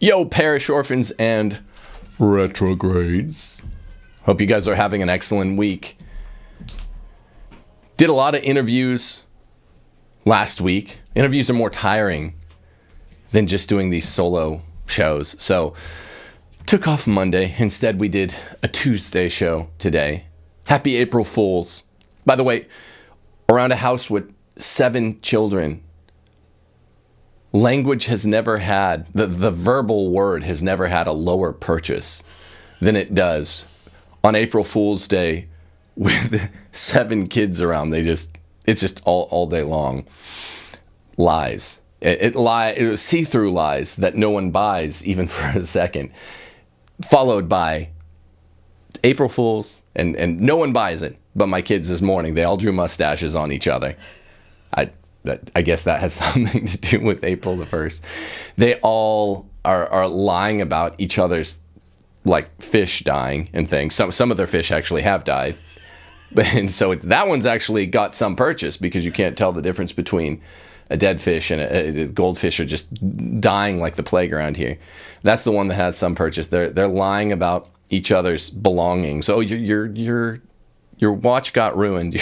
Yo, parish orphans and retrogrades. Hope you guys are having an excellent week. Did a lot of interviews last week. Interviews are more tiring than just doing these solo shows. So, took off Monday. Instead, we did a Tuesday show today. Happy April Fools. By the way, around a house with 7 children, language has never had, the verbal word has never had a lower purchase than it does on April Fool's Day with 7 kids around. It's just all day long. Lies. It was see-through lies that no one buys even for a second. Followed by April Fools, and no one buys it. But my kids this morning, they all drew mustaches on each other. I guess that has something to do with April the 1st. They all are lying about each other's, like, fish dying and things. Some of their fish actually have died. And so that one's actually got some purchase because you can't tell the difference between a dead fish and a goldfish are just dying like the plague around here. That's the one that has some purchase. They're lying about each other's belongings. Oh, your watch got ruined.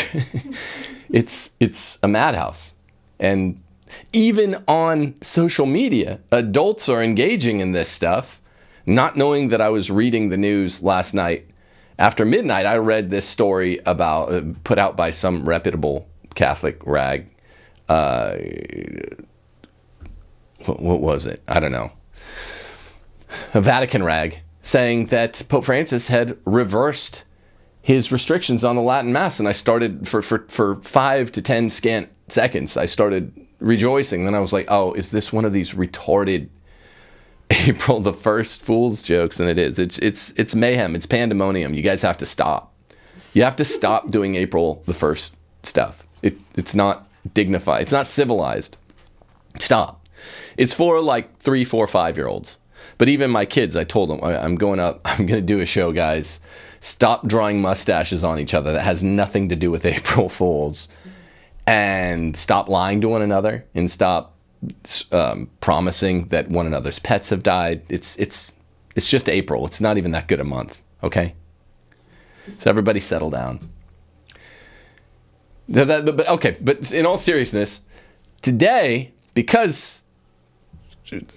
It's a madhouse. And even on social media, adults are engaging in this stuff, not knowing that I was reading the news last night. After midnight, I read this story about put out by some reputable Catholic rag. What was it? I don't know. A Vatican rag saying that Pope Francis had reversed his restrictions on the Latin Mass, and I started for 5 to 10 scant seconds. I started rejoicing. Then I was like, "Oh, is this one of these retarded April the 1st fool's jokes?" And it is. It's mayhem. It's pandemonium. You guys have to stop. You have to stop doing April the 1st stuff. It's not dignified. It's not civilized. Stop. It's for like 3, 4, 5-year-olds. But even my kids, I told them, I'm going to do a show, guys. Stop drawing mustaches on each other. That has nothing to do with April Fools. And stop lying to one another and stop promising that one another's pets have died. It's just April. It's not even that good a month, okay? So everybody settle down. But in all seriousness, today, because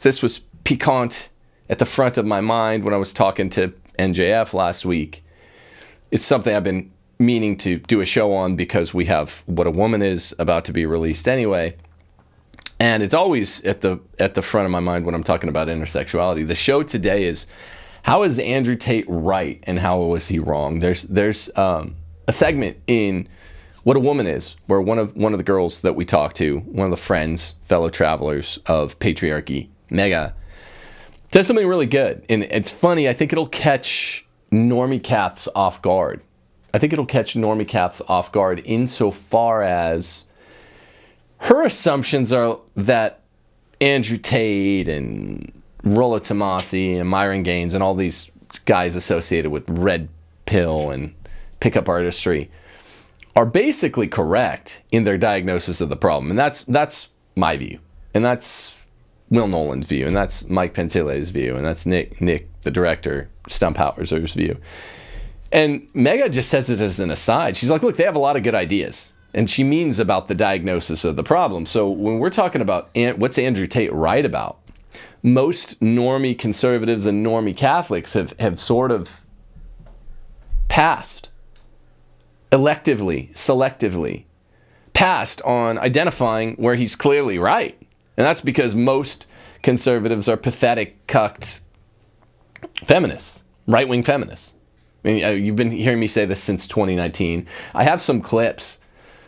this was piquant at the front of my mind when I was talking to NJF last week, it's something I've been meaning to do a show on because we have What a Woman Is about to be released anyway. And it's always at the front of my mind when I'm talking about intersexuality. The show today is, how is Andrew Tate right and how was he wrong? There's a segment in What a Woman Is where one of the girls that we talked to, one of the friends, fellow travelers of Patriarchy, Mega, says something really good. And it's funny. I think it'll catch normie Caths off guard. I think it'll catch normie Caths off guard insofar as her assumptions are that Andrew Tate and Rollo Tomassi and Myron Gaines and all these guys associated with red pill and pickup artistry are basically correct in their diagnosis of the problem. And that's my view. And that's Will Nolan's view. And that's Mike Pensile's view. And that's Nick, the director, Stumphauser's view. And Mega just says it as an aside. She's like, look, they have a lot of good ideas. And she means about the diagnosis of the problem. So when we're talking about what's Andrew Tate right about, most normie conservatives and normie Catholics have sort of passed, selectively passed on identifying where he's clearly right. And that's because most conservatives are pathetic, cucked feminists, right-wing feminists. I mean, you've been hearing me say this since 2019. I have some clips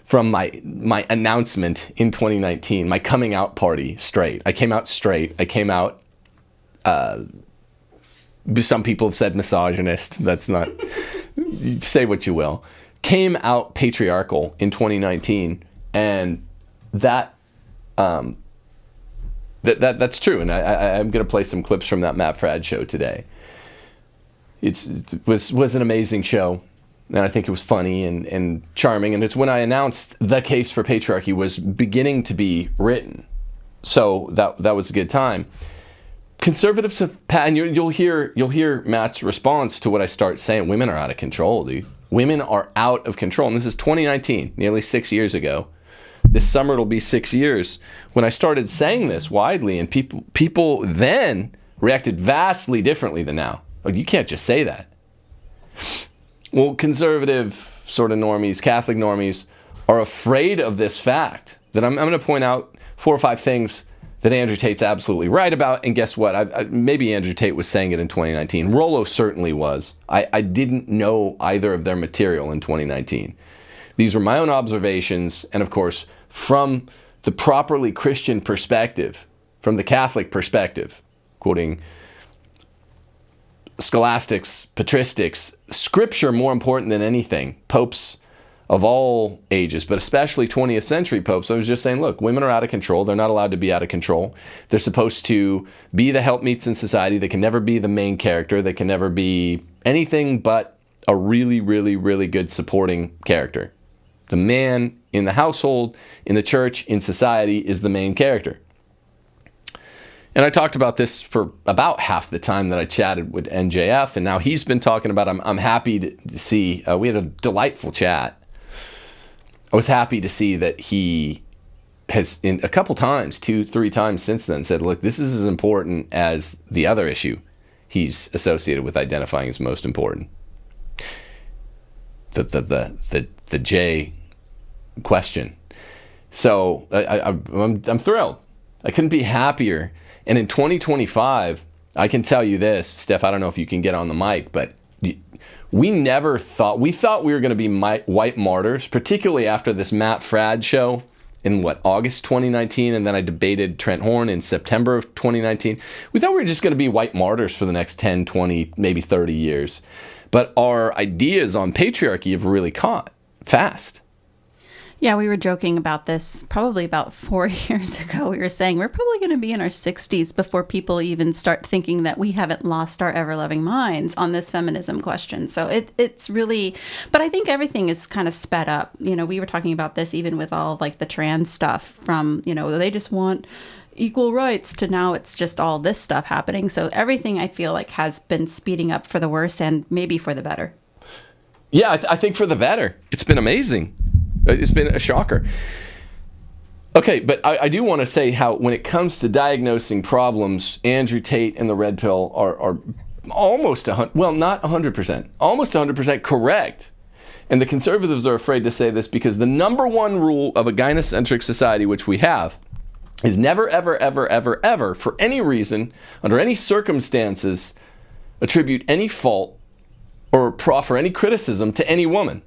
from my announcement in 2019, my coming out party straight. I came out straight. I came out, some people have said misogynist. That's not, say what you will. Came out patriarchal in 2019. And that's true. And I'm going to play some clips from that Matt Fradd show today. It was an amazing show, and I think it was funny and charming, and it's when I announced the case for patriarchy was beginning to be written, so that was a good time. conservatives have, and you'll hear Matt's response to what I start saying. Women are out of control, dude. Women are out of control. And this is 2019, nearly 6 years ago. This summer it'll be 6 years when I started saying this widely, and people then reacted vastly differently than now. Like, you can't just say that. Well, conservative sort of normies, Catholic normies, are afraid of this fact that I'm going to point out 4 or 5 things that Andrew Tate's absolutely right about. And guess what? Maybe Andrew Tate was saying it in 2019. Rollo certainly was. I didn't know either of their material in 2019. These were my own observations, and of course, from the properly Christian perspective, from the Catholic perspective, quoting scholastics, patristics, scripture more important than anything, popes of all ages, but especially 20th century popes. I was just saying, look, women are out of control. They're not allowed to be out of control. They're supposed to be the helpmeets in society. They can never be the main character. They can never be anything but a really, really, really good supporting character. The man in the household, in the church, in society is the main character. And I talked about this for about half the time that I chatted with NJF, and now he's been talking about I'm happy to see, we had a delightful chat. I was happy to see that he has, in a couple times, 2-3 times since then, said, look, this is as important as the other issue he's associated with identifying as most important. The J question. So I'm thrilled. I couldn't be happier. And in 2025, I can tell you this, Steph, I don't know if you can get on the mic, but we thought we were going to be white martyrs, particularly after this Matt Fradd show in August 2019, and then I debated Trent Horn in September of 2019. We thought we were just going to be white martyrs for the next 10, 20, maybe 30 years. But our ideas on patriarchy have really caught fast. Yeah, we were joking about this probably about 4 years ago. We were saying we're probably going to be in our 60s before people even start thinking that we haven't lost our ever-loving minds on this feminism question. So it's really, but I think everything is kind of sped up. You know, we were talking about this even with all like the trans stuff from, you know, they just want equal rights to now it's just all this stuff happening. So everything I feel like has been speeding up for the worse and maybe for the better. Yeah, I think for the better. It's been amazing. It's been a shocker. Okay, but I do want to say how when it comes to diagnosing problems, Andrew Tate and the Red Pill are almost, not 100%, almost 100% correct. And the conservatives are afraid to say this because the number one rule of a gynocentric society, which we have, is never, ever, ever, ever, ever, for any reason, under any circumstances, attribute any fault or proffer any criticism to any woman.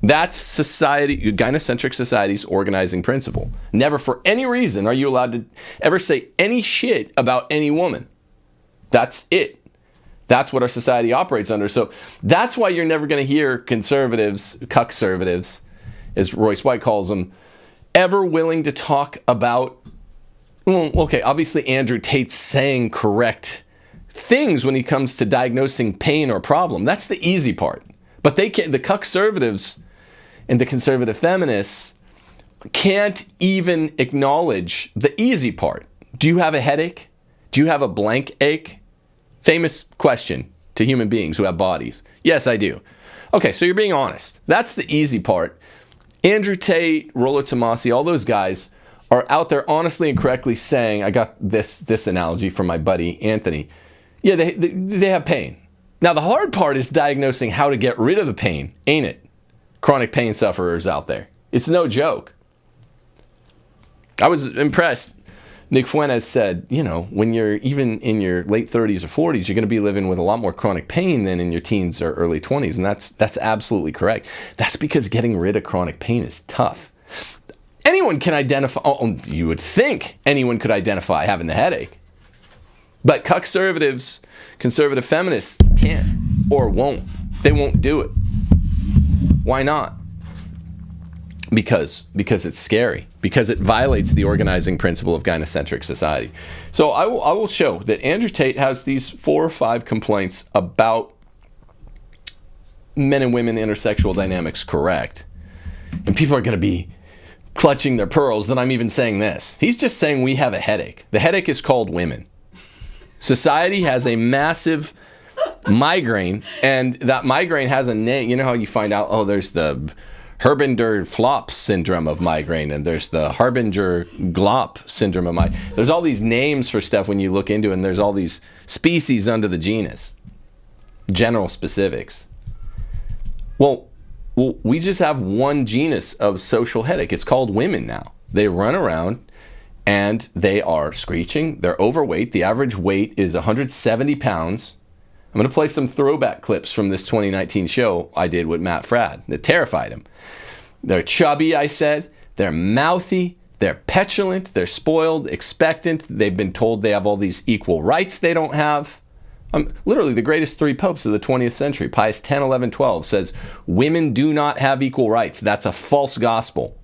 That's society, gynocentric society's organizing principle. Never for any reason are you allowed to ever say any shit about any woman. That's it. That's what our society operates under. So that's why you're never going to hear conservatives, cuckservatives, as Royce White calls them, ever willing to talk about, okay, obviously Andrew Tate's saying correct things when he comes to diagnosing pain or problem. That's the easy part. But they can't, the cuckservatives and the conservative feminists can't even acknowledge the easy part. Do you have a headache? Do you have a blank ache? Famous question to human beings who have bodies. Yes, I do. Okay, so you're being honest. That's the easy part. Andrew Tate, Rollo Tomassi, all those guys are out there honestly and correctly saying, I got this analogy from my buddy Anthony. Yeah, they have pain. Now, the hard part is diagnosing how to get rid of the pain, ain't it? Chronic pain sufferers out there. It's no joke. I was impressed. Nick Fuentes said, you know, when you're even in your late 30s or 40s, you're going to be living with a lot more chronic pain than in your teens or early 20s. And that's absolutely correct. That's because getting rid of chronic pain is tough. Anyone can identify, you would think anyone could identify having the headache. But conservative feminists can't or won't. They won't do it. Why not? Because it's scary. Because it violates the organizing principle of gynocentric society. So I will show that Andrew Tate has these 4 or 5 complaints about men and women intersexual dynamics correct. And people are going to be clutching their pearls that I'm even saying this. He's just saying we have a headache. The headache is called women. Society has a massive migraine, and that migraine has a name. You know how you find out, oh, there's the Herbinder-Flop syndrome of migraine, and there's the Harbinger-Glop syndrome of migraine. There's all these names for stuff when you look into it, and there's all these species under the genus. General specifics. Well, we just have one genus of social headache. It's called women now. They run around and they are screeching. They're overweight. The average weight is 170 pounds. I'm going to play some throwback clips from this 2019 show I did with Matt Fradd that terrified him. They're chubby, I said. They're mouthy. They're petulant. They're spoiled, expectant. They've been told they have all these equal rights they don't have. Literally, the greatest three popes of the 20th century, Pius X, 11, 12, says, women do not have equal rights. That's a false gospel.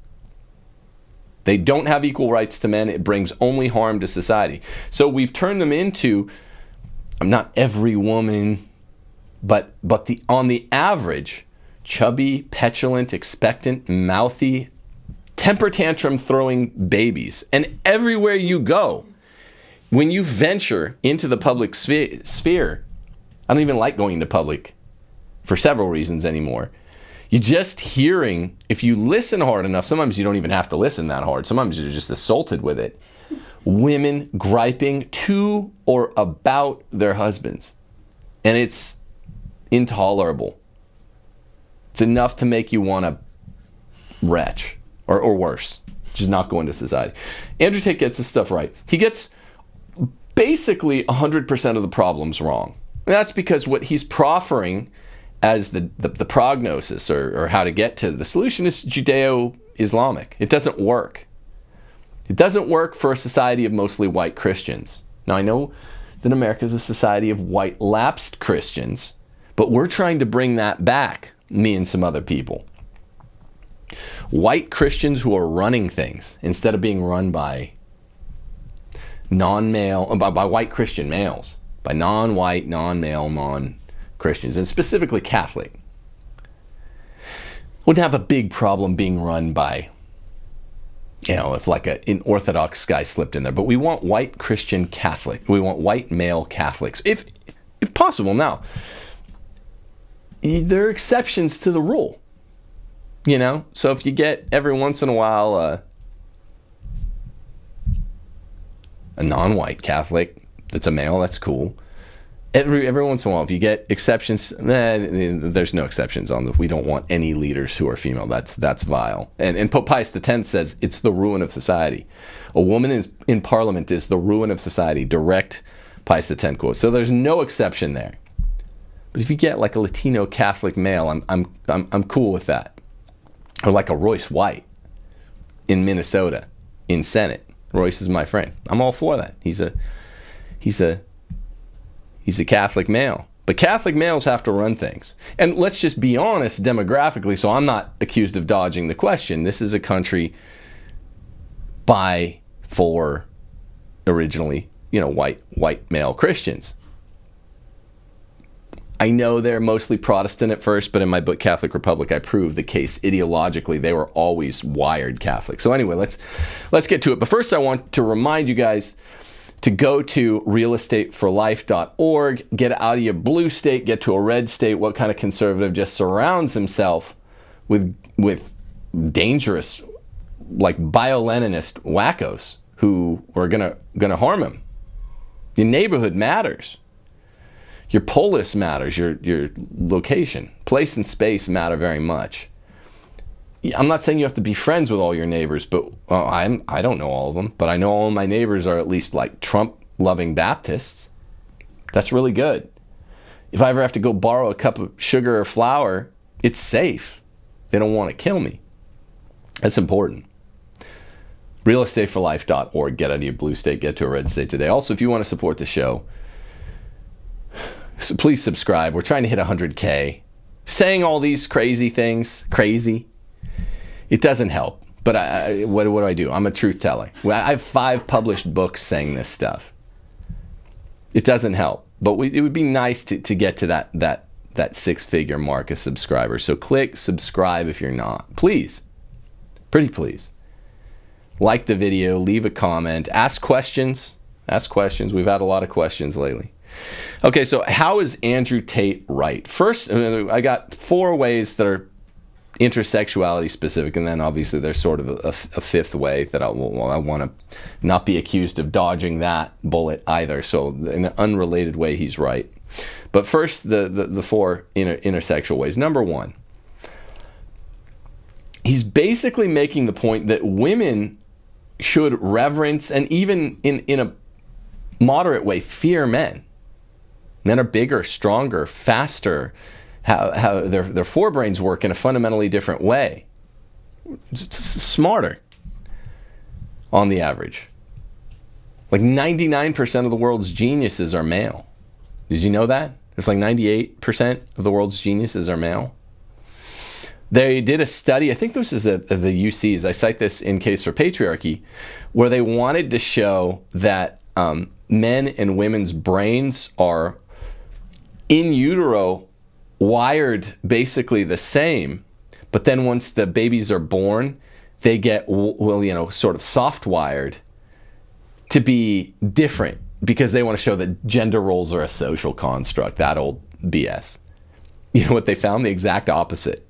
They don't have equal rights to men. It brings only harm to society. So we've turned them into, not every woman, but on the average, chubby, petulant, expectant, mouthy, temper tantrum throwing babies. And everywhere you go, when you venture into the public sphere, I don't even like going to public for several reasons anymore. You're just hearing, if you listen hard enough, sometimes you don't even have to listen that hard. Sometimes you're just assaulted with it. Women griping to or about their husbands. And it's intolerable. It's enough to make you want to retch, or worse, just not go into society. Andrew Tate gets this stuff right. He gets basically 100% of the problems wrong. And that's because what he's proffering as the prognosis or how to get to the solution is Judeo-Islamic. It doesn't work. It doesn't work for a society of mostly white Christians. Now, I know that America is a society of white lapsed Christians, but we're trying to bring that back, me and some other people. White Christians who are running things instead of being run by by white Christian males, by non-white, non-male, non-Christians, and specifically Catholic. Wouldn't have a big problem being run by, if like an Orthodox guy slipped in there. But we want white Christian Catholic. We want white male Catholics, if possible. Now, there are exceptions to the rule, So if you get every once in a while a non-white Catholic that's a male, that's cool. Every once in a while, if you get exceptions, there's no exceptions on we don't want any leaders who are female. That's vile. And Pope Pius X says it's the ruin of society. A woman in parliament is the ruin of society. Direct Pius X quote. So there's no exception there. But if you get like a Latino Catholic male, I'm cool with that. Or like a Royce White in Minnesota in Senate. Royce is my friend. I'm all for that. He's a Catholic male. But Catholic males have to run things. And let's just be honest demographically, so I'm not accused of dodging the question. This is a country for originally, white male Christians. I know they're mostly Protestant at first, but in my book, Catholic Republic, I prove the case. Ideologically, they were always wired Catholic. So anyway, let's get to it. But first, I want to remind you guys to go to realestateforlife.org, get out of your blue state, get to a red state. What kind of conservative just surrounds himself with dangerous, like bio-Leninist wackos who are gonna harm him? Your neighborhood matters. Your polis matters, your location. Place and space matter very much. I'm not saying you have to be friends with all your neighbors, but I don't know all of them, but I know all of my neighbors are at least like Trump-loving Baptists. That's really good. If I ever have to go borrow a cup of sugar or flour, it's safe. They don't want to kill me. That's important. realestateforlife.org. Get out of your blue state, get to a red state today. Also, if you want to support the show, so please subscribe. We're trying to hit 100K. Saying all these crazy things, it doesn't help. But what do I do? I'm a truth teller. I have 5 published books saying this stuff. It doesn't help. But it would be nice to get to that 6-figure mark of subscribers. So click subscribe if you're not. Please. Pretty please. Like the video. Leave a comment. Ask questions. Ask questions. We've had a lot of questions lately. Okay, so how is Andrew Tate right? First, I got 4 ways that are intersexuality specific, and then obviously there's sort of a fifth way that I want to not be accused of dodging that bullet either. So in an unrelated way, he's right. But first, the 4 intersexual ways. Number 1, he's basically making the point that women should reverence and even in a moderate way fear men. Men are bigger, stronger, faster. How their forebrains work in a fundamentally different way. Smarter on the average. Like 99% of the world's geniuses are male. Did you know that? There's like 98% of the world's geniuses are male. They did a study, I think this is at the UCs, I cite this in Case for Patriarchy, where they wanted to show that men and women's brains are in utero wired basically the same, but then once the babies are born, they get, sort of soft wired to be different because they want to show that gender roles are a social construct, that old BS. You know what they found? The exact opposite.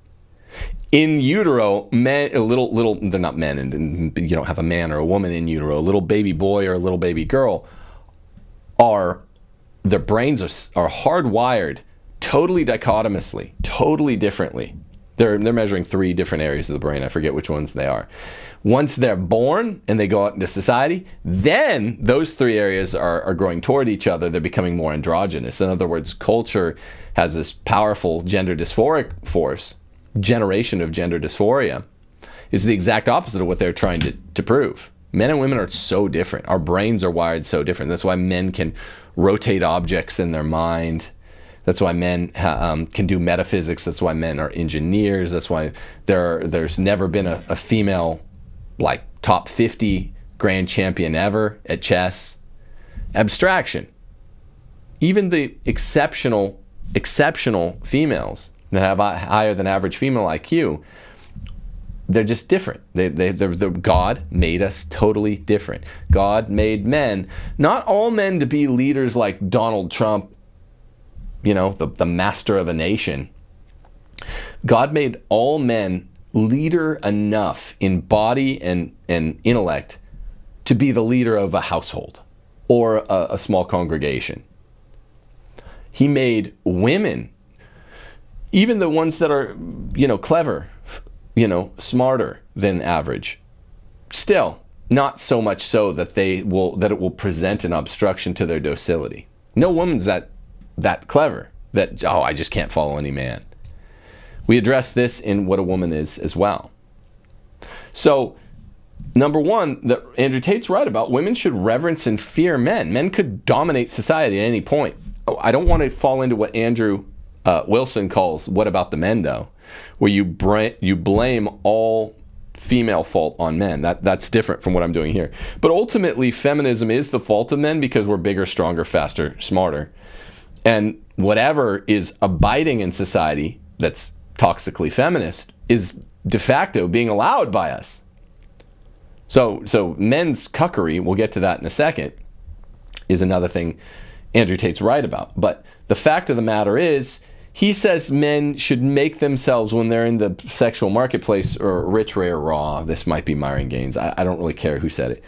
In utero, men, they're not men, and you don't have a man or a woman in utero. A little baby boy or a little baby girl their brains are hardwired totally dichotomously, totally differently. They're measuring 3 different areas of the brain. I forget which ones they are. Once they're born and they go out into society, then those 3 areas are growing toward each other. They're becoming more androgynous. In other words, culture has this powerful gender dysphoric force. Generation of gender dysphoria is the exact opposite of what they're trying to prove. Men and women are so different. Our brains are wired so different. That's why men can rotate objects in their mind. That's why men can do metaphysics. That's why men are engineers. That's why there's never been a female like top 50 grand champion ever at chess. Abstraction. Even the exceptional females that have higher than average female IQ, they're just different. God made us totally different. God made men, not all men to be leaders like Donald Trump, the master of a nation. God made all men leader enough in body and intellect to be the leader of a household or a small congregation. He made women, even the ones that are, clever, smarter than average, still not so much so that it will present an obstruction to their docility. No woman's that clever that, I just can't follow any man. We address this in What a Woman Is as well. So, number 1, that Andrew Tate's right about, women should reverence and fear men. Men could dominate society at any point. I don't want to fall into what Andrew Wilson calls "what about the men," though, where you blame all female fault on men. That's different from what I'm doing here. But ultimately, feminism is the fault of men because we're bigger, stronger, faster, smarter. And whatever is abiding in society that's toxically feminist is de facto being allowed by us. So men's cuckery, we'll get to that in a second, is another thing Andrew Tate's right about. But the fact of the matter is, he says men should make themselves, when they're in the sexual marketplace, or rich, rare, raw. This might be Myron Gaines. I don't really care who said it.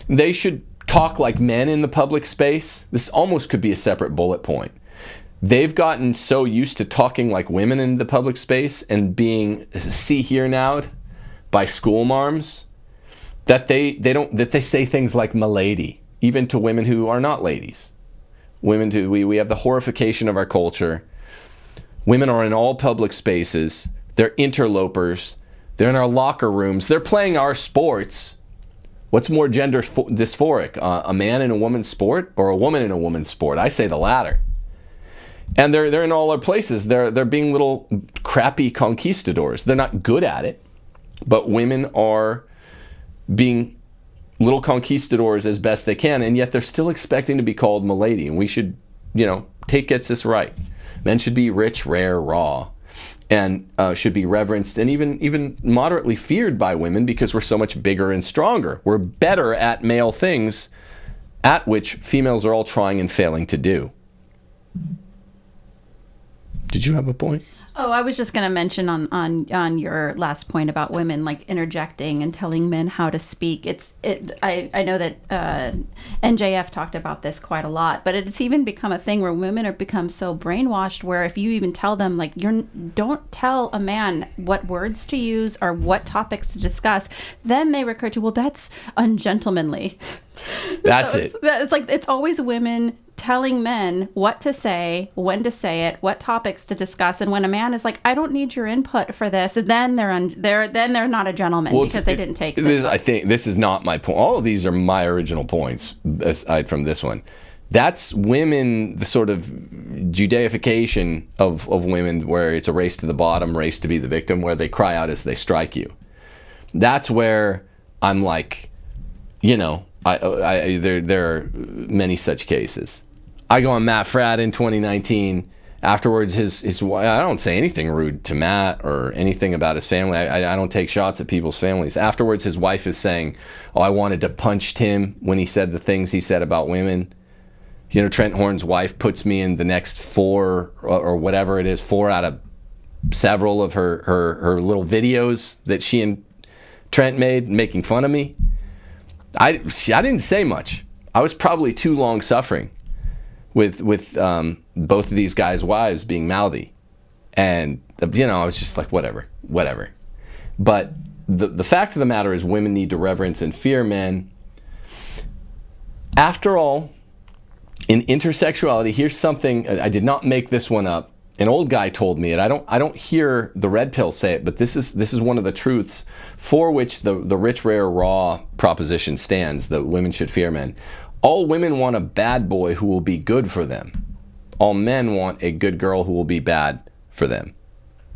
They should talk like men in the public space. This almost could be a separate bullet point. They've gotten so used to talking like women in the public space and being see here nowed by school marms that they say things like "m'lady," even to women who are not ladies. We have the horrification of our culture. Women are in all public spaces. They're interlopers. They're in our locker rooms. They're playing our sports. What's more gender dysphoric, a man in a woman's sport or a woman in a woman's sport? I say the latter. And they're in all our places. They're being little crappy conquistadors. They're not good at it, but women are being little conquistadors as best they can, and yet they're still expecting to be called "m'lady." And we should, Tate gets this right. Men should be rich, rare, raw, and should be reverenced and even moderately feared by women because we're so much bigger and stronger. We're better at male things at which females are all trying and failing to do. Did you have a point? Oh, I was just going to mention on your last point about women like interjecting and telling men how to speak. I know that NJF talked about this quite a lot, but it's even become a thing where women have become so brainwashed where if you even tell them like don't tell a man what words to use or what topics to discuss, then they recur to, well, that's ungentlemanly. That's it. It's like it's always women telling men what to say, when to say it, what topics to discuss, and when a man is like, "I don't need your input for this," then they're not a gentleman because they didn't take. I think this is not my point. All of these are my original points, aside from this one. That's women, the sort of Judaification of women, where it's a race to the bottom, race to be the victim, where they cry out as they strike you. That's where I'm like, there are many such cases. I go on Matt Fradd in 2019. Afterwards, his wife, I don't say anything rude to Matt or anything about his family. I don't take shots at people's families. Afterwards, his wife is saying, "Oh, I wanted to punch Tim when he said the things he said about women." Trent Horn's wife puts me in the next 4 or whatever it is, 4 out of several of her little videos that she and Trent made making fun of me. I didn't say much. I was probably too long suffering with both of these guys' wives being mouthy, and I was just like whatever. But the fact of the matter is, women need to reverence and fear men. After all, in intersexuality, here's something I did not make this one up. An old guy told me it. I don't hear the red pill say it, but this is one of the truths for which the rich, rare, raw proposition stands, that women should fear men. All women want a bad boy who will be good for them. All men want a good girl who will be bad for them.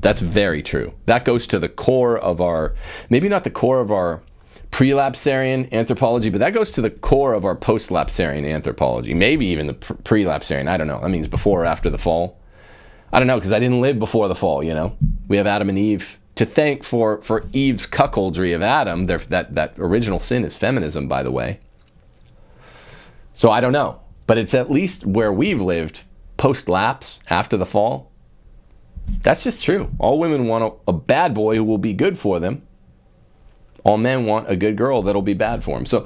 That's very true. That goes to the core of our, maybe not the core of our prelapsarian anthropology, but that goes to the core of our post-lapsarian anthropology. Maybe even the prelapsarian. I don't know. That means before or after the fall. I don't know, because I didn't live before the fall, We have Adam and Eve to thank for Eve's cuckoldry of Adam. That original sin is feminism, by the way. So I don't know. But it's at least where we've lived post-lapse, after the fall. That's just true. All women want a bad boy who will be good for them. All men want a good girl that'll be bad for them. So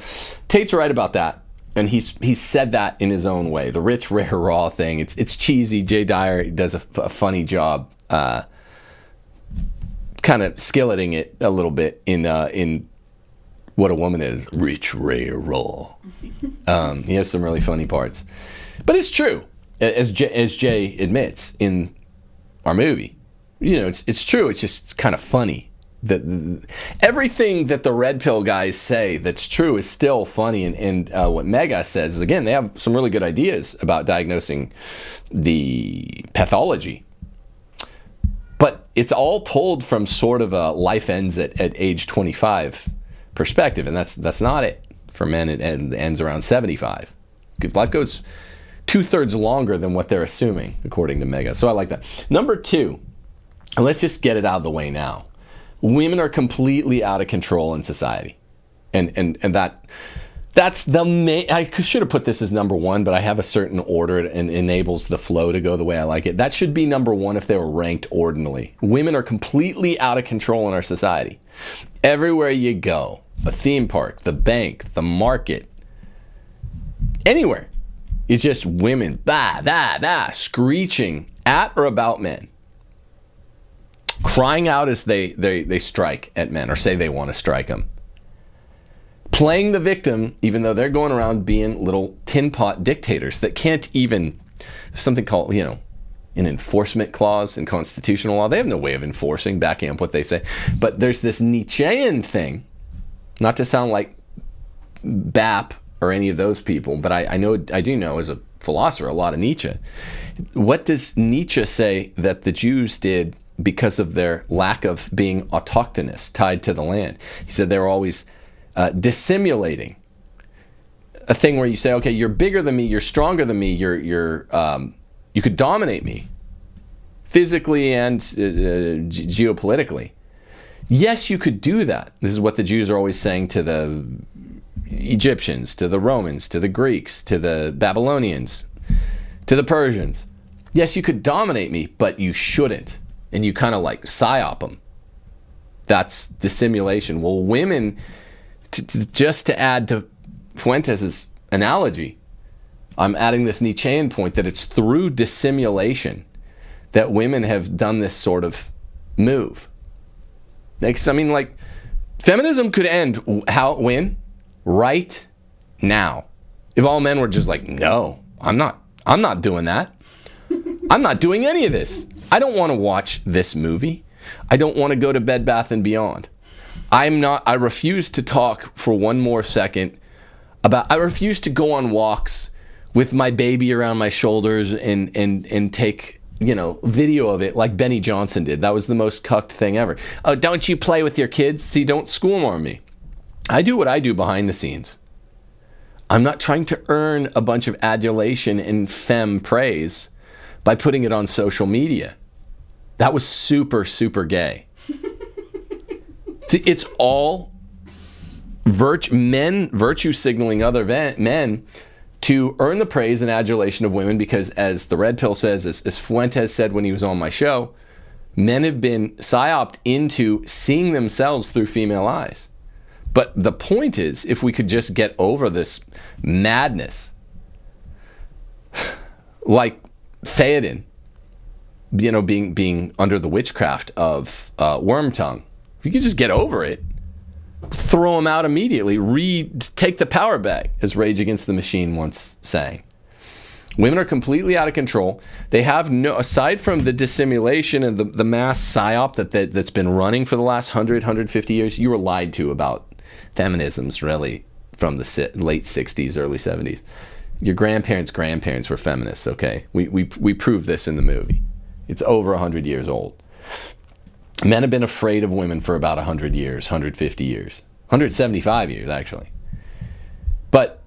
Tate's right about that. And he's said that in his own way. The rich, rare, raw thing. It's cheesy. Jay Dyer does a funny job kind of skilleting it a little bit in What a Woman Is. Rich, rare, raw. He has some really funny parts. But it's true, as Jay admits in our movie. It's true. It's just kind of funny. Everything that the red pill guys say that's true is still funny, and what Mega says is, again, they have some really good ideas about diagnosing the pathology, but it's all told from sort of a life ends at age 25 perspective, and that's not it. For men, it ends around 75. Life goes 2/3 longer than what they're assuming, according to Mega. So I like that. Number 2, and let's just get it out of the way now. Women are completely out of control in society, and that's the main. I should have put this as number 1, but I have a certain order and enables the flow to go the way I like it. That should be number 1 if they were ranked ordinally. Women are completely out of control in our society. Everywhere you go, a theme park, the bank, the market, anywhere, it's just women, screeching at or about men. Crying out as they strike at men or say they want to strike them. Playing the victim, even though they're going around being little tin pot dictators that can't even, there's something called, an enforcement clause in constitutional law. They have no way of enforcing, backing up what they say. But there's this Nietzschean thing, not to sound like BAP or any of those people, but I do know as a philosopher a lot of Nietzsche. What does Nietzsche say that the Jews did because of their lack of being autochthonous, tied to the land? He said they were always dissimulating. A thing where you say, okay, you're bigger than me, you're stronger than me, you could dominate me physically and geopolitically. Yes, you could do that. This is what the Jews are always saying to the Egyptians, to the Romans, to the Greeks, to the Babylonians, to the Persians. Yes, you could dominate me, but you shouldn't. And you kind of like psyop them. That's dissimulation. Well, women, just to add to Fuentes' analogy, I'm adding this Nietzschean point that it's through dissimulation that women have done this sort of move. Like, feminism could end when? Right now. If all men were just like, no, I'm not doing that. I'm not doing any of this. I don't want to watch this movie. I don't want to go to Bed Bath & Beyond. I refuse to talk for one more second I refuse to go on walks with my baby around my shoulders and take, video of it like Benny Johnson did. That was the most cucked thing ever. Oh, don't you play with your kids? See, don't school them on me. I do what I do behind the scenes. I'm not trying to earn a bunch of adulation and femme praise by putting it on social media. That was super, super gay. See, it's all virtue signaling other men to earn the praise and adulation of women because, as the Red Pill says, as Fuentes said when he was on my show, men have been psyoped into seeing themselves through female eyes. But the point is, if we could just get over this madness, like Theoden, being under the witchcraft of worm tongue, if you could just get over it, throw him out immediately, take the power back, as Rage Against the Machine once sang. Women are completely out of control. They have aside from the dissimulation and the mass psyop that's been running for the last 150 years, you were lied to about feminisms really from the late 60s, early 70s. Your grandparents' grandparents were feminists, okay? We proved this in the movie. It's over 100 years old. Men have been afraid of women for about 100 years, 150 years, 175 years, actually. But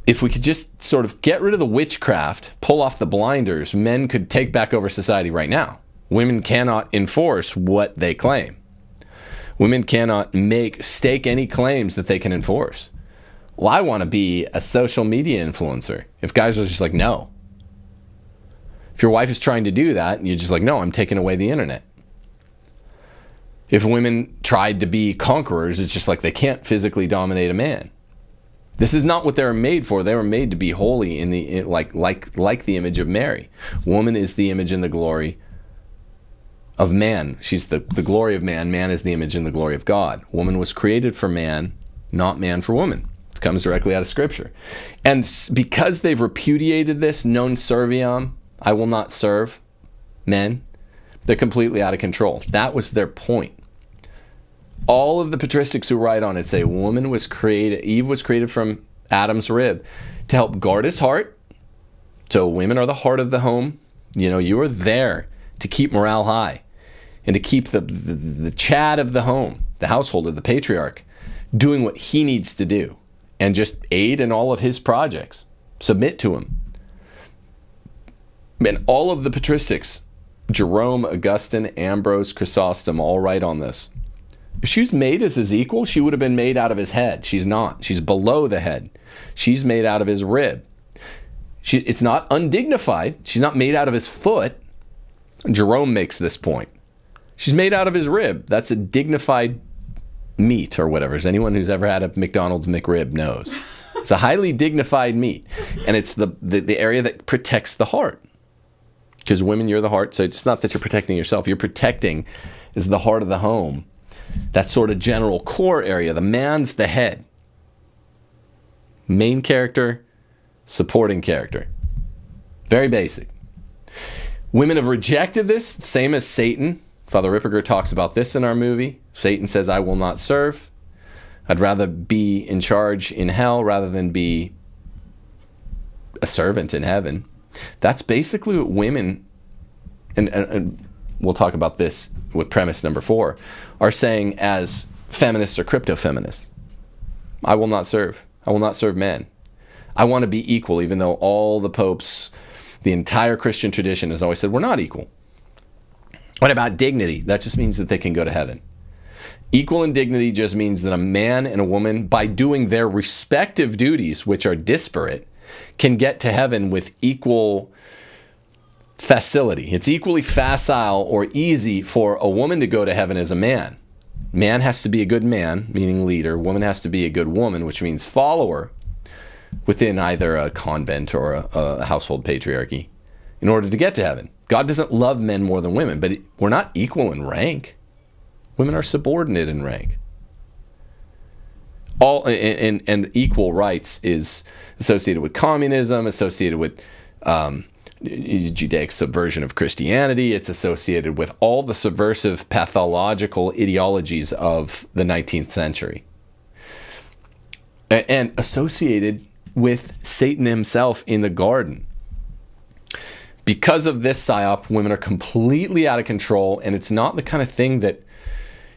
if we could just sort of get rid of the witchcraft, pull off the blinders, men could take back over society right now. Women cannot enforce what they claim. Women cannot stake any claims that they can enforce. Well, I want to be a social media influencer. If guys are just like, no. If your wife is trying to do that, and you're just like, no, I'm taking away the internet. If women tried to be conquerors, it's just like they can't physically dominate a man. This is not what they were made for. They were made to be holy like the image of Mary. Woman is the image and the glory of man. She's the glory of man. Man is the image and the glory of God. Woman was created for man, not man for woman. It comes directly out of Scripture. And because they've repudiated this non serviam, I will not serve men, they're completely out of control. That was their point. All of the patristics who write on it say Eve was created from Adam's rib to help guard his heart. So women are the heart of the home. You are there to keep morale high and to keep the Chad of the home, the householder, the patriarch, doing what he needs to do and just aid in all of his projects. Submit to him. And all of the patristics, Jerome, Augustine, Ambrose, Chrysostom, all write on this. If she was made as his equal, she would have been made out of his head. She's not. She's below the head. She's made out of his rib. It's not undignified. She's not made out of his foot. Jerome makes this point. She's made out of his rib. That's a dignified meat or whatever. As anyone who's ever had a McDonald's McRib knows. It's a highly dignified meat. And it's the area that protects the heart. Because women, you're the heart. So it's not that you're protecting yourself. You're protecting is the heart of the home. That sort of general core area. The man's the head. Main character, supporting character. Very basic. Women have rejected this, same as Satan. Father Ripperger talks about this in our movie. Satan says, I will not serve. I'd rather be in charge in hell rather than be a servant in heaven. That's basically what women, and we'll talk about this with premise number 4, are saying as feminists or crypto-feminists. I will not serve. I will not serve men. I want to be equal, even though all the popes, the entire Christian tradition has always said we're not equal. What about dignity? That just means that they can go to heaven. Equal in dignity just means that a man and a woman, by doing their respective duties, which are disparate, can get to heaven with equal facility. It's equally facile or easy for a woman to go to heaven as a man. Man has to be a good man, meaning leader. Woman has to be a good woman, which means follower, within either a convent or a household patriarchy, in order to get to heaven. God doesn't love men more than women, but we're not equal in rank. Women are subordinate in rank. All and equal rights is associated with communism, associated with Judaic subversion of Christianity. It's associated with all the subversive pathological ideologies of the 19th century. And associated with Satan himself in the garden. Because of this psyop, women are completely out of control, and it's not the kind of thing that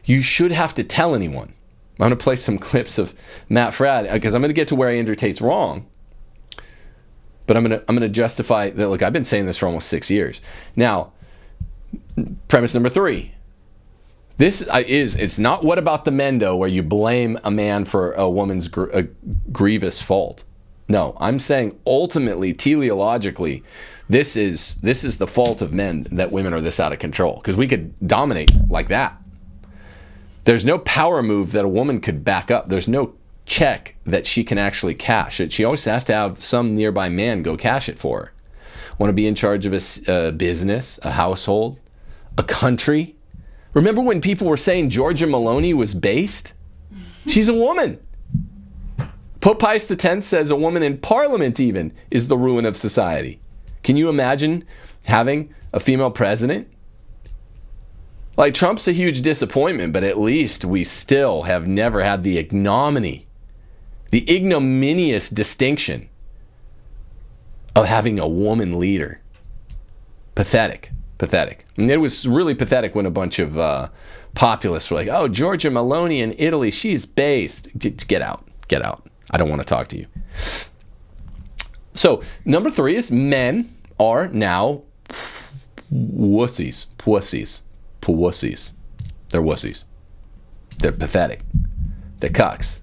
you should have to tell anyone. I'm going to play some clips of Matt Fradd, because I'm going to get to where Andrew Tate's wrong. But I'm going to justify that. Look, I've been saying this for almost 6 years. Now, premise number 3. It's not what about the mendo where you blame a man for a woman's grievous fault. No, I'm saying ultimately, teleologically, this is the fault of men that women are this out of control, because we could dominate like that. There's no power move that a woman could back up. There's no check that she can actually cash. She always has to have some nearby man go cash it for her. Want to be in charge of a business, a household, a country? Remember when people were saying Giorgia Meloni was based? She's a woman. Pope Pius X says a woman in parliament even is the ruin of society. Can you imagine having a female president? Like, Trump's a huge disappointment, but at least we still have never had the ignominy, the ignominious distinction of having a woman leader. Pathetic. And it was really pathetic when a bunch of populists were like, oh, Giorgia Meloni in Italy, she's based. Get out. I don't want to talk to you. So, number 3 is men are now wussies. They're wussies. They're pathetic. They're cucks.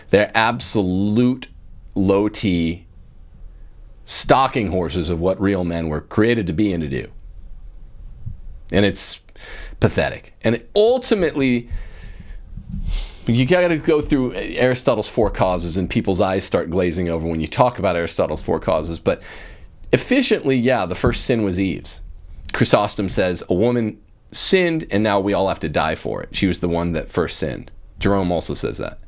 They're absolute low-T stalking horses of what real men were created to be and to do. And it's pathetic. And ultimately, you got to go through Aristotle's 4 causes, and people's eyes start glazing over when you talk about Aristotle's 4 causes. But efficiently, the first sin was Eve's. Chrysostom says a woman sinned, and now we all have to die for it. She was the one that first sinned. Jerome also says that.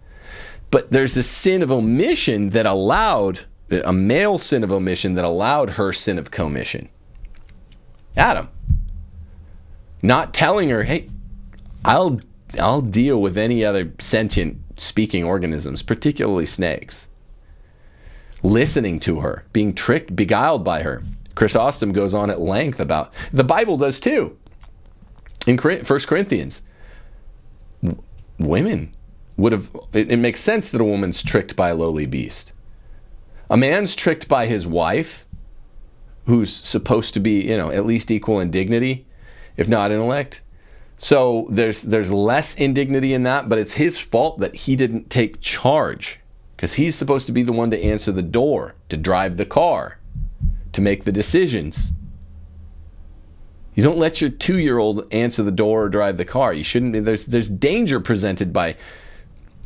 But there's this sin of omission that allowed, a male sin of omission that allowed her sin of commission. Adam. Not telling her, hey, I'll deal with any other sentient speaking organisms, particularly snakes. Listening to her, being tricked, beguiled by her. Chrysostom goes on at length about, the Bible does too. In 1 Corinthians, women would have, it makes sense that a woman's tricked by a lowly beast. A man's tricked by his wife, who's supposed to be, at least equal in dignity, if not intellect. So there's less indignity in that, but it's his fault that he didn't take charge, because he's supposed to be the one to answer the door, to drive the car, to make the decisions. You don't let your 2-year-old answer the door or drive the car. You shouldn't. There's danger presented by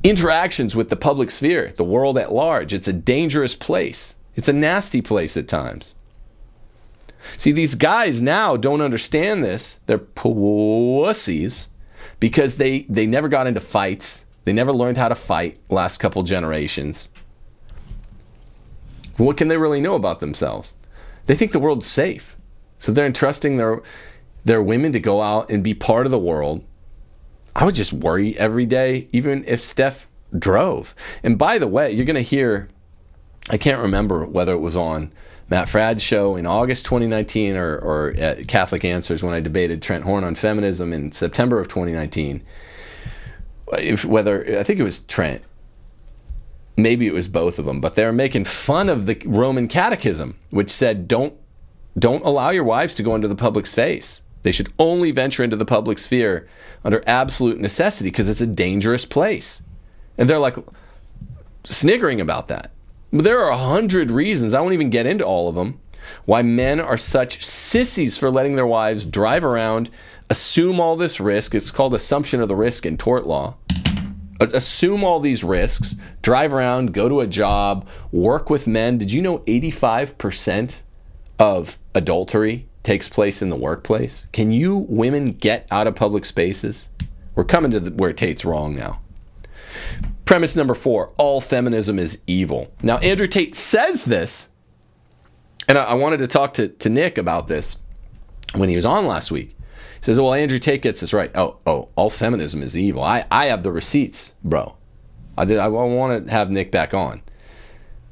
interactions with the public sphere, the world at large. It's a dangerous place. It's a nasty place at times. See, these guys now don't understand this. They're pussies because they never got into fights. They never learned how to fight last couple generations. What can they really know about themselves? They think the world's safe. So they're entrusting their women to go out and be part of the world. I would just worry every day, even if Steph drove. And by the way, you're going to hear, I can't remember whether it was on Matt Fradd's show in August 2019 or at Catholic Answers when I debated Trent Horn on feminism in September of 2019. I think it was Trent. Maybe it was both of them, but they're making fun of the Roman Catechism, which said don't allow your wives to go into the public space. They should only venture into the public sphere under absolute necessity because it's a dangerous place. And they're like sniggering about that. But there are 100 reasons, I won't even get into all of them, why men are such sissies for letting their wives drive around, assume all this risk. It's called assumption of the risk in tort law. Assume all these risks, drive around, go to a job, work with men. Did you know 85% of adultery takes place in the workplace? Can you women get out of public spaces? We're coming to where Tate's wrong now. Premise number 4, all feminism is evil. Now, Andrew Tate says this, and I wanted to talk to Nick about this when he was on last week. He says, well, Andrew Tate gets this right. Oh, all feminism is evil. I have the receipts, bro. I want to have Nick back on.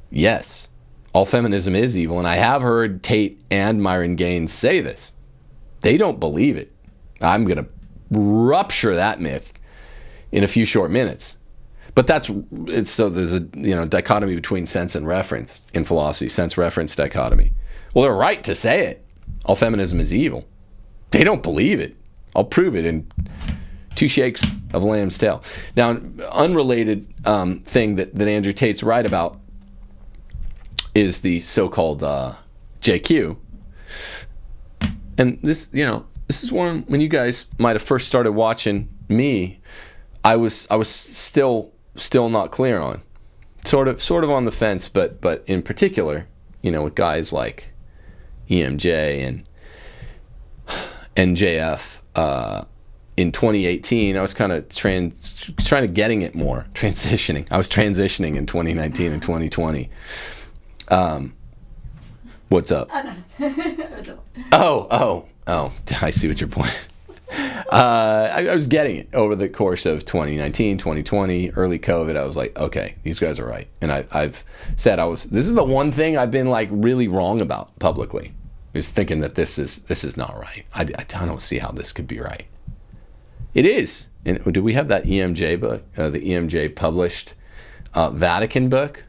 Yes, all feminism is evil, and I have heard Tate and Myron Gaines say this. They don't believe it. I'm going to rupture that myth in a few short minutes. But so there's a dichotomy between sense and reference in philosophy, sense-reference dichotomy. Well, they're right to say it. All feminism is evil. They don't believe it. I'll prove it in 2 shakes of a lamb's tail. Now, an unrelated thing that Andrew Tate's right about is the so-called JQ. And this is one, when you guys might have first started watching me, I was still not clear on. Sort of on the fence, but in particular, with guys like EMJ and NJF in 2018, I was kind of trying to getting it more, transitioning. I was transitioning in 2019 and 2020. What's up? Oh, I see what your point. I was getting it over the course of 2019, 2020, early COVID. I was like, okay, these guys are right. And I've said this is the one thing I've been like really wrong about publicly, is thinking that this is not right. I don't see how this could be right. It is. And do we have that EMJ book, the EMJ published Vatican book?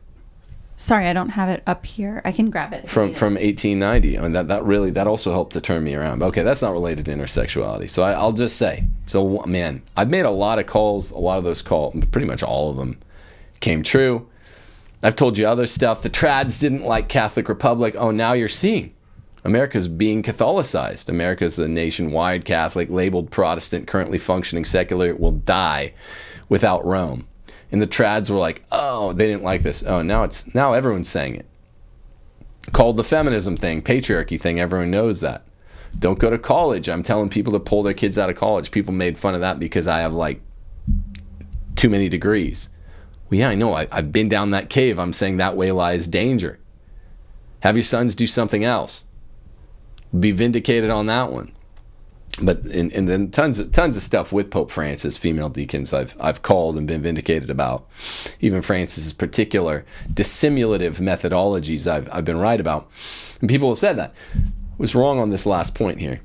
Sorry, I don't have it up here. I can grab it. From 1890. I mean, that also helped to turn me around. Okay, that's not related to intersexuality. So I'll just say. So, man, I've made a lot of calls. A lot of those calls, pretty much all of them, came true. I've told you other stuff. The trads didn't like Catholic Republic. Oh, now you're seeing. America's being Catholicized. America's a nationwide Catholic, labeled Protestant, currently functioning secular. It will die without Rome. And the trads were like, oh, they didn't like this. Oh, now everyone's saying it. Called the feminism thing, patriarchy thing, everyone knows that. Don't go to college. I'm telling people to pull their kids out of college. People made fun of that because I have like too many degrees. Well, yeah, I know. I've been down that cave. I'm saying that way lies danger. Have your sons do something else. Be vindicated on that one. But and then tons of stuff with Pope Francis, female deacons I've called and been vindicated about. Even Francis's particular dissimulative methodologies I've been right about. And people have said that. I was wrong on this last point here.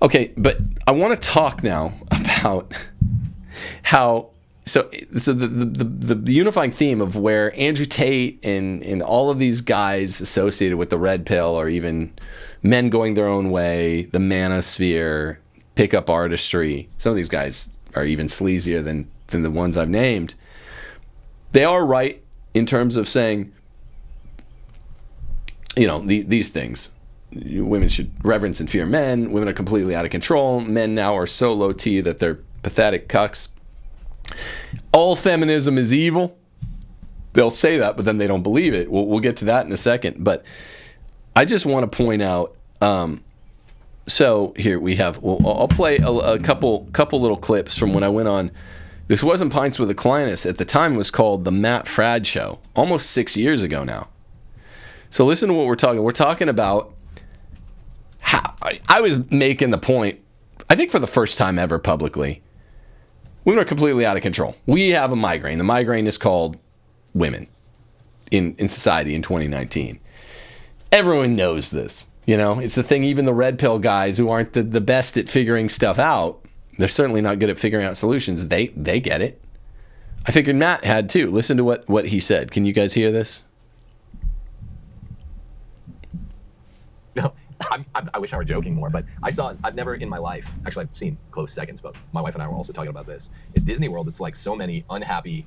Okay, but I want to talk now about how so the unifying theme of where Andrew Tate and all of these guys associated with the red pill, or even men going their own way, the manosphere, pickup artistry, some of these guys are even sleazier than the ones I've named. They are right in terms of saying, these things. Women should reverence and fear men. Women are completely out of control. Men now are so low T that they're pathetic cucks. All feminism is evil. They'll say that, but then they don't believe it. We'll get to that in a second. But I just want to point out. So here we have. Well, I'll play a couple little clips from when I went on. This wasn't Pints with Aquinas. At the time, it was called the Matt Fradd Show. Almost 6 years ago now. So listen to what we're talking. We're talking about how I was making the point. I think for the first time ever publicly. Women are completely out of control. We have a migraine. The migraine is called women in society in 2019. Everyone knows this. It's the thing even the red pill guys who aren't the best at figuring stuff out, they're certainly not good at figuring out solutions. They get it. I figured Matt had too. Listen to what he said. Can you guys hear this? No, I wish I were joking more, but I've never in my life, actually I've seen close seconds, but my wife and I were also talking about this. At Disney World, it's like so many unhappy,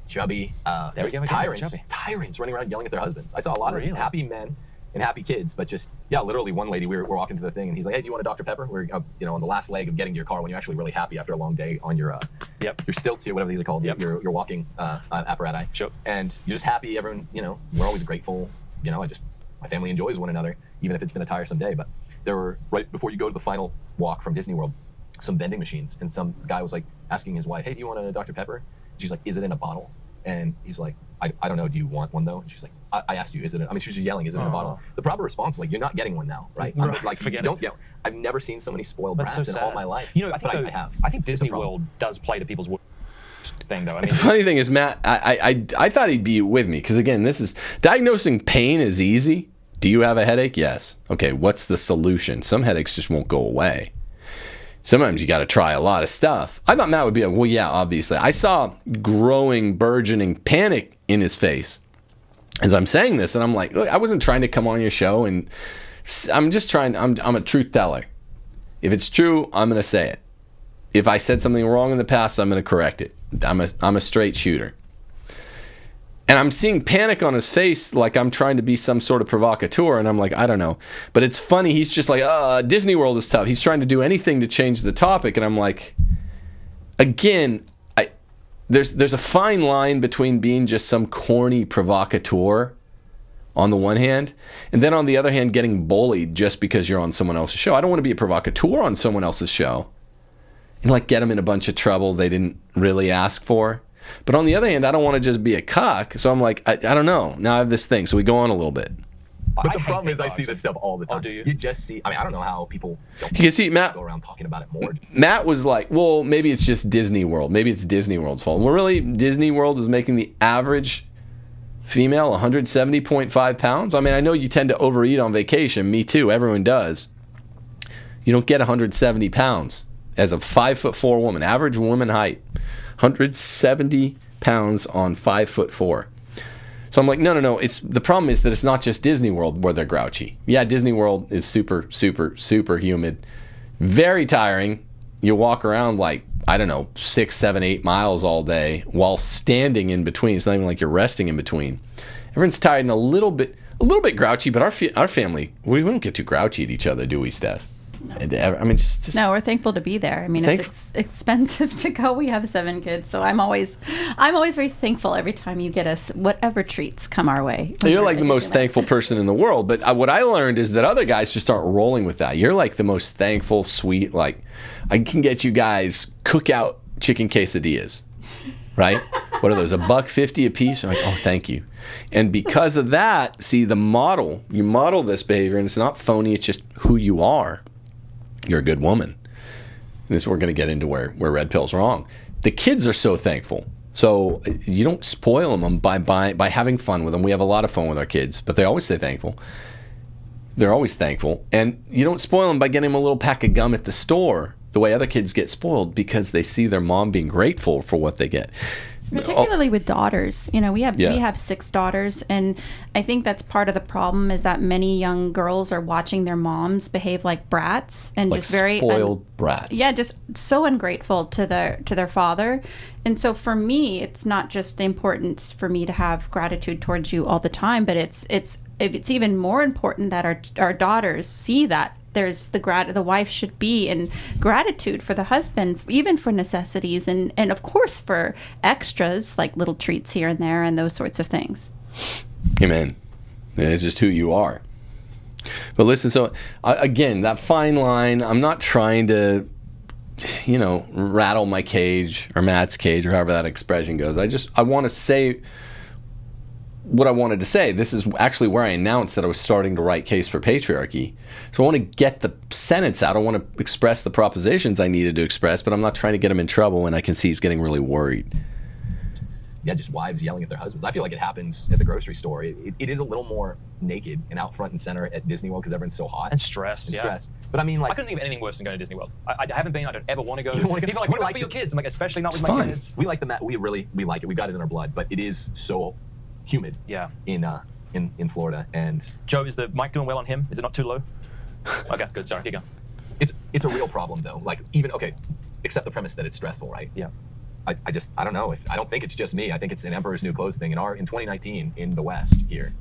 chubby, tyrants running around yelling at their husbands. I saw a lot of happy men and happy kids, but just, literally one lady, we're walking to the thing and he's like, hey, do you want a Dr. Pepper? We're, on the last leg of getting to your car when you're actually really happy after a long day on your stilts here, whatever these are called, your walking apparatus. Sure. And you're just happy, everyone, we're always grateful, my family enjoys one another, even if it's been a tiresome day. But there were, right before you go to the final walk from Disney World, some vending machines, and some guy was like asking his wife, hey, do you want a Dr. Pepper? She's like, is it in a bottle? And he's like, I don't know, do you want one though? And she's like, I asked you, she's just yelling, is it in a bottle? The proper response is like, you're not getting one now, right? I've never seen so many spoiled brats in all my life. I think Disney World does play to people's thing though. The funny thing is, Matt, I thought he'd be with me because again, this is diagnosing pain is easy. Do you have a headache? Yes. Okay, what's the solution? Some headaches just won't go away. Sometimes you got to try a lot of stuff. I thought Matt would be like, well, yeah, obviously. I saw growing, burgeoning panic in his face as I'm saying this, and I'm like, look, I wasn't trying to come on your show, and I'm just trying. I'm a truth teller. If it's true, I'm going to say it. If I said something wrong in the past, I'm going to correct it. I'm a straight shooter. And I'm seeing panic on his face like I'm trying to be some sort of provocateur, and I'm like, I don't know. But it's funny, he's just like, Disney World is tough. He's trying to do anything to change the topic, and I'm like, again, there's a fine line between being just some corny provocateur on the one hand, and then on the other hand, getting bullied just because you're on someone else's show. I don't want to be a provocateur on someone else's show and like get them in a bunch of trouble they didn't really ask for. But on the other hand, I don't want to just be a cuck. So I'm like, I don't know. Now I have this thing. So we go on a little bit. But the problem is I see this stuff all the time. Oh, do you? You just see, I don't know how people don't You can see Matt go around talking about it more. Matt was like, well, maybe it's just Disney World. Maybe it's Disney World's fault. Well, really, Disney World is making the average female 170.5 pounds. I mean, I know you tend to overeat on vacation. Me too. Everyone does. You don't get 170 pounds as a 5'4" woman, average woman height. 170 pounds on 5'4". So I'm like, no. The problem is that it's not just Disney World where they're grouchy. Yeah, Disney World is super, super, super humid, very tiring. You walk around like, 6, 7, 8 miles all day while standing in between. It's not even like you're resting in between. Everyone's tired and a little bit grouchy. But our family, we don't get too grouchy at each other, do we, Steph? No. No, we're thankful to be there. I mean, it's expensive to go. We have 7 kids, so I'm always very thankful every time you get us whatever treats come our way. You're like the most thankful person in the world. But what I learned is that other guys just aren't rolling with that. You're like the most thankful, sweet. Like, I can get you guys cookout chicken quesadillas, right? What are those? $1.50 a piece? I'm like, oh, thank you. And because of that, see you model this behavior, and it's not phony. It's just who you are. You're a good woman. We're going to get into where red pill's wrong. The kids are so thankful. So you don't spoil them by having fun with them. We have a lot of fun with our kids, but they always say thankful. They're always thankful. And you don't spoil them by getting them a little pack of gum at the store the way other kids get spoiled because they see their mom being grateful for what they get. Particularly with daughters. We have 6 daughters, and I think that's part of the problem is that many young girls are watching their moms behave like brats and like just very spoiled brats. Yeah, just so ungrateful to their father. And so for me, it's not just the importance for me to have gratitude towards you all the time, but it's even more important that our daughters see that. There's the wife should be in gratitude for the husband, even for necessities and of course for extras like little treats here and there and those sorts of things. Amen. It's just who you are. But listen, so again, that fine line, I'm not trying to, rattle my cage or Matt's cage or however that expression goes. I want to say what I wanted to say. This is actually where I announced that I was starting to write Case for Patriarchy. So I want to get the sentence out. I want to express the propositions I needed to express, but I'm not trying to get him in trouble, and I can see he's getting really worried. Yeah, just wives yelling at their husbands. I feel like it happens at the grocery store. It is a little more naked and out front and center at Disney World because everyone's so hot. And stressed, But I mean, like, I couldn't think of anything worse than going to Disney World. I haven't been. I don't ever want to go. People are like, what about for your kids? I'm like, especially not with my kids. We like we like it. We got it in our blood, but it is so humid. Yeah. In Florida. And Joe, is the mic doing well on him? Is it not too low? Okay, good. Sorry, keep going. It's a real problem though. Like even okay, accept the premise that it's stressful, right? Yeah. I don't know. I don't think it's just me. I think it's an Emperor's New Clothes thing. In 2019 in the West here,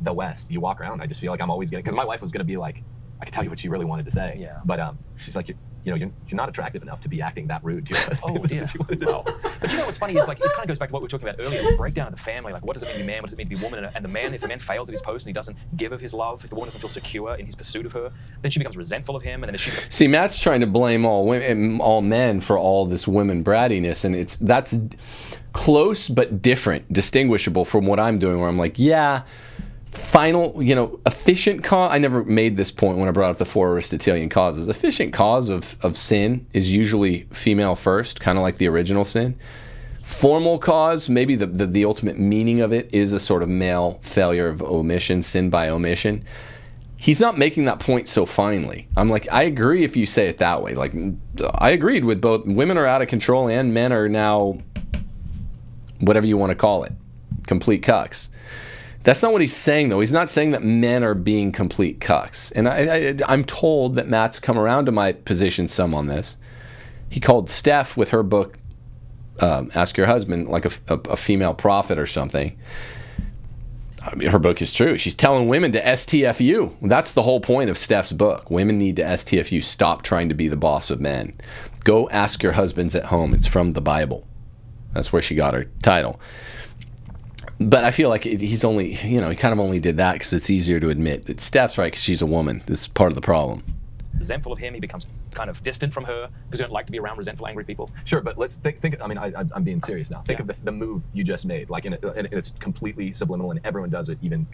the West, you walk around. I just feel like I'm always getting, because my wife was going to be like, I could tell you what she really wanted to say. Yeah. But she's like, you're not attractive enough to be acting that rude to us. Oh, dear. Wow. But you know what's funny is like it kind of goes back to what we were talking about earlier. This breakdown of the family. Like, what does it mean to be man? What does it mean to be woman? And the man, if the man fails at his post and he doesn't give of his love, if the woman doesn't feel secure in his pursuit of her, then she becomes resentful of him, and then she. See, Matt's trying to blame all women, all men for all this women brattiness, and that's close but different, distinguishable from what I'm doing, where I'm like, yeah. Efficient cause. I never made this point when I brought up the 4 Aristotelian causes. Efficient cause of sin is usually female first, kind of like the original sin. Formal cause, maybe the ultimate meaning of it is a sort of male failure of omission, sin by omission. He's not making that point so finely. I'm like, I agree if you say it that way. Like, I agreed with both. Women are out of control and men are now, whatever you want to call it, complete cucks. That's not what he's saying, though. He's not saying that men are being complete cucks. And I'm told that Matt's come around to my position some on this. He called Steph with her book, Ask Your Husband, like a female prophet or something. I mean, her book is true. She's telling women to STFU. That's the whole point of Steph's book. Women need to STFU. Stop trying to be the boss of men. Go ask your husbands at home. It's from the Bible. That's where she got her title. But I feel like he's only, he kind of only did that because it's easier to admit that Steph's right because she's a woman. This is part of the problem. Resentful of him, he becomes kind of distant from her because we don't like to be around resentful, angry people. Sure, but let's think. I mean, I'm being serious now. Think of the move you just made. Like, and it's completely subliminal, and everyone does it. Even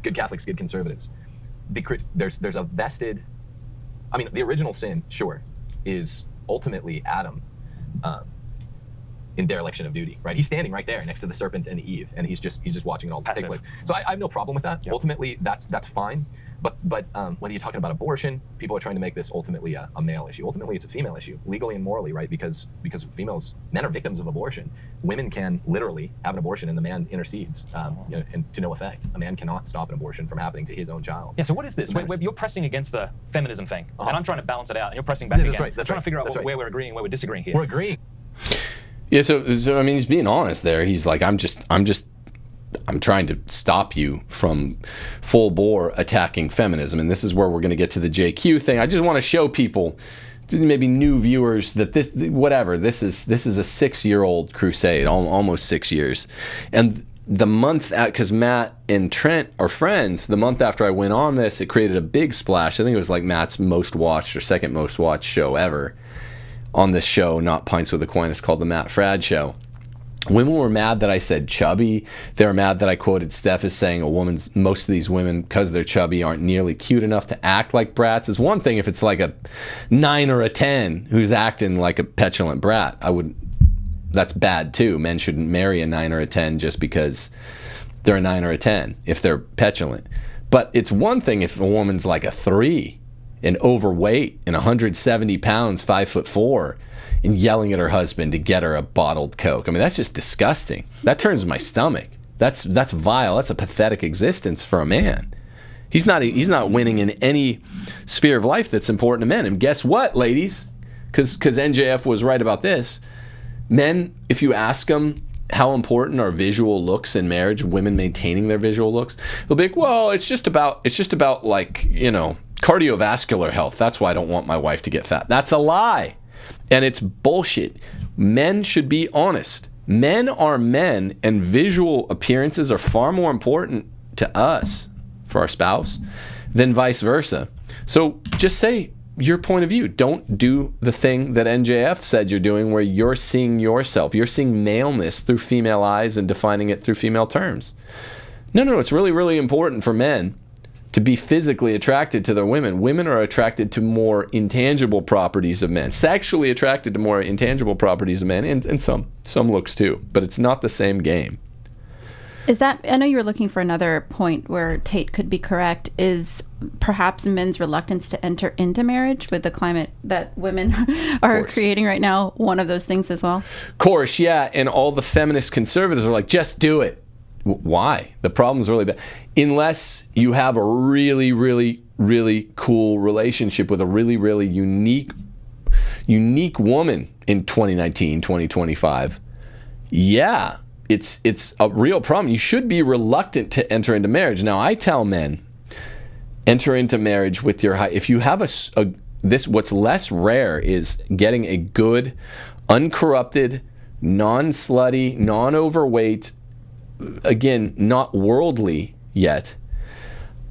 good Catholics, good conservatives. There's a vested. I mean, the original sin, sure, is ultimately Adam. In dereliction of duty, right? He's standing right there next to the serpent and Eve, and he's just watching it all take place. So I have no problem with that. Yep. Ultimately, that's fine. But whether you're talking about abortion, people are trying to make this ultimately a male issue. Ultimately, it's a female issue, legally and morally, right? Because men are victims of abortion. Women can literally have an abortion, and the man intercedes, and to no effect. A man cannot stop an abortion from happening to his own child. Yeah. So what is this? You're pressing against the feminism thing, and I'm trying to balance it out, and you're pressing back again. That's right. I'm trying to figure out where we're agreeing and where we're disagreeing here. We're agreeing. Yeah, so I mean, he's being honest there. He's like, I'm trying to stop you from full bore attacking feminism, and this is where we're going to get to the JQ thing. I just want to show people, maybe new viewers, that this is a 6-year-old crusade, almost 6 years, and the month because Matt and Trent are friends. The month after I went on this, it created a big splash. I think it was like Matt's most watched or second most watched show ever. On this show, not Pints with Aquinas, called the Matt Fradd Show. Women were mad that I said chubby. They were mad that I quoted Steph as saying most of these women, because they're chubby, aren't nearly cute enough to act like brats. It's one thing if it's like a 9 or a 10 who's acting like a petulant brat. That's bad too. Men shouldn't marry a 9 or a 10 just because they're a 9 or a 10 if they're petulant. But it's one thing if a woman's like a 3 and overweight and 170 pounds, 5'4", and yelling at her husband to get her a bottled Coke. I mean, that's just disgusting. That turns my stomach. That's vile. That's a pathetic existence for a man. He's not winning in any sphere of life that's important to men. And guess what, ladies? Because NJF was right about this. Men, if you ask them how important are visual looks in marriage, women maintaining their visual looks, they'll be like, well, it's just about like, cardiovascular health. That's why I don't want my wife to get fat. That's a lie. And it's bullshit. Men should be honest. Men are men, and visual appearances are far more important to us, for our spouse, than vice versa. So just say your point of view. Don't do the thing that NJF said you're doing, where you're seeing yourself. You're seeing maleness through female eyes and defining it through female terms. No. It's really, really important for men to be physically attracted to their women. Women are attracted to more intangible properties of men. Sexually attracted to more intangible properties of men, and some looks too. But it's not the same game. Is that, I know you were looking for another point where Tate could be correct, is perhaps men's reluctance to enter into marriage with the climate that women are creating right now, one of those things as well? Of course, yeah. And all the feminist conservatives are like, just do it. Why? The problem's really bad. Unless you have a really, really really cool relationship with a really, really unique woman in 2019, 2025, yeah, it's a real problem. You should be reluctant to enter into marriage. Now, I tell men, enter into marriage with your if you have what's less rare is getting a good, uncorrupted, non-slutty, non-overweight, again, not worldly yet,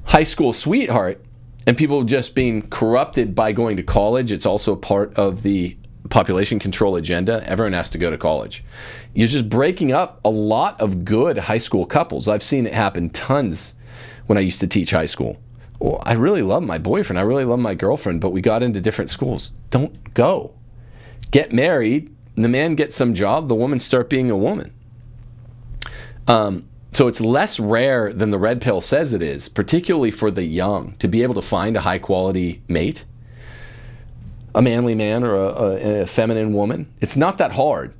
high school sweetheart, and people just being corrupted by going to college. It's also part of the population control agenda. Everyone has to go to college. You're just breaking up a lot of good high school couples. I've seen it happen tons when I used to teach high school. Well, I really love my boyfriend. I really love my girlfriend, but we got into different schools. Don't go. Get married. The man gets some job. The woman start being a woman. So it's less rare than the red pill says it is, particularly for the young, to be able to find a high-quality mate, a manly man or a feminine woman. It's not that hard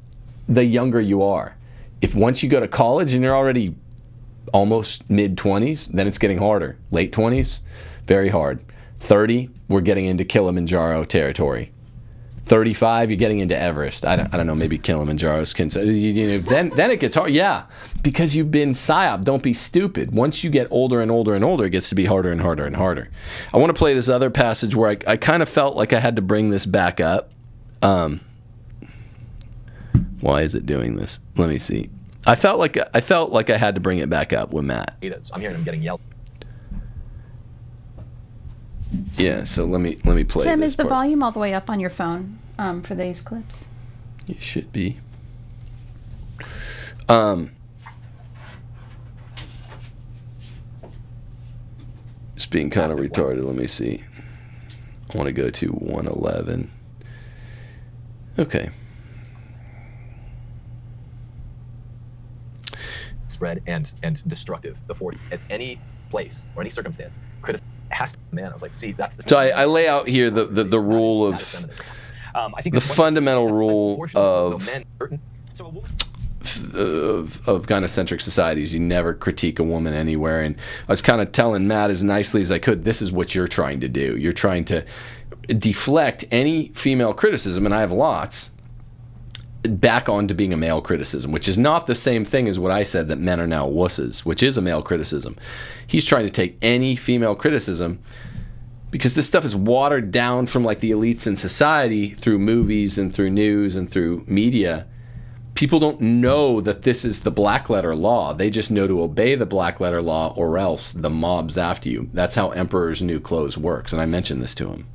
the younger you are. If once you go to college and you're already almost mid-20s, then it's getting harder. Late 20s, very hard. 30, we're getting into Kilimanjaro territory. 35, you're getting into Everest. I don't know, maybe Kilimanjaro's considered. Then it gets hard. Yeah, because you've been psyop. Don't be stupid. Once you get older and older and older, it gets to be harder and harder and harder. I want to play this other passage where I kind of felt like I had to bring this back up. Why is it doing this? Let me see. I felt like I had to bring it back up with Matt. I'm hearing him getting yelled. Yeah, so let me play. Tim, this is the part. volume all the way up on your phone for these clips? It should be. It's being kind of retarded. Let me see. I want to go to 111. Okay. Spread and destructive. Before at any place or any circumstance, has to man. I was like, see, that's the. So I lay out here the rule of I think the fundamental rule of men. gynocentric societies. You never critique a woman anywhere. And I was kind of telling Matt as nicely as I could, this is what you're trying to do. You're trying to deflect any female criticism, and I have lots, back onto being a male criticism, which is not the same thing as what I said, that men are now wusses, which is a male criticism. He's trying to take any female criticism, because this stuff is watered down from like the elites in society through movies and through news and through media. People don't know that this is the black letter law. They just know to obey the black letter law, or else the mob's after you. That's how Emperor's New Clothes works, and I mentioned this to him.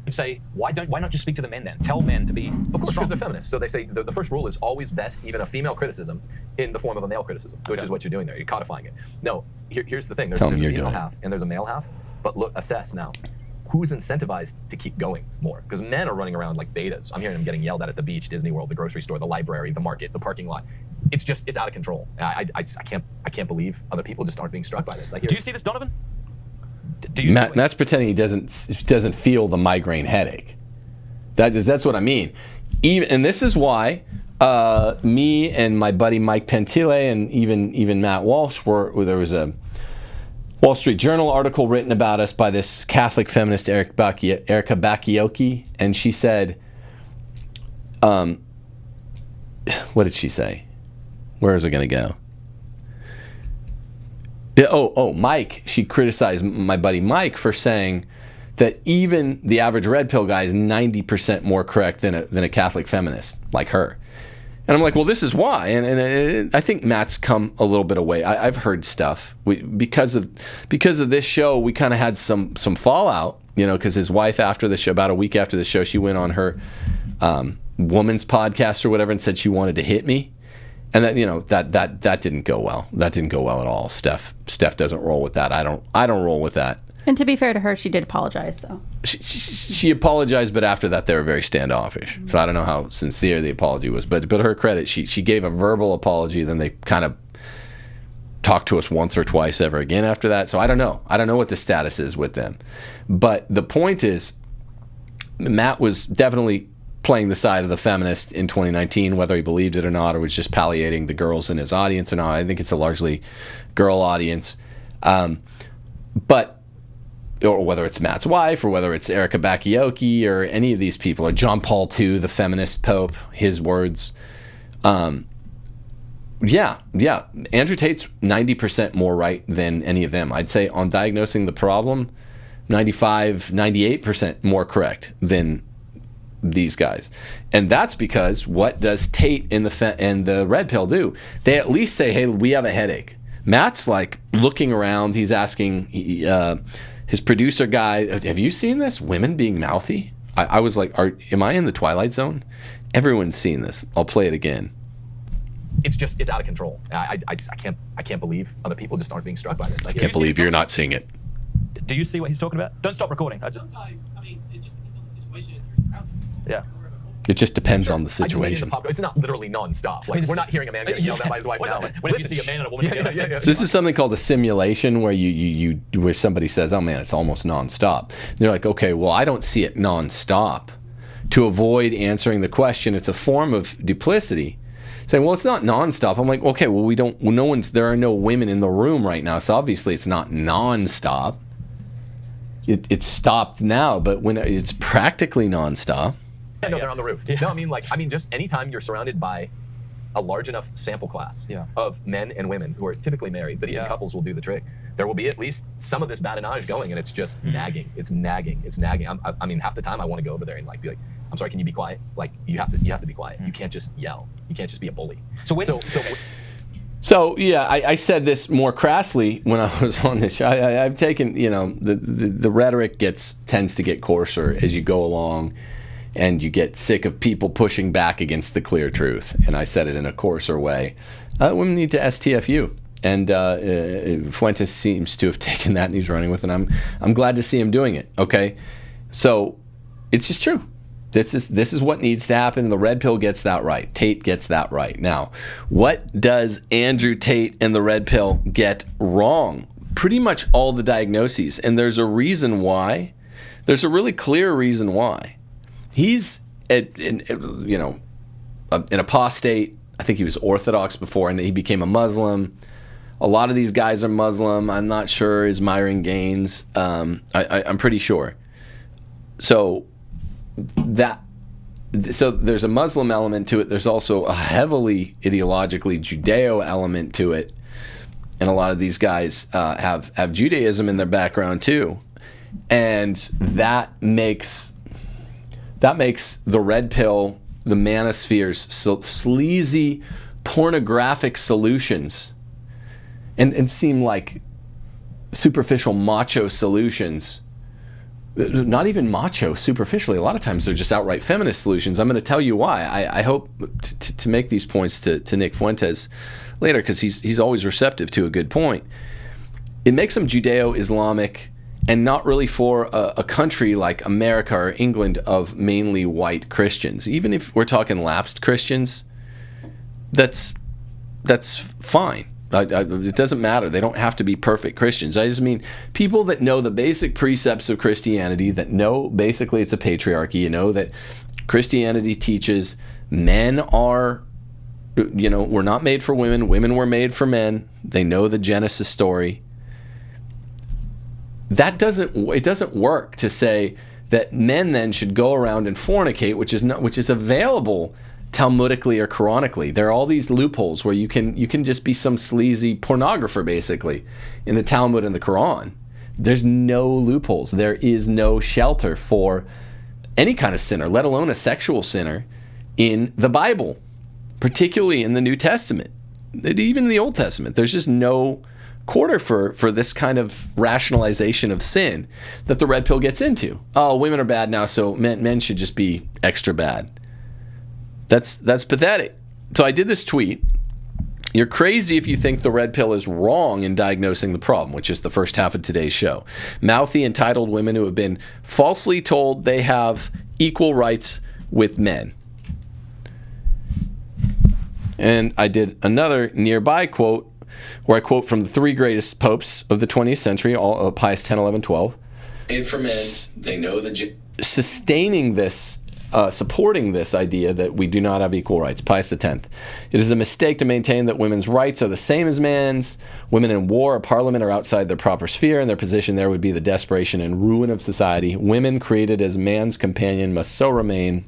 Say, why not just speak to the men then? Tell men to be. Of course, because they're feminists. So they say the first rule is always best even a female criticism in the form of a male criticism, which is what you're doing there. You're codifying it. No, here's the thing. There's a female half and there's a male half. But look, assess now. Who's incentivized to keep going more? Because men are running around like betas. I'm hearing them getting yelled at the beach, Disney World, the grocery store, the library, the market, the parking lot. It's out of control. I can't believe other people just aren't being struck by this. Do you see this, Donovan? Matt's pretending he doesn't feel the migraine headache. That's what I mean. And this is why me and my buddy Mike Pentile and even Matt Walsh there was a Wall Street Journal article written about us by this Catholic feminist Erica Bakioki, and she said, what did she say? Where is it going to go? Mike. She criticized my buddy Mike for saying that even the average red pill guy is 90% more correct than a Catholic feminist like her. And I'm like, well, this is why. And I think Matt's come a little bit away. I've heard stuff. Because of this show, we kind of had some fallout, because his wife, after the show, about a week after the show, she went on her woman's podcast or whatever and said she wanted to hit me. And that didn't go well. That didn't go well at all. Steph doesn't roll with that. I don't roll with that. And to be fair to her, she did apologize, so. She apologized, but after that they were very standoffish. So I don't know how sincere the apology was, but her credit, she gave a verbal apology, then they kind of talked to us once or twice ever again after that. So I don't know what the status is with them. But the point is, Matt was definitely playing the side of the feminist in 2019, whether he believed it or not, or was just palliating the girls in his audience or not. I think it's a largely girl audience. But or whether it's Matt's wife, or whether it's Erica Bakayoko, or any of these people, or John Paul II, the feminist pope, his words. Yeah. Andrew Tate's 90% more right than any of them. I'd say on diagnosing the problem, 95, 98% more correct than these guys. And that's because what does Tate and the Red Pill do? They at least say, hey, we have a headache. Matt's like looking around. He's asking his producer guy, have you seen this? Women being mouthy? I was like, am I in the Twilight Zone? Everyone's seen this. I'll play it again. It's out of control. I can't believe other people just aren't being struck by this. I Can't believe you're not seeing it. Do you see what he's talking about? Don't stop recording. Sometimes, I mean, it just depends on the situation if you're surrounded. Yeah. It just depends on the I just mean in the situation. it's not literally nonstop. Like, we're not hearing a man get yelled at by his wife now. When you see a man and a woman together. Yeah. So this is something called a simulation, where where somebody says, oh man, it's almost nonstop. And they're like, okay, well, I don't see it nonstop. To avoid answering the question, it's a form of duplicity. Saying, well, it's not nonstop. I'm like, okay, well, there are no women in the room right now, so obviously it's not nonstop. It's stopped now, but when it's practically nonstop. Yeah, no, they're on the roof. No, I mean, just anytime you're surrounded by a large enough sample class of men and women who are typically married, but even couples will do the trick. There will be at least some of this badinage going, and it's just nagging. It's nagging. I mean, half the time I want to go over there and be like, I'm sorry, can you be quiet? Like, you have to be quiet. You can't just yell. You can't just be a bully. So yeah, I said this more crassly when I was on this show. I've taken, the rhetoric tends to get coarser as you go along, and you get sick of people pushing back against the clear truth. And I said it in a coarser way. Women need to STFU. And Fuentes seems to have taken that and he's running with it. I'm glad to see him doing it. Okay, so it's just true. This is what needs to happen. The Red Pill gets that right. Tate gets that right. Now, what does Andrew Tate and the Red Pill get wrong? Pretty much all the diagnoses, and there's a reason why. There's a really clear reason why. He's an apostate. I think he was Orthodox before, and he became a Muslim. A lot of these guys are Muslim. I'm not sure. Is Myron Gaines? I'm pretty sure. So there's a Muslim element to it. There's also a heavily ideologically Judeo element to it, and a lot of these guys have Judaism in their background too, and that makes the Red Pill, the manosphere's sleazy, pornographic solutions, and seem like superficial macho solutions. Not even macho superficially. A lot of times they're just outright feminist solutions. I'm going to tell you why. I hope to make these points to Nick Fuentes later, because he's always receptive to a good point. It makes them Judeo-Islamic, and not really for a country like America or England of mainly white Christians. Even if we're talking lapsed Christians, that's fine. It doesn't matter. They don't have to be perfect Christians. I just mean people that know the basic precepts of Christianity, that know basically it's a patriarchy, that Christianity teaches men are, we're not made for women. Women were made for men. They know the Genesis story. It doesn't work to say that men then should go around and fornicate, which is available Talmudically or Quranically. There are all these loopholes where you can just be some sleazy pornographer basically in the Talmud and the Quran. There's no loopholes. There is no shelter for any kind of sinner, let alone a sexual sinner, in the Bible, particularly in the New Testament, even in the Old Testament. There's just no quarter for this kind of rationalization of sin that the Red Pill gets into. Oh, women are bad now, so men should just be extra bad. That's pathetic. So I did this tweet. You're crazy if you think the Red Pill is wrong in diagnosing the problem, which is the first half of today's show. Mouthy, entitled women who have been falsely told they have equal rights with men. And I did another nearby quote where I quote from the three greatest popes of the 20th century, Pius 10, 11, 12. Made for men, they know the sustaining this supporting this idea that we do not have equal rights. Pius X. It is a mistake to maintain that women's rights are the same as men's. Women in war or parliament are outside their proper sphere, and their position there would be the desperation and ruin of society. Women created as man's companion must so remain,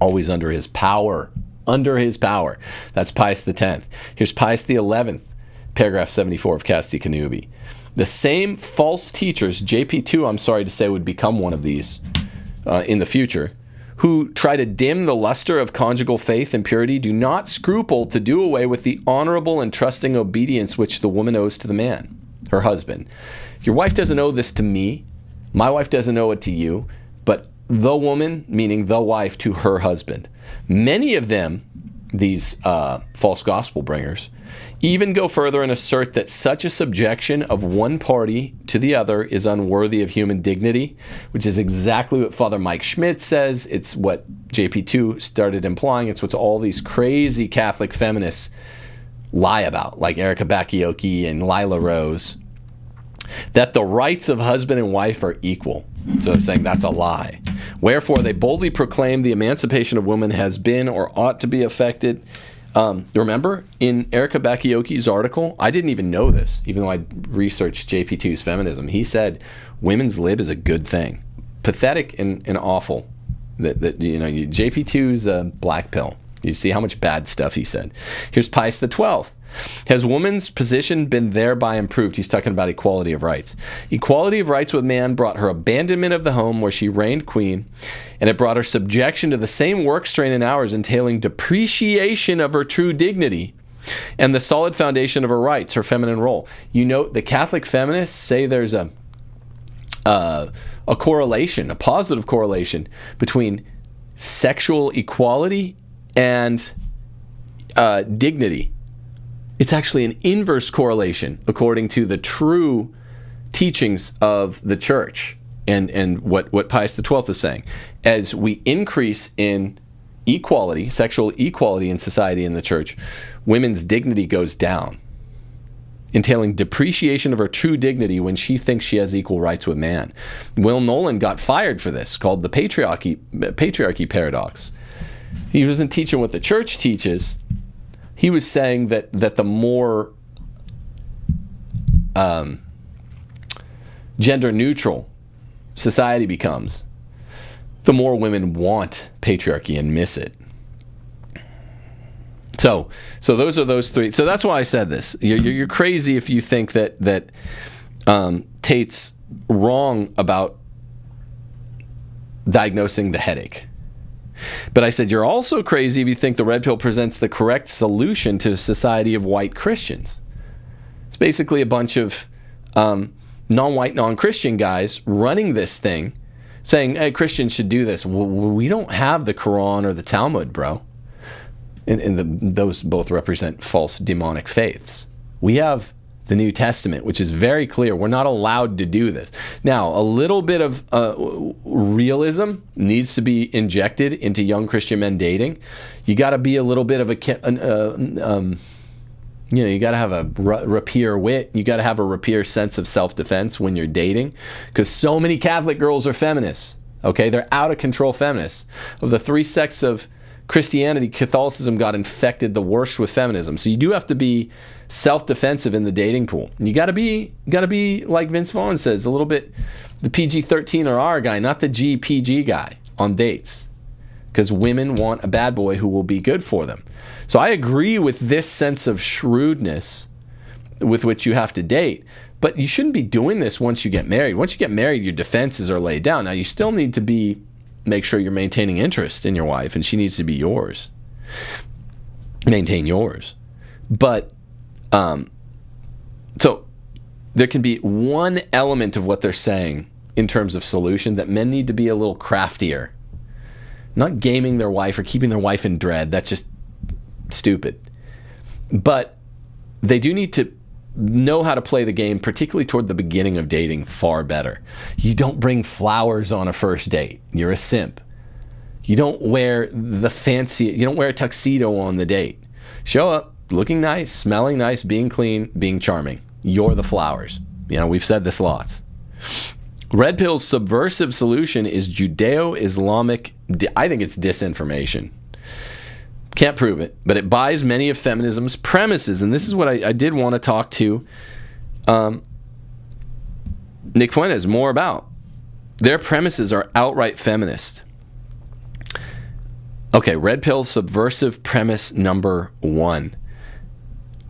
always under his power. Under his power. That's Pius X. Here's Pius XI, paragraph 74 of Casti Connubii. The same false teachers, JP2, I'm sorry to say, would become one of these in the future, who try to dim the luster of conjugal faith and purity, do not scruple to do away with the honorable and trusting obedience which the woman owes to the man, her husband. Your wife doesn't owe this to me. My wife doesn't owe it to you, but the woman, meaning the wife, to her husband. Many of them, these false gospel bringers, even go further and assert that such a subjection of one party to the other is unworthy of human dignity, which is exactly what Father Mike Schmidt says. It's what JP2 started implying. It's what all these crazy Catholic feminists lie about, like Erica Bakioki and Lila Rose, that the rights of husband and wife are equal. So they're saying that's a lie. Wherefore, they boldly proclaim the emancipation of women has been or ought to be effected. Remember, in Erica Bakioki's article, I didn't even know this, even though I researched JP2's feminism. He said women's lib is a good thing. Pathetic and awful. That JP2's a black pill. You see how much bad stuff he said. Here's Pius XII. Has woman's position been thereby improved? He's talking about equality of rights. Equality of rights with man brought her abandonment of the home where she reigned queen, and it brought her subjection to the same work strain and hours, entailing depreciation of her true dignity and the solid foundation of her rights, her feminine role. You know, the Catholic feminists say there's a correlation, a positive correlation between sexual equality and dignity. It's actually an inverse correlation according to the true teachings of the church and what Pius XII is saying. As we increase in equality, sexual equality in society in the church, women's dignity goes down, entailing depreciation of her true dignity when she thinks she has equal rights with man. Will Nolan got fired for this, called the patriarchy paradox. He wasn't teaching what the church teaches. He was saying that the more gender neutral society becomes, the more women want patriarchy and miss it. So those are those three. So that's why I said this. You're crazy if you think that Tate's wrong about diagnosing the headache. But I said you're also crazy if you think the red pill presents the correct solution to a society of white Christians. It's basically a bunch of non-white, non-Christian guys running this thing, saying, hey, Christians should do this. Well, we don't have the Quran or the Talmud, bro. And those both represent false demonic faiths. We have the New Testament, which is very clear. We're not allowed to do this. Now, a little bit of realism needs to be injected into young Christian men dating. You got to be a little bit of you got to have a rapier wit. You got to have a rapier sense of self-defense when you're dating, because so many Catholic girls are feminists. Okay, they're out of control feminists. Of the three sects of Christianity, Catholicism got infected the worst with feminism. So you do have to be self-defensive in the dating pool. You got to be like Vince Vaughn says, a little bit the PG-13 or R guy, not the GPG guy on dates, because women want a bad boy who will be good for them. So I agree with this sense of shrewdness with which you have to date, but you shouldn't be doing this once you get married. Once you get married, your defenses are laid down. Now you still need to make sure you're maintaining interest in your wife, and she needs to be yours. Maintain yours. But so there can be one element of what they're saying in terms of solution, that men need to be a little craftier. Not gaming their wife or keeping their wife in dread. That's just stupid. But they do need to know how to play the game, particularly toward the beginning of dating, far better. You don't bring flowers on a first date. You're a simp. You don't wear you don't wear a tuxedo on the date. Show up looking nice, smelling nice, being clean, being charming. You're the flowers. We've said this lots. Red Pill's subversive solution is Judeo-Islamic, I think it's disinformation. Can't prove it, but it buys many of feminism's premises. And this is what I did want to talk to Nick Fuentes more about. Their premises are outright feminist. Okay, Red Pill subversive premise number 1.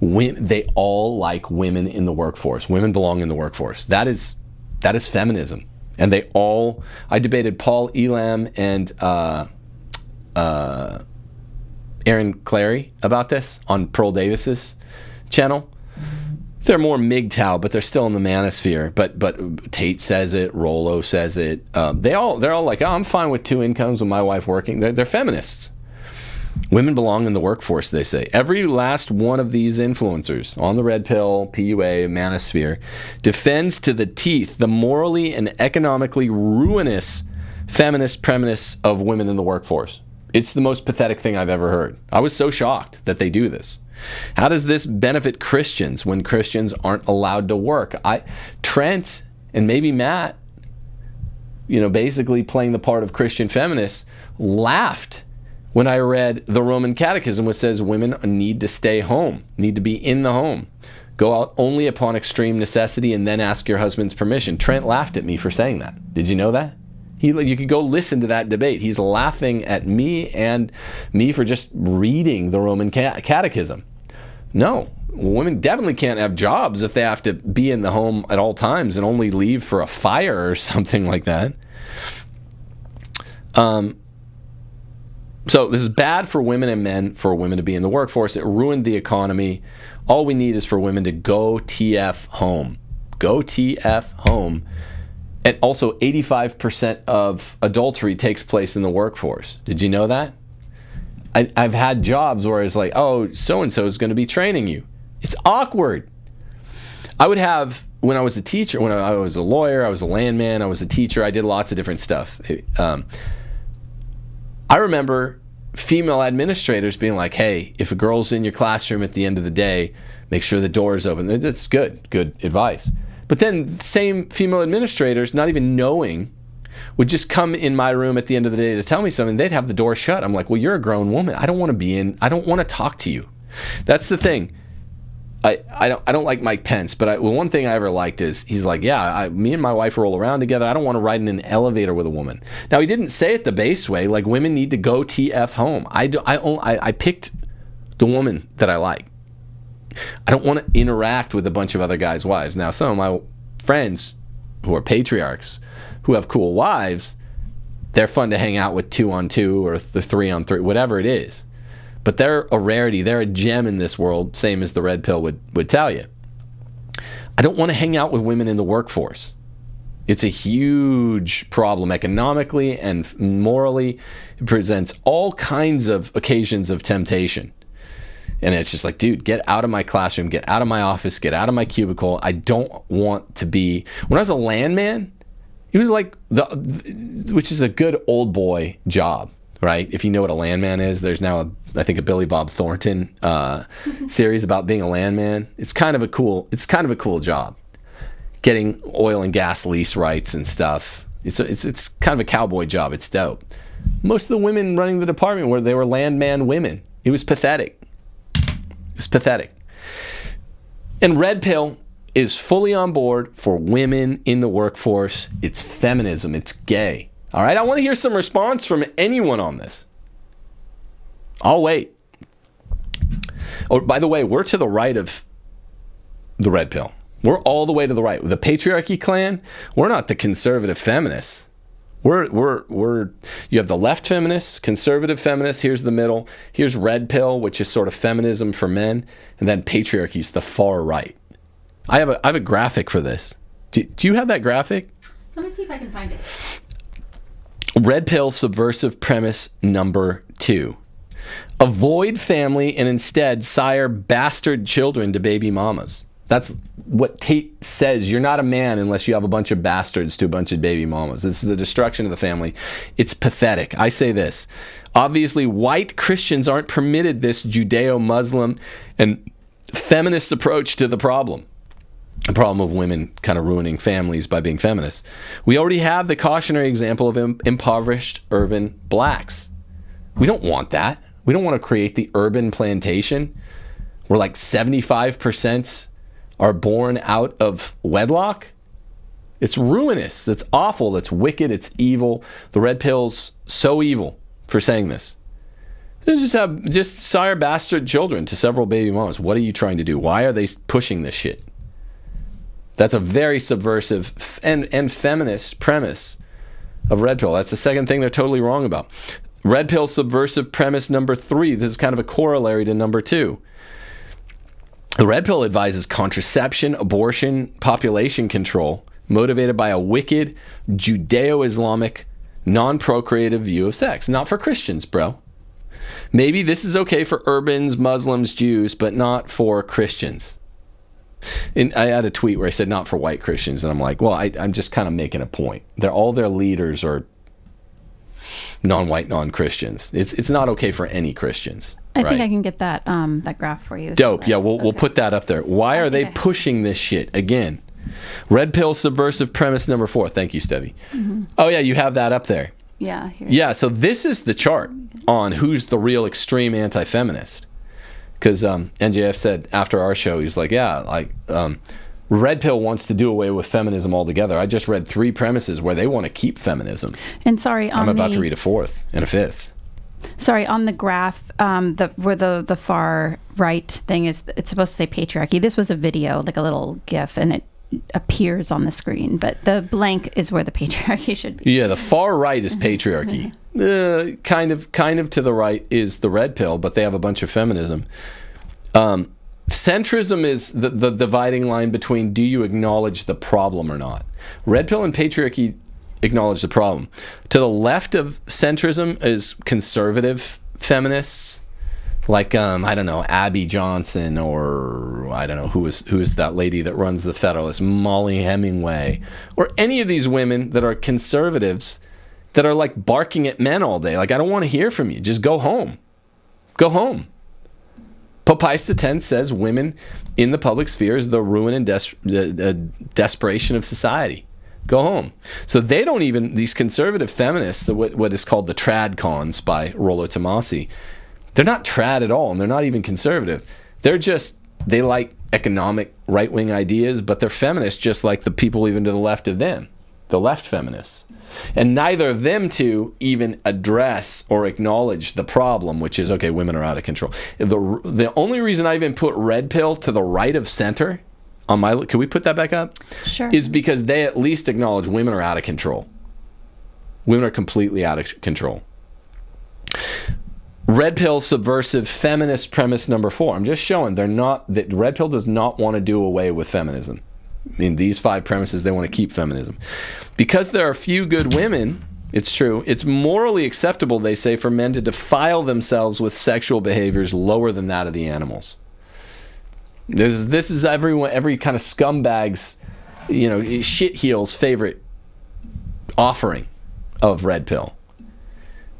They all like women in the workforce. Women belong in the workforce. That is feminism. And they all, I debated Paul Elam and Aaron Clary about this on Pearl Davis's channel. They're more MGTOW, but they're still in the manosphere. But Tate says it, Rollo says it. They're all like, oh, I'm fine with 2 incomes with my wife working. They're feminists. Women belong in the workforce, they say. Every last one of these influencers on the Red Pill, PUA, manosphere defends to the teeth the morally and economically ruinous feminist premise of women in the workforce. It's the most pathetic thing I've ever heard. I was so shocked that they do this. How does this benefit Christians when Christians aren't allowed to work? Trent and maybe Matt, basically playing the part of Christian feminists, laughed when I read the Roman Catechism, which says women need to stay home, need to be in the home, go out only upon extreme necessity, and then ask your husband's permission. Trent laughed at me for saying that. Did you know that? You could go listen to that debate. He's laughing at me and me for just reading the Roman Catechism. No, women definitely can't have jobs if they have to be in the home at all times and only leave for a fire or something like that. So this is bad for women and men, for women to be in the workforce. It ruined the economy. All we need is for women to go TF home. Go TF home. And also 85% of adultery takes place in the workforce. Did you know that? I've had jobs where it's like, oh, so-and-so is going to be training you. It's awkward. I would have, when I was a teacher, when I was a lawyer, I was a landman, I was a teacher, I did lots of different stuff. I remember female administrators being like, hey, if a girl's in your classroom at the end of the day, make sure the door is open. That's good advice. But then the same female administrators, not even knowing, would just come in my room at the end of the day to tell me something. They'd have the door shut. I'm like, well, you're a grown woman. I don't want to talk to you. That's the thing. I don't like Mike Pence, but one thing I ever liked is he's like, yeah, me and my wife roll around together. I don't want to ride in an elevator with a woman. Now, he didn't say it the base way, like women need to go TF home. I picked the woman that I like. I don't want to interact with a bunch of other guys' wives. Now, some of my friends who are patriarchs, who have cool wives, they're fun to hang out with 2-on-2 or the 3-on-3, whatever it is. But they're a rarity. They're a gem in this world, same as the Red Pill would tell you. I don't want to hang out with women in the workforce. It's a huge problem economically and morally. It presents all kinds of occasions of temptation. And it's just like, dude, get out of my classroom, get out of my office, get out of my cubicle. I don't want to be... When I was a landman, it was like, which is a good old boy job, right? If you know what a landman is, there's now I think a Billy Bob Thornton series about being a landman. It's kind of a cool job. Getting oil and gas lease rights and stuff. It's kind of a cowboy job. It's dope. Most of the women running the department they were landman women. It was pathetic. It's pathetic. And Red Pill is fully on board for women in the workforce. It's feminism. It's gay. All right, I want to hear some response from anyone on this. I'll wait. Oh, by the way, we're to the right of the Red Pill. We're all the way to the right. The Patriarchy clan, we're not the conservative feminists. You have the left feminists, conservative feminists, here's the middle, here's Red Pill, which is sort of feminism for men, and then Patriarchy's the far right. I have a graphic for this. Do you have that graphic? Let me see if I can find it. Red Pill subversive premise number 2. Avoid family and instead sire bastard children to baby mamas. That's what Tate says. You're not a man unless you have a bunch of bastards to a bunch of baby mamas. This is the destruction of the family. It's pathetic. I say this. Obviously, white Christians aren't permitted this Judeo-Muslim and feminist approach to the problem. a problem of women kind of ruining families by being feminists. We already have the cautionary example of impoverished urban blacks. We don't want that. We don't want to create the urban plantation where like 75% are born out of wedlock. It's ruinous. It's awful. It's wicked. It's evil. The red pill's so evil for saying this. They just sire bastard children to several baby mamas. What are you trying to do? Why are they pushing this shit? That's a very subversive and feminist premise of red pill. That's the second thing they're totally wrong about. Red pill subversive premise number 3. This is kind of a corollary to number 2. The red pill advises contraception, abortion, population control, motivated by a wicked Judeo-Islamic, non-procreative view of sex. Not for Christians, bro. Maybe this is okay for urbans, Muslims, Jews, but not for Christians. And I had a tweet where I said not for white Christians, and I'm like, well, I'm just kind of making a point. All their leaders are non-white, non-Christians. It's not okay for any Christians. I think I can get that that graph for you. Dope. Yeah, we'll put that up there. Why are they pushing this shit again? Red pill subversive premise number 4. Thank you, Stevie. Mm-hmm. Oh yeah, you have that up there. Yeah. Yeah. So this is the chart on who's the real extreme anti-feminist. Because NJF said after our show, he was like, red pill wants to do away with feminism altogether. I just read 3 premises where they want to keep feminism. And sorry, I'm about to read a 4th and a 5th. Sorry, on the graph, where the far right thing is, it's supposed to say patriarchy. This was a video, like a little GIF, and it appears on the screen, but the blank is where the patriarchy should be. Yeah, the far right is patriarchy. Kind of to the right is the red pill, but they have a bunch of feminism. Centrism is the dividing line between do you acknowledge the problem or not. Red pill and patriarchy acknowledge the problem. To the left of centrism is conservative feminists, like I don't know, Abby Johnson, or I don't know who is that lady that runs the Federalist, Molly Hemingway, or any of these women that are conservatives that are like barking at men all day. Like, I don't want to hear from you. Just go home. Go home. Pope Pius X says women in the public sphere is the ruin and desperation of society. Go home. So they don't even, these conservative feminists, what is called the trad cons by Rollo Tomassi, they're not trad at all, and they're not even conservative. They like economic right-wing ideas, but they're feminists just like the people even to the left of them, the left feminists. And neither of them two even address or acknowledge the problem, which is, okay, women are out of control. The only reason I even put red pill to the right of center on my, can we put that back up? Sure. Is because they at least acknowledge women are out of control. Women are completely out of control. Red pill subversive feminist premise number 4. I'm just showing that red pill does not want to do away with feminism. In these 5 premises, they want to keep feminism. Because there are few good women, it's true, it's morally acceptable, they say, for men to defile themselves with sexual behaviors lower than that of the animals. This is every kind of scumbag's, shitheel's favorite offering of red pill.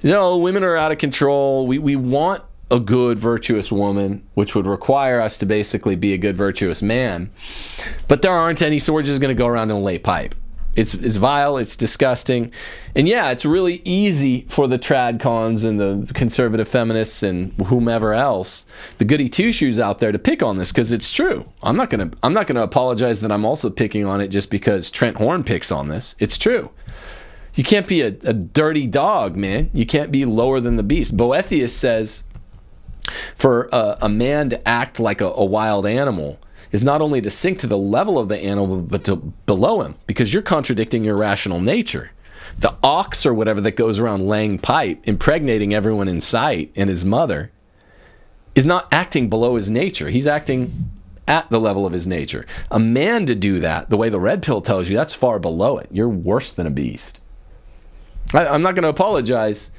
Women are out of control. We want a good, virtuous woman, which would require us to basically be a good, virtuous man. But there aren't any, so we're just going to go around and lay pipe. It's vile, it's disgusting. And yeah, it's really easy for the trad cons and the conservative feminists and whomever else, the goody two-shoes out there, to pick on this, because it's true. I'm not gonna apologize that I'm also picking on it just because Trent Horn picks on this. It's true. You can't be a dirty dog, man. You can't be lower than the beast. Boethius says for a man to act like a wild animal is not only to sink to the level of the animal, but to below him, because you're contradicting your rational nature. The ox or whatever that goes around laying pipe, impregnating everyone in sight, and his mother, is not acting below his nature. He's acting at the level of his nature. A man to do that, the way the red pill tells you, that's far below it. You're worse than a beast. I'm not going to apologize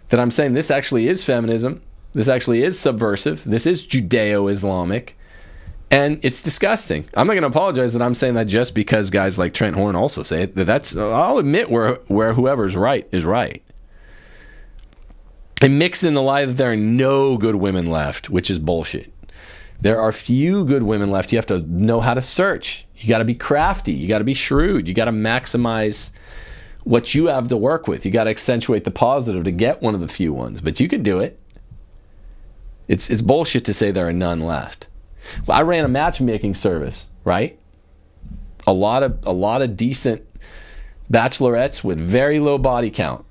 that I'm saying this actually is feminism. This actually is subversive. This is Judeo-Islamic. And it's disgusting. I'm not going to apologize that I'm saying that just because guys like Trent Horn also say it. I'll admit where whoever's right is right. And mix in the lie that there are no good women left, which is bullshit. There are few good women left. You have to know how to search. You got to be crafty. You got to be shrewd. You got to maximize what you have to work with. You got to accentuate the positive to get one of the few ones. But you could do it. It's bullshit to say there are none left. Well, I ran a matchmaking service, right? A lot of decent bachelorettes with very low body count.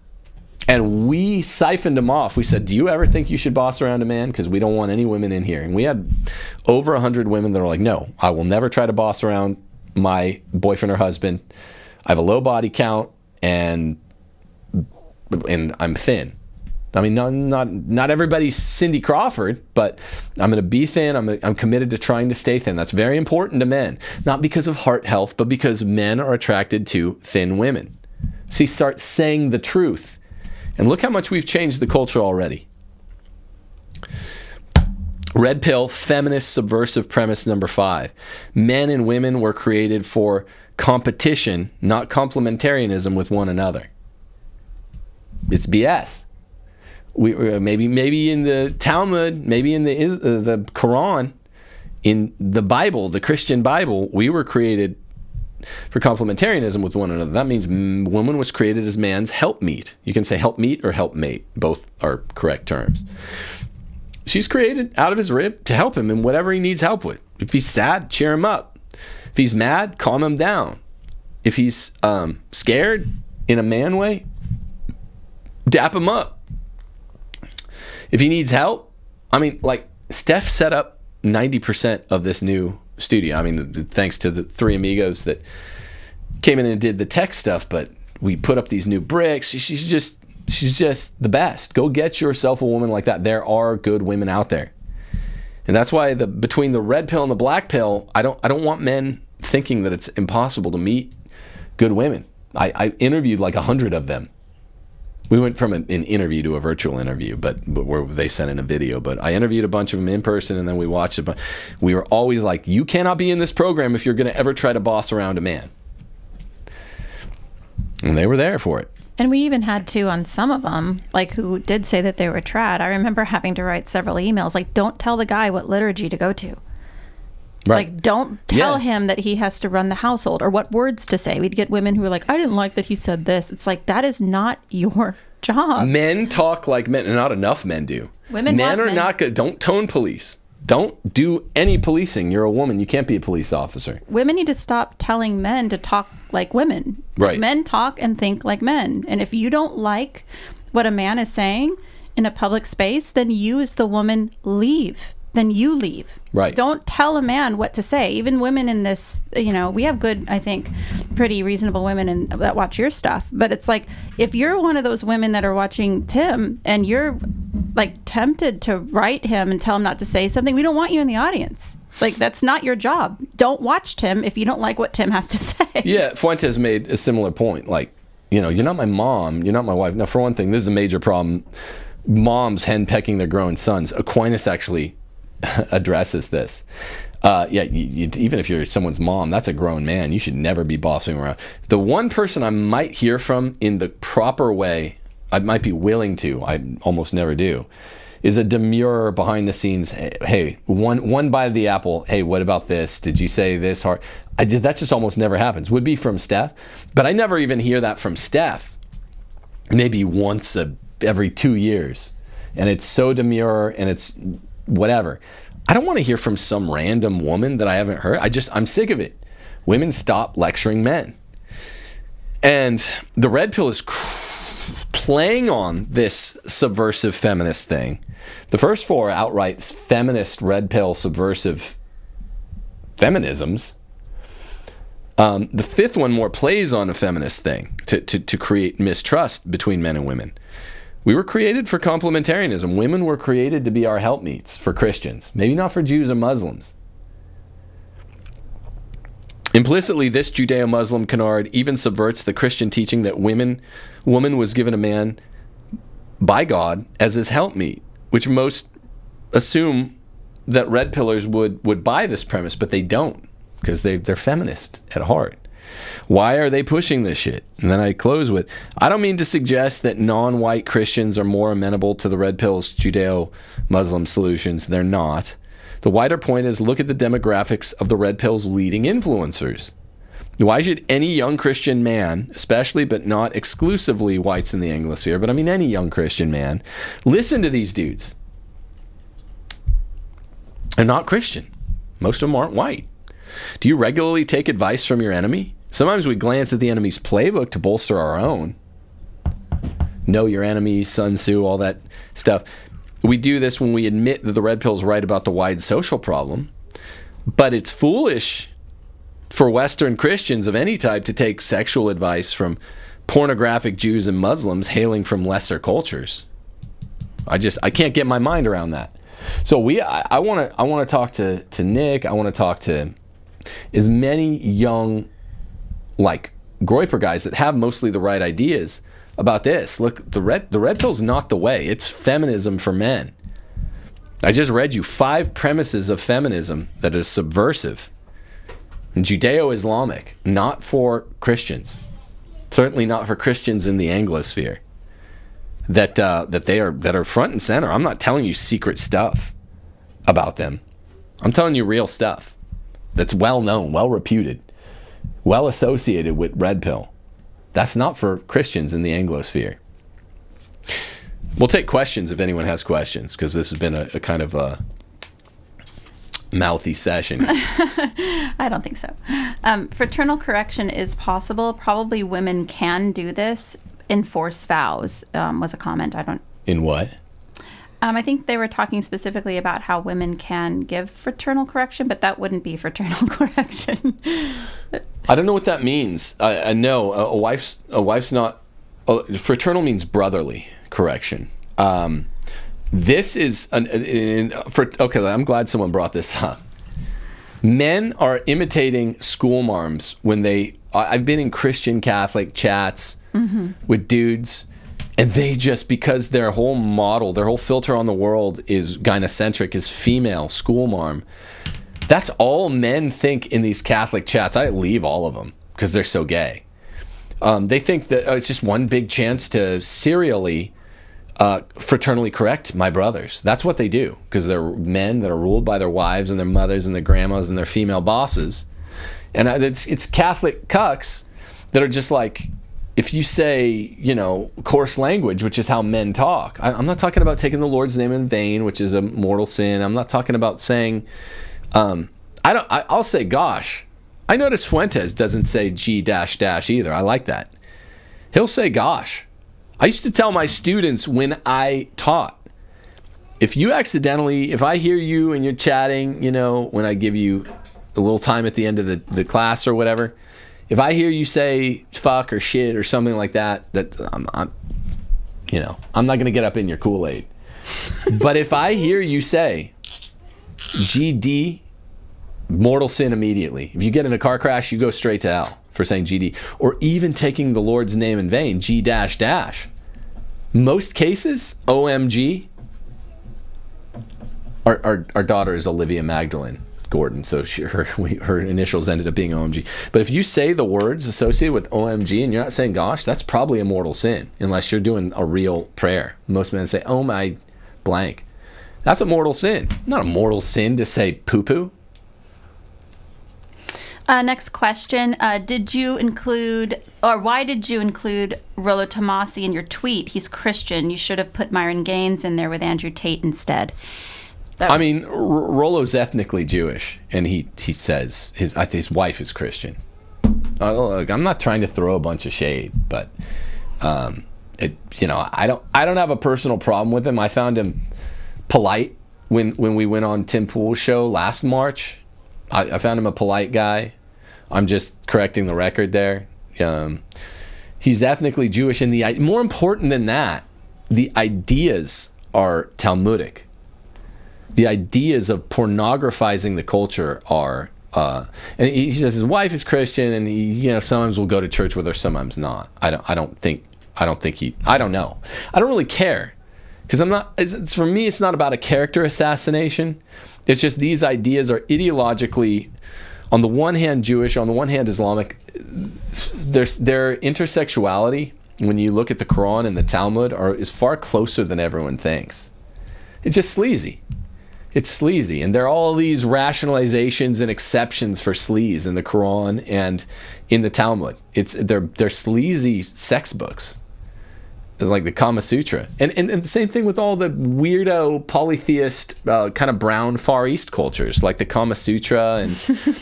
And we siphoned them off. We said, do you ever think you should boss around a man? Because we don't want any women in here. And we had over 100 women that are like, no, I will never try to boss around my boyfriend or husband. I have a low body count and I'm thin. I mean, not everybody's Cindy Crawford, but I'm going to be thin. I'm committed to trying to stay thin. That's very important to men. Not because of heart health, but because men are attracted to thin women. See, start saying the truth. And look how much we've changed the culture already. Red pill, feminist, subversive premise number 5. Men and women were created for competition, not complementarianism with one another. It's BS. Maybe in the Talmud, maybe in the Quran, in the Bible, the Christian Bible, we were created for complementarianism with one another. That means woman was created as man's helpmeet. You can say helpmeet or helpmate. Both are correct terms. She's created out of his rib to help him in whatever he needs help with. If he's sad, cheer him up. If he's mad, calm him down. If he's scared in a man way, dap him up. If he needs help, I mean, like, Steph set up 90% of this new studio. I mean, thanks to the 3 amigos that came in and did the tech stuff, but we put up these new bricks. She's just the best. Go get yourself a woman like that. There are good women out there. And that's why between the red pill and the black pill, I don't want men thinking that it's impossible to meet good women. I interviewed like 100 of them. We went from an interview to a virtual interview, but where they sent in a video. But I interviewed a bunch of them in person, and then we watched it. We were always like, you cannot be in this program if you're going to ever try to boss around a man. And they were there for it. And we even had to, on some of them, like, who did say that they were trad. I remember having to write several emails, like, don't tell the guy what liturgy to go to. Right. Like, don't tell him that he has to run the household or what words to say. We'd get women who are like, I didn't like that he said this. It's like, that is not your job. Men talk like men, and not enough men do. Men are not good. Don't tone police. Don't do any policing. You're a woman. You can't be a police officer. Women need to stop telling men to talk like women. Right. Men talk and think like men. And if you don't like what a man is saying in a public space, then you as the woman leave. Then you leave. Right. Don't tell a man what to say. Even women in this, we have good, I think, pretty reasonable women that watch your stuff. But it's like, if you're one of those women that are watching Tim and you're like tempted to write him and tell him not to say something, we don't want you in the audience. Like, that's not your job. Don't watch Tim if you don't like what Tim has to say. Yeah, Fuentes made a similar point. Like, you're not my mom. You're not my wife. Now, for one thing, this is a major problem. Moms henpecking their grown sons. Aquinas actually addresses this. Even if you're someone's mom, that's a grown man. You should never be bossing around. The one person I might hear from in the proper way, I might be willing to, I almost never do, is a demure behind the scenes. Hey, one bite of the apple. Hey, what about this? Did you say this hard? That just almost never happens. Would be from Steph, but I never even hear that from Steph. Maybe once every 2 years, and it's so demure and it's whatever. I don't want to hear from some random woman that I haven't heard. I'm sick of it. Women, stop lecturing men. And the red pill is playing on this subversive feminist thing. The first 4 outright feminist red pill subversive feminisms. The 5th one more plays on a feminist thing to create mistrust between men and women. We were created for complementarianism. Women were created to be our helpmeets for Christians, maybe not for Jews or Muslims. Implicitly, this Judeo-Muslim canard even subverts the Christian teaching that woman was given a man by God as his helpmeet, which most assume that red pillars would buy this premise, but they don't, because they're feminist at heart. Why are they pushing this shit? And then I close with, I don't mean to suggest that non-white Christians are more amenable to the red pill's Judeo-Muslim solutions. They're not. The wider point is look at the demographics of the red pill's leading influencers. Why should any young Christian man, especially but not exclusively whites in the Anglosphere, but I mean any young Christian man, listen to these dudes? They're not Christian. Most of them aren't white. Do you regularly take advice from your enemy? Sometimes we glance at the enemy's playbook to bolster our own. Know your enemy, Sun Tzu, all that stuff. We do this when we admit that the red pill's right about the wide social problem, but it's foolish for Western Christians of any type to take sexual advice from pornographic Jews and Muslims hailing from lesser cultures. I can't get my mind around that. So I want to talk to Nick. I want to talk to as many young, like Groyper guys that have mostly the right ideas about this. Look, the red pill's not the way. It's feminism for men. I just read you 5 premises of feminism that is subversive. Judeo-Islamic, not for Christians, certainly not for Christians in the Anglosphere. That are front and center. I'm not telling you secret stuff about them. I'm telling you real stuff that's well known, well reputed, well associated with red pill. That's not for Christians in the Anglosphere. We'll take questions if anyone has questions, because this has been a kind of a mouthy session. I don't think so. Fraternal correction is possible. Probably women can do this. Enforce vows was a comment. In what? I think they were talking specifically about how women can give fraternal correction, but that wouldn't be fraternal correction. I don't know what that means. No, a wife's not. Fraternal means brotherly correction. This is okay. I'm glad someone brought this up. Men are imitating school marms when they. I've been in Christian Catholic chats with dudes, and they just, because their whole model, their whole filter on the world is gynocentric, is female school marm. That's all men think in these Catholic chats. I leave all of them because they're so gay. They think that it's just one big chance to serially fraternally correct my brothers. That's what they do, because they're men that are ruled by their wives and their mothers and their grandmas and their female bosses. And it's Catholic cucks that are just like, if you say, coarse language, which is how men talk. I'm not talking about taking the Lord's name in vain, which is a mortal sin. I'm not talking about saying, I'll say gosh. I notice Fuentes doesn't say G dash dash either. I like that. He'll say gosh. I used to tell my students when I taught, if I hear you and you're chatting, when I give you a little time at the end of the class or whatever, if I hear you say fuck or shit or something like that I'm not going to get up in your Kool-Aid. But if I hear you say GD, mortal sin immediately. If you get in a car crash, you go straight to hell for saying GD. Or even taking the Lord's name in vain, G dash dash. Most cases, OMG. Our daughter is Olivia Magdalene Gordon, so her initials ended up being OMG. But if you say the words associated with OMG and you're not saying gosh, that's probably a mortal sin, unless you're doing a real prayer. Most men say, oh my blank. That's a mortal sin. Not a mortal sin to say poo-poo. Next question. Why did you include Rollo Tomasi in your tweet? He's Christian. You should have put Myron Gaines in there with Andrew Tate instead. Rollo's ethnically Jewish, and he says his wife is Christian. Look, I'm not trying to throw a bunch of shade, but I don't have a personal problem with him. I found him polite when we went on Tim Pool's show last March. I found him a polite guy. I'm just correcting the record there. He's ethnically Jewish, and more important than that, the ideas are Talmudic. The ideas of pornographizing the culture are, and he says his wife is Christian, and he, sometimes will go to church with her, sometimes not. I don't know. I don't really care, because for me, it's not about a character assassination. It's just these ideas are ideologically, on the one hand Jewish, on the one hand Islamic. Their intersexuality, when you look at the Quran and the Talmud, is far closer than everyone thinks. It's just sleazy. It's sleazy, and there are all these rationalizations and exceptions for sleaze in the Quran and in the Talmud. They're sleazy sex books. It's like the Kama Sutra, and the same thing with all the weirdo polytheist kind of brown Far East cultures, like the Kama Sutra, and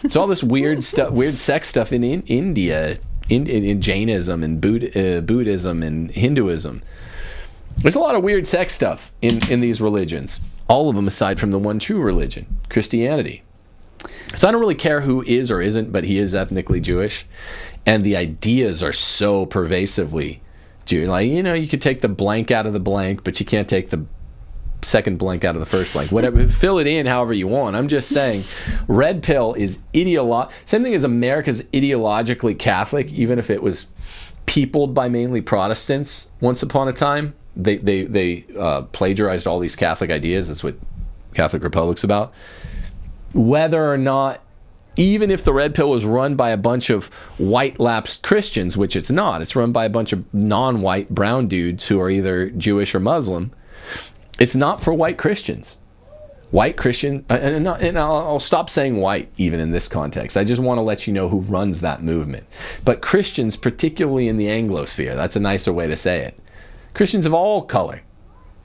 it's all this weird stuff, weird sex stuff in India, in Jainism and Buddhism and Hinduism. There's a lot of weird sex stuff in these religions. All of them aside from the one true religion, Christianity. So I don't really care who is or isn't, but he is ethnically Jewish, and the ideas are so pervasively Jew. Like, you could take the blank out of the blank, but you can't take the second blank out of the first blank. Whatever, fill it in however you want. I'm just saying, red pill is same thing as America's ideologically Catholic, even if it was peopled by mainly Protestants once upon a time. They plagiarized all these Catholic ideas. That's what Catholic Republic's about. Whether or not, even if the red pill was run by a bunch of white lapsed Christians, which it's not, it's run by a bunch of non-white brown dudes who are either Jewish or Muslim. It's not for white Christians. White Christian, and I'll stop saying white even in this context. I just want to let you know who runs that movement. But Christians, particularly in the Anglosphere, that's a nicer way to say it. Christians of all color.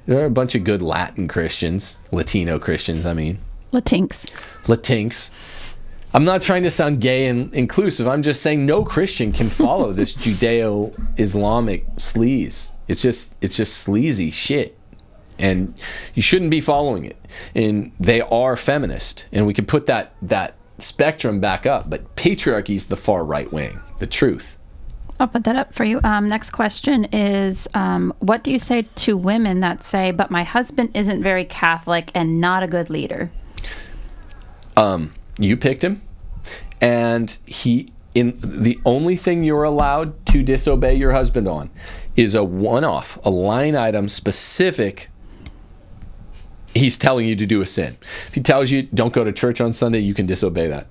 There are a bunch of good Latin Christians, Latino Christians, I mean. Latinx. I'm not trying to sound gay and inclusive. I'm just saying no Christian can follow this Judeo-Islamic sleaze. It's just sleazy shit. And you shouldn't be following it. And they are feminist. And we can put that spectrum back up. But patriarchy is the far right wing, the truth. I'll put that up for you. Next question is, what do you say to women that say, but my husband isn't very Catholic and not a good leader? You picked him, and the only thing you're allowed to disobey your husband on is a one-off, a line item specific. He's telling you to do a sin. If he tells you don't go to church on Sunday, you can disobey that.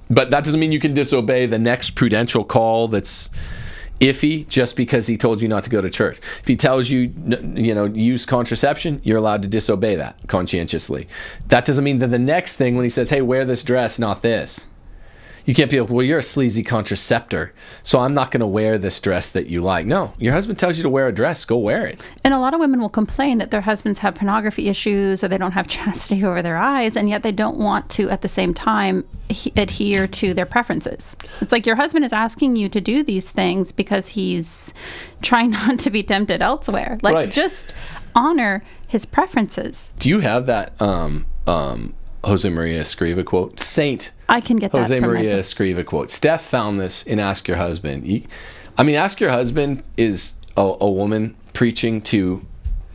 But that doesn't mean you can disobey the next prudential call that's iffy just because he told you not to go to church. If he tells you, use contraception, you're allowed to disobey that conscientiously. That doesn't mean that the next thing when he says, hey, wear this dress, not this. You can't be like, well, you're a sleazy contraceptor, so I'm not going to wear this dress that you like. No, your husband tells you to wear a dress, go wear it. And a lot of women will complain that their husbands have pornography issues or they don't have chastity over their eyes, and yet they don't want to, at the same time, adhere to their preferences. It's like your husband is asking you to do these things because he's trying not to be tempted elsewhere. Like, right. Just honor his preferences. Do you have that Jose Maria Escriva quote? Saint I can get that. Jose Maria Escriva quote. Steph found this in Ask Your Husband. Ask Your Husband is a woman preaching to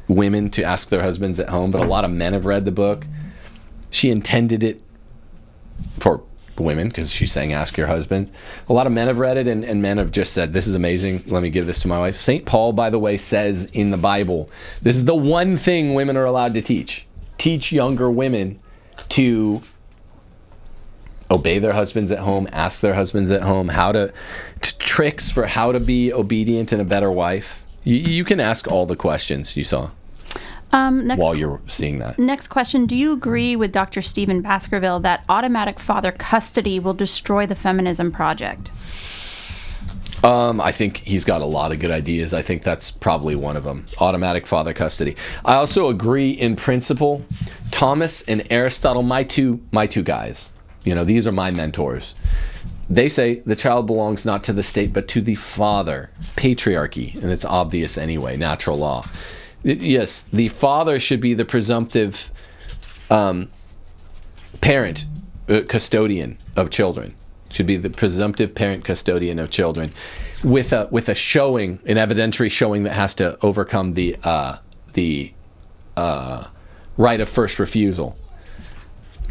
women to ask their husbands at home, but a lot of men have read the book. She intended it for women because she's saying ask your husband. A lot of men have read it, and men have just said, this is amazing, let me give this to my wife. St. Paul, by the way, says in the Bible, this is the one thing women are allowed to teach. Teach younger women to obey their husbands at home, ask their husbands at home, tricks for how to be obedient and a better wife. You can ask all the questions you saw while you're seeing that. Next question. Do you agree with Dr. Stephen Baskerville that automatic father custody will destroy the feminism project? I think he's got a lot of good ideas. I think that's probably one of them. Automatic father custody. I also agree in principle. Thomas and Aristotle, my two guys. These are my mentors. They say the child belongs not to the state, but to the father. Patriarchy, and it's obvious anyway, natural law. Yes, the father should be the presumptive parent, custodian of children. Should be the presumptive parent custodian of children, with a showing, an evidentiary showing that has to overcome the right of first refusal.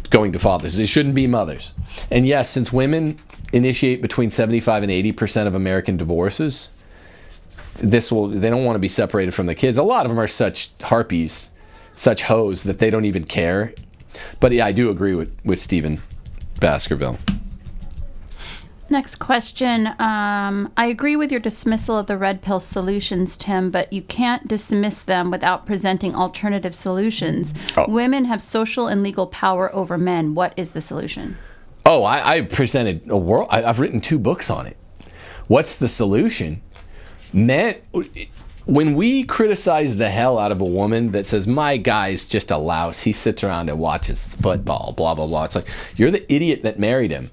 Going to fathers. It shouldn't be mothers. And yes, since women initiate between 75 and 80% of American divorces, they don't want to be separated from the kids. A lot of them are such harpies, such hoes that they don't even care. But yeah, I do agree with Stephen Baskerville. Next question. I agree with your dismissal of the red pill solutions, Tim, but you can't dismiss them without presenting alternative solutions. Oh. Women have social and legal power over men. What is the solution? Oh, I presented a world. I've written 2 books on it. What's the solution? Men, when we criticize the hell out of a woman that says, my guy's just a louse, he sits around and watches football, blah, blah, blah. It's like, you're the idiot that married him.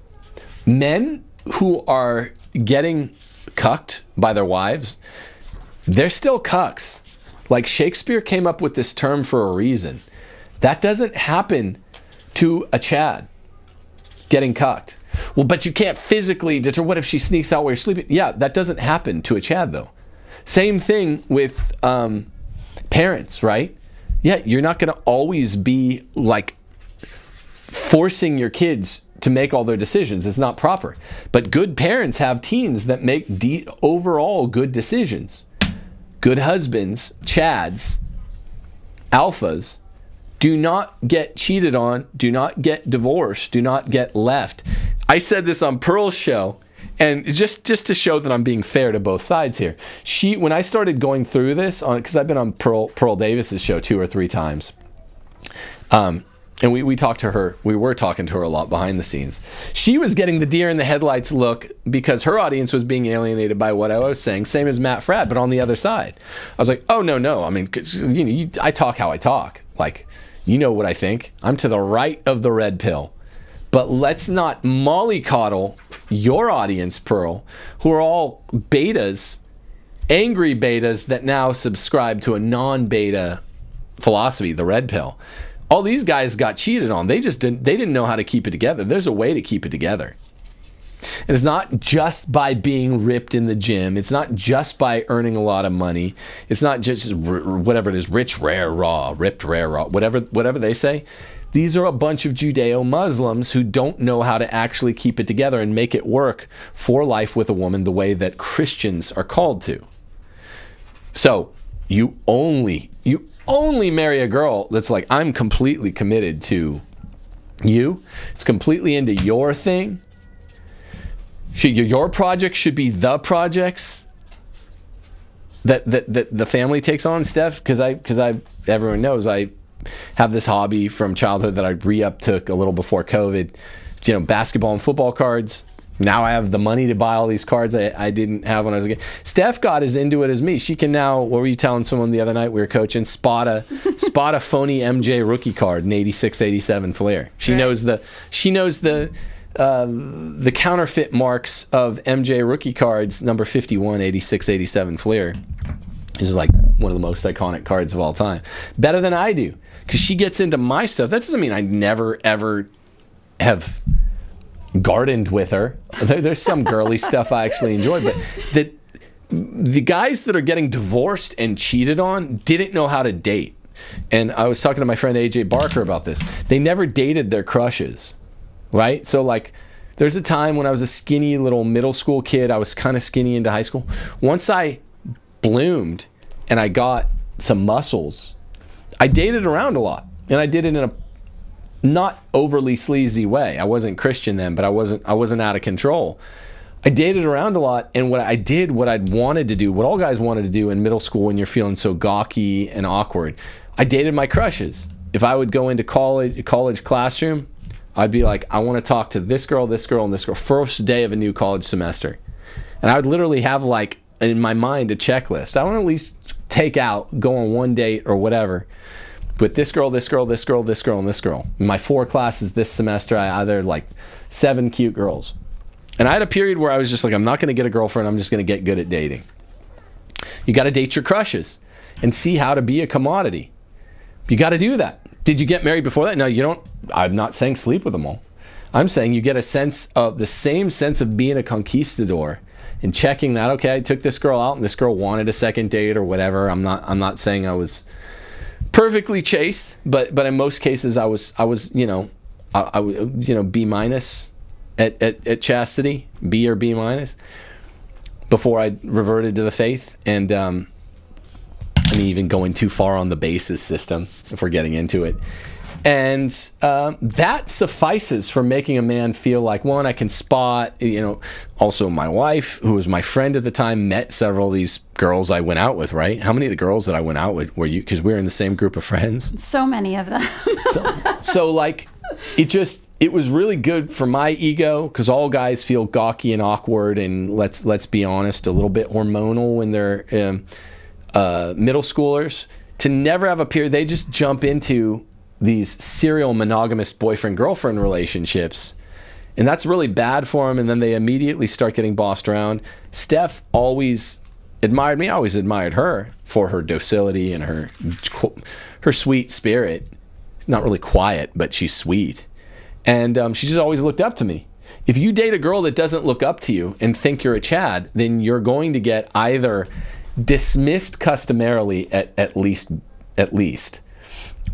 Men who are getting cucked by their wives, they're still cucks. Like, Shakespeare came up with this term for a reason. That doesn't happen to a Chad getting cucked. Well, but you can't physically deter. What if she sneaks out while you're sleeping? Yeah, that doesn't happen to a Chad, though. Same thing with parents, right? Yeah, you're not going to always be like forcing your kids to make all their decisions. It's not proper. But good parents have teens that make overall good decisions. Good husbands, Chads, alphas, do not get cheated on, do not get divorced, do not get left. I said this on Pearl's show, and just to show that I'm being fair to both sides here. When I started going through this, because I've been on Pearl Davis's show 2 or 3 times, and we talked to her. We were talking to her a lot behind the scenes. She was getting the deer in the headlights look because her audience was being alienated by what I was saying. Same as Matt Fradd, but on the other side. I was like, oh, no. I mean, 'cause, I talk how I talk. Like, you know what I think. I'm to the right of the red pill. But let's not mollycoddle your audience, Pearl, who are all betas, angry betas that now subscribe to a non-beta philosophy, the red pill. All these guys got cheated on. They didn't know how to keep it together. There's a way to keep it together. And it's not just by being ripped in the gym. It's not just by earning a lot of money. It's not just whatever it is, rich, rare, raw, ripped, rare, raw, whatever they say. These are a bunch of Judeo-Muslims who don't know how to actually keep it together and make it work for life with a woman the way that Christians are called to. So you only marry a girl that's like, I'm completely committed to you. It's completely into your thing. Your project should be the projects that the family takes on, Steph. Because everyone knows I have this hobby from childhood that I took a little before COVID. Basketball and football cards. Now I have the money to buy all these cards I didn't have when I was a kid. Steph got as into it as me. She can now, what were you telling someone the other night we were coaching? Spot a phony MJ rookie card in 86-87 Flair. She knows the counterfeit marks of MJ rookie cards, number 51, 86-87 Flair. Is like one of the most iconic cards of all time. Better than I do. Because she gets into my stuff. That doesn't mean I never, ever have gardened with her. There's some girly stuff I actually enjoy, but the guys that are getting divorced and cheated on didn't know how to date. And I was talking to my friend AJ Barker about this. They never dated their crushes, right? So like, there's a time when I was a skinny little middle school kid. I was kind of skinny into high school. Once I bloomed and I got some muscles, I dated around a lot, and I did it in a not overly sleazy way. I wasn't Christian then, but I wasn't out of control. I dated around a lot, and what I'd wanted to do, what all guys wanted to do in middle school when you're feeling so gawky and awkward, I dated my crushes. If I would go into college classroom, I'd be like, I want to talk to this girl, and this girl, first day of a new college semester. And I would literally have like in my mind a checklist. I want to at least go on one date or whatever with this girl, this girl, this girl, this girl, and this girl. In my 4 classes this semester, I either like 7 cute girls. And I had a period where I was just like, I'm not going to get a girlfriend. I'm just going to get good at dating. You got to date your crushes and see how to be a commodity. You got to do that. Did you get married before that? No, you don't. I'm not saying sleep with them all. I'm saying you get the same sense of being a conquistador and checking that, okay, I took this girl out and this girl wanted a second date or whatever. I'm not saying I was perfectly chaste, but in most cases I was B minus at chastity, B or B minus, before I reverted to the faith. And even going too far on the basis system, if we're getting into it. And that suffices for making a man feel like, one, I can spot, also my wife, who was my friend at the time, met several of these girls I went out with, right? How many of the girls that I went out with were you? Because we were in the same group of friends. So many of them. so like, it was really good for my ego, because all guys feel gawky and awkward and let's be honest, a little bit hormonal when they're middle schoolers, to never have a period. They just jump into these serial monogamous boyfriend-girlfriend relationships, and that's really bad for them, and then they immediately start getting bossed around. Steph always admired me. I always admired her for her docility and her sweet spirit. Not really quiet, but she's sweet. And she just always looked up to me. If you date a girl that doesn't look up to you and think you're a Chad, then you're going to get either dismissed customarily at least,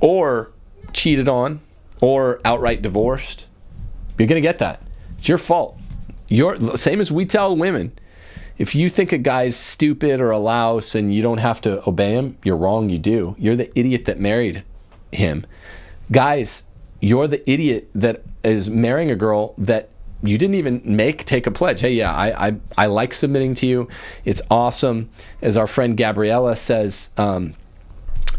or cheated on, or outright divorced. You're going to get that. It's your fault. Same as we tell women. If you think a guy's stupid or a louse and you don't have to obey him, you're wrong, you do. You're the idiot that married him. Guys, you're the idiot that is marrying a girl that you didn't even take a pledge. Hey, yeah, I like submitting to you. It's awesome. As our friend Gabriella says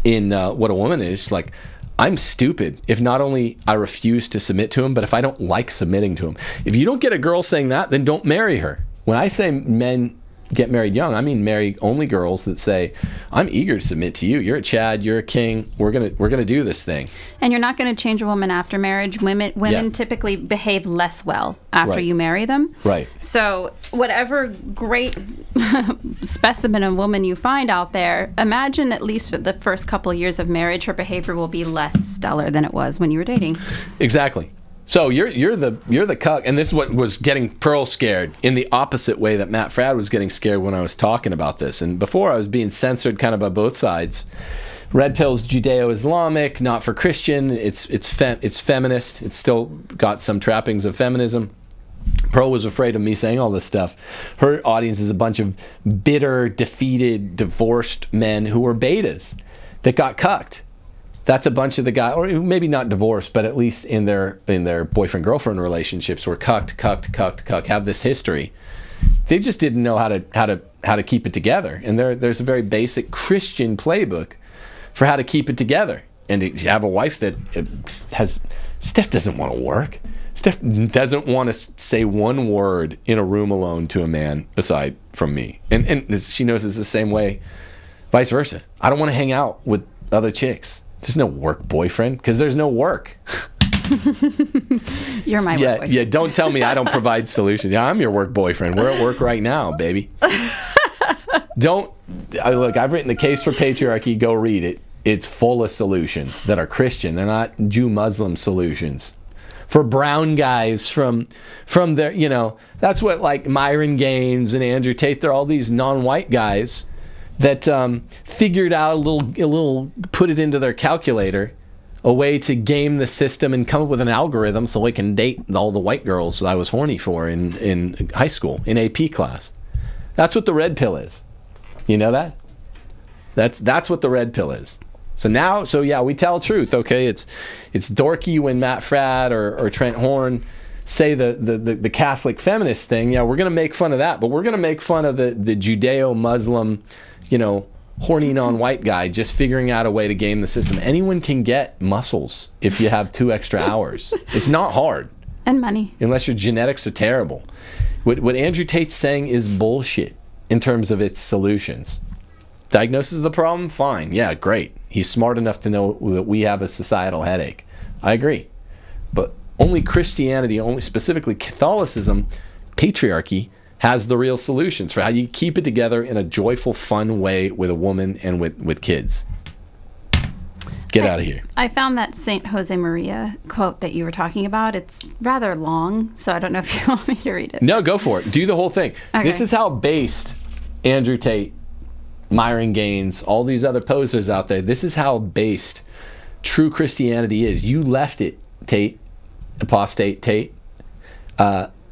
in What a Woman Is, like, I'm stupid if not only I refuse to submit to him, but if I don't like submitting to him. If you don't get a girl saying that, then don't marry her. When I say men get married young, I mean marry only girls that say, I'm eager to submit to you. You're a Chad, you're a king. We're gonna do this thing. And you're not going to change a woman after marriage. Women typically behave less well after you marry them. Right. So whatever great specimen of woman you find out there, imagine at least for the first couple of years of marriage, her behavior will be less stellar than it was when you were dating. Exactly. So you're the cuck, and this is what was getting Pearl scared in the opposite way that Matt Fradd was getting scared when I was talking about this. And before, I was being censored kind of by both sides. Red pill's Judeo-Islamic, not for Christian. It's feminist. It's still got some trappings of feminism. Pearl was afraid of me saying all this stuff. Her audience is a bunch of bitter, defeated, divorced men who were betas that got cucked. That's a bunch of the guys, or maybe not divorced, but at least in their boyfriend-girlfriend relationships were cucked, have this history. They just didn't know how to keep it together. And there's a very basic Christian playbook for how to keep it together. And to have a wife that Steph doesn't want to work. Steph doesn't want to say one word in a room alone to a man aside from me. And she knows it's the same way, vice versa. I don't want to hang out with other chicks. There's no work boyfriend, because there's no work. You're my work boyfriend. Yeah, don't tell me I don't provide solutions. Yeah, I'm your work boyfriend. We're at work right now, baby. Look, I've written The Case for Patriarchy. Go read it. It's full of solutions that are Christian. They're not Jew-Muslim solutions. For brown guys from their, that's what like Myron Gaines and Andrew Tate, they're all these non-white guys that figured out a little, put it into their calculator, a way to game the system and come up with an algorithm so we can date all the white girls that I was horny for in high school, in AP class. That's what the red pill is. You know that? That's what the red pill is. So yeah, we tell truth, okay? It's dorky when Matt Fradd or Trent Horn say the Catholic feminist thing. Yeah, we're going to make fun of that, but we're going to make fun of the Judeo-Muslim, horny non-white guy just figuring out a way to game the system. Anyone can get muscles if you have 2 extra hours. It's not hard. And money. Unless your genetics are terrible. What Andrew Tate's saying is bullshit in terms of its solutions. Diagnosis of the problem? Fine. Yeah, great. He's smart enough to know that we have a societal headache. I agree. But only Christianity, only specifically Catholicism, patriarchy, has the real solutions for how you keep it together in a joyful, fun way with a woman and with kids. Get out of here. I found that St. Jose Maria quote that you were talking about. It's rather long, so I don't know if you want me to read it. No, go for it. Do the whole thing. Okay. This is how based Andrew Tate, Myron Gaines, all these other posers out there, this is how based true Christianity is. You left it, Tate, apostate Tate.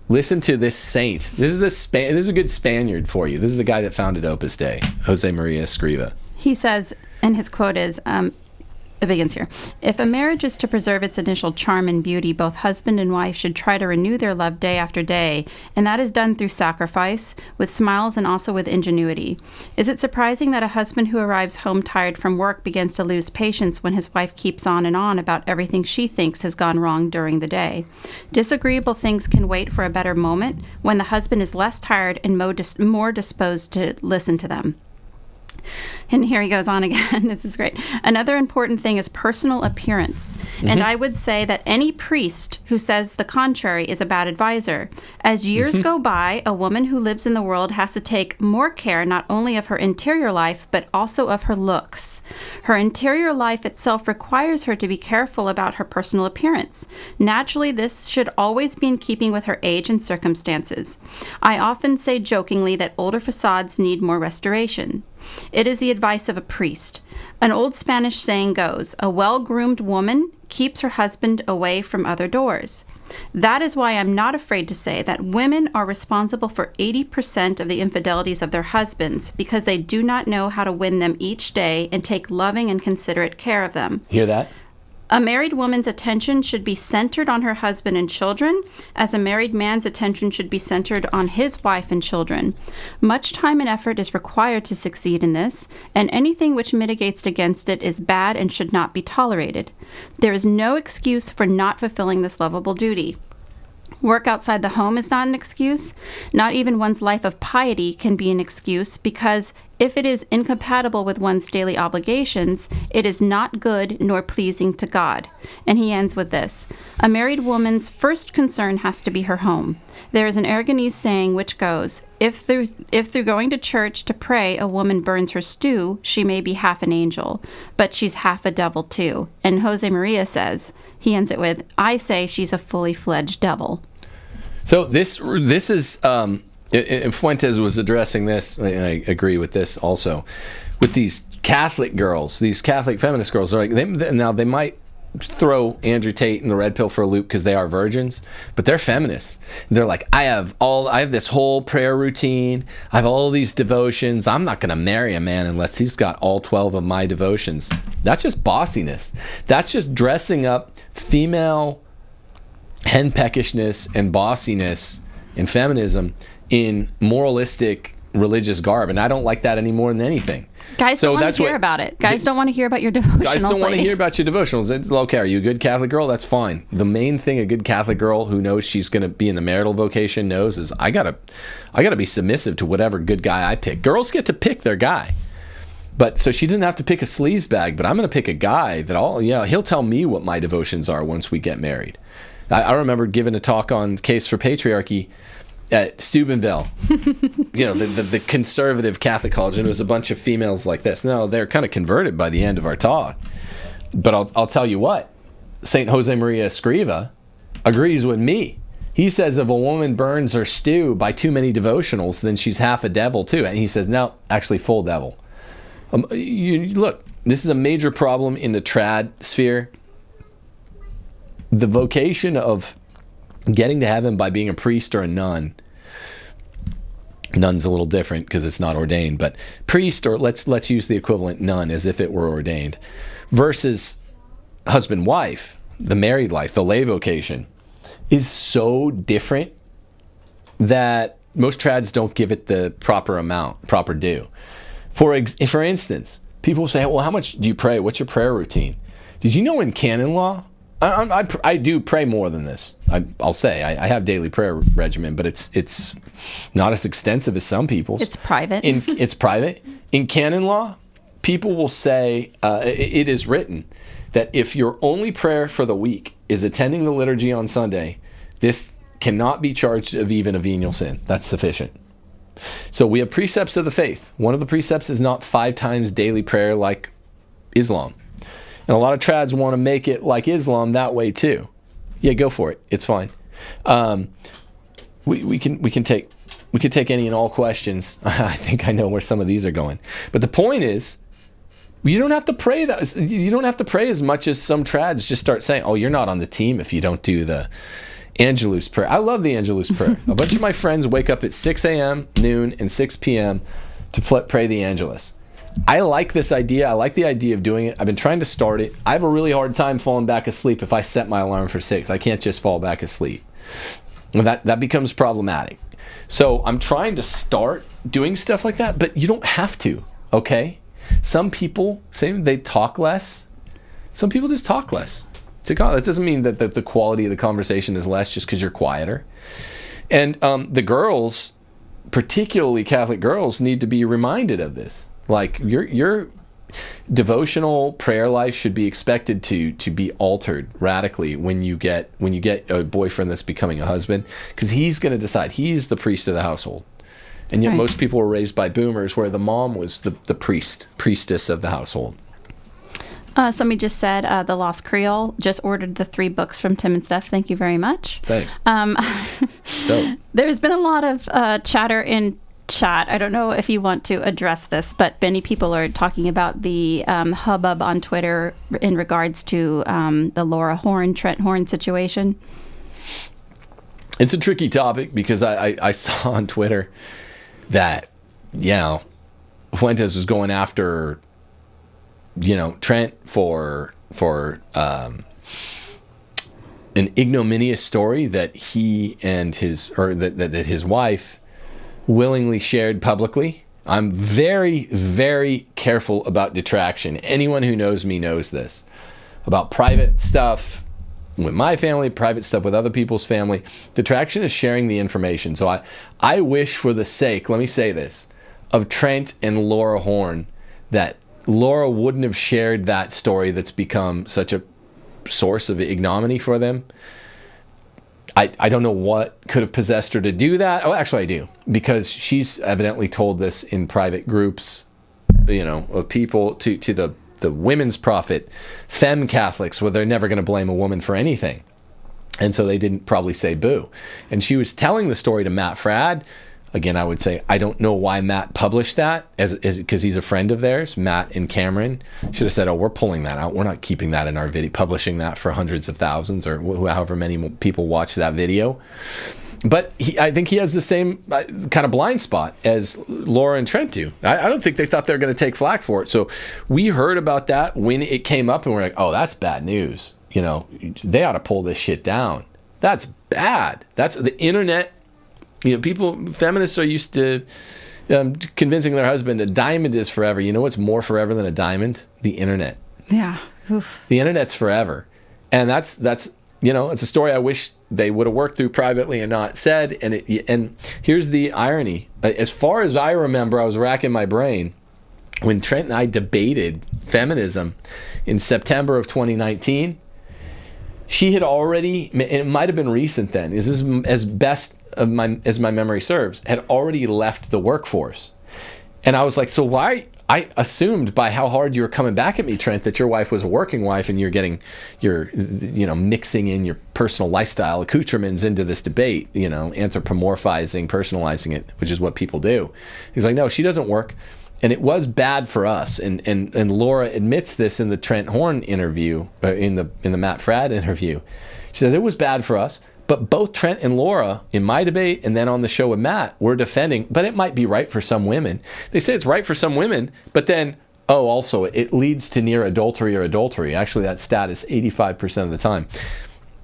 Listen to this saint. This is a good Spaniard for you. This is the guy that founded Opus Dei, Jose Maria Escriva. He says, and his quote is, It begins here. If a marriage is to preserve its initial charm and beauty, both husband and wife should try to renew their love day after day, and that is done through sacrifice, with smiles, and also with ingenuity. Is it surprising that a husband who arrives home tired from work begins to lose patience when his wife keeps on and on about everything she thinks has gone wrong during the day? Disagreeable things can wait for a better moment when the husband is less tired and more disposed to listen to them. And here he goes on again. This is great. Another important thing is personal appearance. And I would say that any priest who says the contrary is a bad advisor. As years go by, a woman who lives in the world has to take more care not only of her interior life, but also of her looks. Her interior life itself requires her to be careful about her personal appearance. Naturally, this should always be in keeping with her age and circumstances. I often say jokingly that older facades need more restoration. It is the advice of a priest. An old Spanish saying goes, a well-groomed woman keeps her husband away from other doors. That is why I'm not afraid to say that women are responsible for 80% of the infidelities of their husbands because they do not know how to win them each day and take loving and considerate care of them. Hear that? A married woman's attention should be centered on her husband and children, as a married man's attention should be centered on his wife and children. Much time and effort is required to succeed in this, and anything which mitigates against it is bad and should not be tolerated. There is no excuse for not fulfilling this lovable duty. Work outside the home is not an excuse. Not even one's life of piety can be an excuse, because if it is incompatible with one's daily obligations, it is not good nor pleasing to God. And he ends with this. A married woman's first concern has to be her home. There is an Aragonese saying which goes, if through going to church to pray a woman burns her stew, she may be half an angel, but she's half a devil too. And Jose Maria says, he ends it with, I say she's a fully fledged devil. So this is, Fuentes was addressing this, and I agree with this also, with these Catholic girls, these Catholic feminist girls. Are like they might throw Andrew Tate and the Red Pill for a loop because they are virgins, but they're feminists. They're like, I have this whole prayer routine. I have all these devotions. I'm not going to marry a man unless he's got all 12 of my devotions. That's just bossiness. That's just dressing up female henpeckishness and bossiness and feminism in moralistic religious garb, and I don't like that any more than anything. Guys don't want to hear about it. Guys don't want to hear about your devotionals. Guys don't want to hear about your devotionals. It's okay, are you a good Catholic girl? That's fine. The main thing a good Catholic girl who knows she's going to be in the marital vocation knows is I gotta be submissive to whatever good guy I pick. Girls get to pick their guy. But so she doesn't have to pick a sleazebag, but I'm going to pick a guy that he'll tell me what my devotions are once we get married. I remember giving a talk on Case for Patriarchy at Steubenville, the conservative Catholic college, and it was a bunch of females like this. No, they're kind of converted by the end of our talk. But I'll tell you what, St. Jose Maria Escriva agrees with me. He says if a woman burns her stew by too many devotionals, then she's half a devil too. And he says, no, actually full devil. Look, this is a major problem in the trad sphere. The vocation of getting to heaven by being a priest or a nun. Nun's a little different because it's not ordained, but priest, or let's use the equivalent nun as if it were ordained, versus husband-wife, the married life, the lay vocation, is so different that most trads don't give it the proper due. For instance, people say, well, how much do you pray? What's your prayer routine? Did you know in canon law, I do pray more than this. I'll say I have daily prayer regimen, but it's not as extensive as some people's. It's private. It's private. In canon law, people will say it is written that if your only prayer for the week is attending the liturgy on Sunday, this cannot be charged of even a venial sin. That's sufficient. So we have precepts of the faith. One of the precepts is not 5 times daily prayer like Islam. And a lot of trads want to make it like Islam that way too. Yeah, go for it. It's fine. We can take any and all questions. I think I know where some of these are going. But the point is, you don't have to pray that. You don't have to pray as much as some trads just start saying, "Oh, you're not on the team if you don't do the Angelus prayer." I love the Angelus prayer. A bunch of my friends wake up at 6 a.m., noon, and 6 p.m. to pray the Angelus. I like this idea. I like the idea of doing it. I've been trying to start it. I have a really hard time falling back asleep if I set my alarm for 6. I can't just fall back asleep. And that becomes problematic. So I'm trying to start doing stuff like that, but you don't have to, okay? Some people say they talk less. Some people just talk less. That doesn't mean that the quality of the conversation is less just because you're quieter. And the girls, particularly Catholic girls, need to be reminded of this. Like your devotional prayer life should be expected to be altered radically when you get a boyfriend that's becoming a husband, because he's going to decide. He's the priest of the household. And yet most people were raised by boomers where the mom was the priestess of the household. Somebody just said The Lost Creole just ordered the 3 books from Tim and Steph. Thank you very much. Thanks. There's been a lot of chatter in chat. I don't know if you want to address this, but many people are talking about the hubbub on Twitter in regards to the Laura Horn, Trent Horn situation. It's a tricky topic because I saw on Twitter that, Fuentes was going after Trent for an ignominious story that he and that his wife willingly shared publicly. I'm very, very careful about detraction. Anyone who knows me knows this. About private stuff with my family, private stuff with other people's family. Detraction is sharing the information. So I wish, for the sake, let me say this, of Trent and Laura Horn, that Laura wouldn't have shared that story that's become such a source of ignominy for them. I don't know what could have possessed her to do that. Oh, actually I do, because she's evidently told this in private groups, of people to the women's prophet, femme Catholics, where they're never going to blame a woman for anything. And so they didn't probably say boo. And she was telling the story to Matt Fradd. Again, I would say, I don't know why Matt published that, because he's a friend of theirs. Matt and Cameron should have said, we're pulling that out. We're not keeping that in our video, publishing that for hundreds of thousands or however many people watch that video. But I think he has the same kind of blind spot as Laura and Trent do. I don't think they thought they were going to take flack for it. So we heard about that when it came up, and we're like, that's bad news. They ought to pull this shit down. That's bad. That's the internet. Feminists are used to convincing their husband a diamond is forever. You know what's more forever than a diamond? The internet. Yeah. Oof. The internet's forever. And that's it's a story I wish they would have worked through privately and not said. And here's the irony. As far as I remember, I was racking my brain when Trent and I debated feminism in September of 2019. She had already, it might have been recent then, this is as best as my memory serves, had already left the workforce. And I was like, so why? I assumed by how hard you were coming back at me, Trent, that your wife was a working wife and you're mixing in your personal lifestyle accoutrements into this debate, anthropomorphizing, personalizing it, which is what people do. He's like, no, she doesn't work. And it was bad for us. And Laura admits this in the Trent Horn interview, in the Matt Fradd interview. She says it was bad for us. But both Trent and Laura, in my debate and then on the show with Matt, were defending, but it might be right for some women. They say it's right for some women, but then, also, it leads to near adultery or adultery. Actually, that stat is 85% of the time.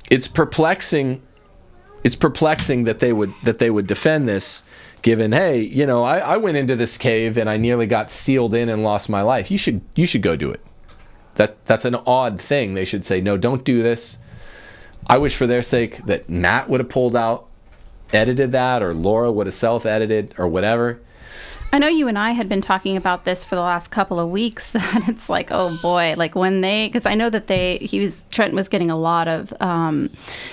It's perplexing. It's perplexing that they would defend this, given, hey, I went into this cave and I nearly got sealed in and lost my life. You should go do it. That's an odd thing. They should say, no, don't do this. I wish for their sake that Matt would have pulled out, edited that, or Laura would have self-edited or whatever. I know you and I had been talking about this for the last couple of weeks, that it's like, oh boy, like when because I know that Trent was getting a lot of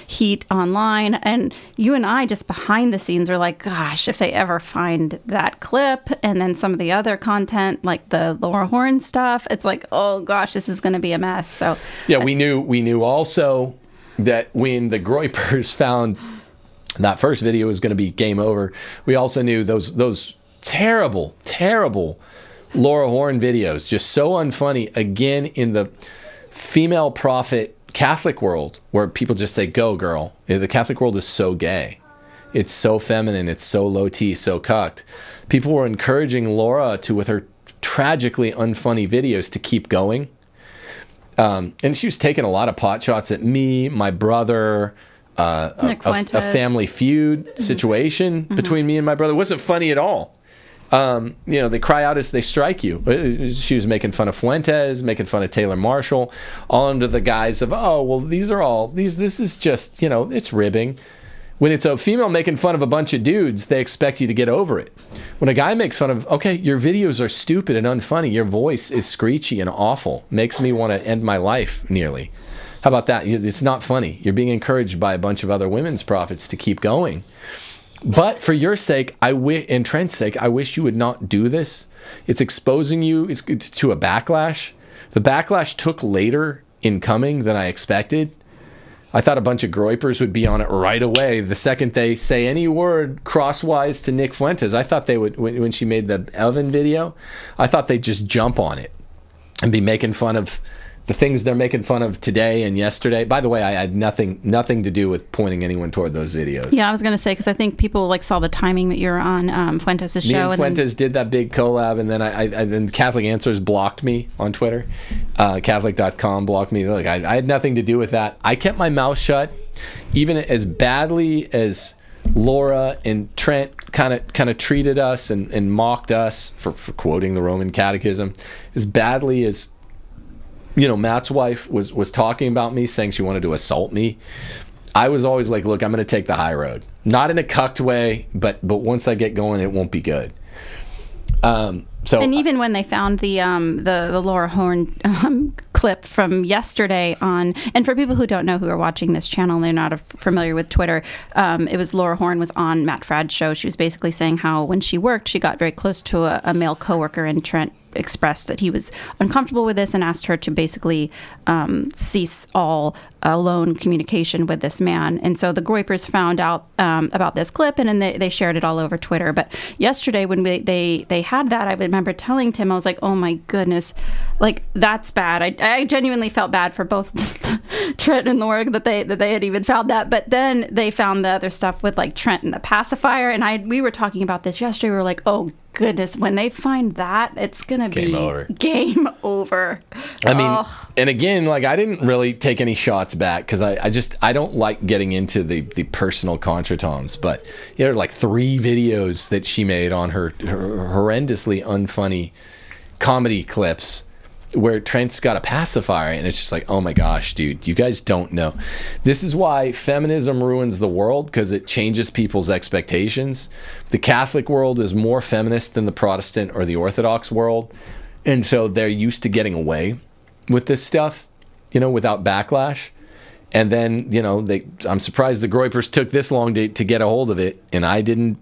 heat online, and you and I just behind the scenes are like, gosh, if they ever find that clip and then some of the other content, like the Laura Horn stuff, it's like, oh gosh, this is going to be a mess. So yeah, we knew also that when the Groypers found that first video was going to be game over, we also knew those terrible, terrible Laura Horn videos, just so unfunny, again, in the female prophet Catholic world, where people just say, go girl. The Catholic world is so gay. It's so feminine. It's so low T, so cucked. People were encouraging Laura to, with her tragically unfunny videos to keep going. And she was taking a lot of pot shots at me, my brother, a family feud situation between me and my brother. It wasn't funny at all. They cry out as they strike you. She was making fun of Fuentes, making fun of Taylor Marshall, all under the guise of, this is just, it's ribbing. When it's a female making fun of a bunch of dudes, they expect you to get over it. When a guy makes fun of, okay, your videos are stupid and unfunny, your voice is screechy and awful, makes me want to end my life nearly. How about that? It's not funny. You're being encouraged by a bunch of other women's prophets to keep going. But for your sake, and Trent's sake, I wish you would not do this. It's exposing you to a backlash. The backlash took later in coming than I expected. I thought a bunch of groypers would be on it right away. The second they say any word crosswise to Nick Fuentes, I thought they would, when she made the Evan video, I thought they'd just jump on it and be making fun of the things they're making fun of today and yesterday. By the way, I had nothing to do with pointing anyone toward those videos. Yeah, I was going to say, because I think people saw the timing that you were on Fuentes' show. Me and Fuentes did that big collab, and then then Catholic Answers blocked me on Twitter. Catholic.com blocked me. Look, I had nothing to do with that. I kept my mouth shut, even as badly as Laura and Trent kind of treated us and mocked us for quoting the Roman Catechism, as badly as Matt's wife was talking about me, saying she wanted to assault me. I was always like, look, I'm going to take the high road. Not in a cucked way, but once I get going, it won't be good. And even when they found the Laura Horn clip from yesterday and for people who don't know, who are watching this channel and they're not familiar with Twitter, it was Laura Horn was on Matt Fradd's show. She was basically saying how when she worked, she got very close to a male coworker, and Trent expressed that he was uncomfortable with this and asked her to basically cease all alone communication with this man. And so the Groypers found out about this clip, and then they shared it all over Twitter. But yesterday when they had that, I remember telling Tim, I was like, oh my goodness, like that's bad. I genuinely felt bad for both Trent and Laura that they had even found that. But then they found the other stuff with like Trent and the pacifier, and we were talking about this yesterday. We were like, oh goodness, when they find that, it's gonna be game over. I mean, and again, like I didn't really take any shots back because I don't like getting into the personal contretemps, but there are like 3 videos that she made on her horrendously unfunny comedy clips where Trent's got a pacifier, and it's just like, oh my gosh, dude, you guys don't know. This is why feminism ruins the world, because it changes people's expectations. The Catholic world is more feminist than the Protestant or the Orthodox world, and so they're used to getting away with this stuff, without backlash. And then, I'm surprised the Groypers took this long to get a hold of it, and I didn't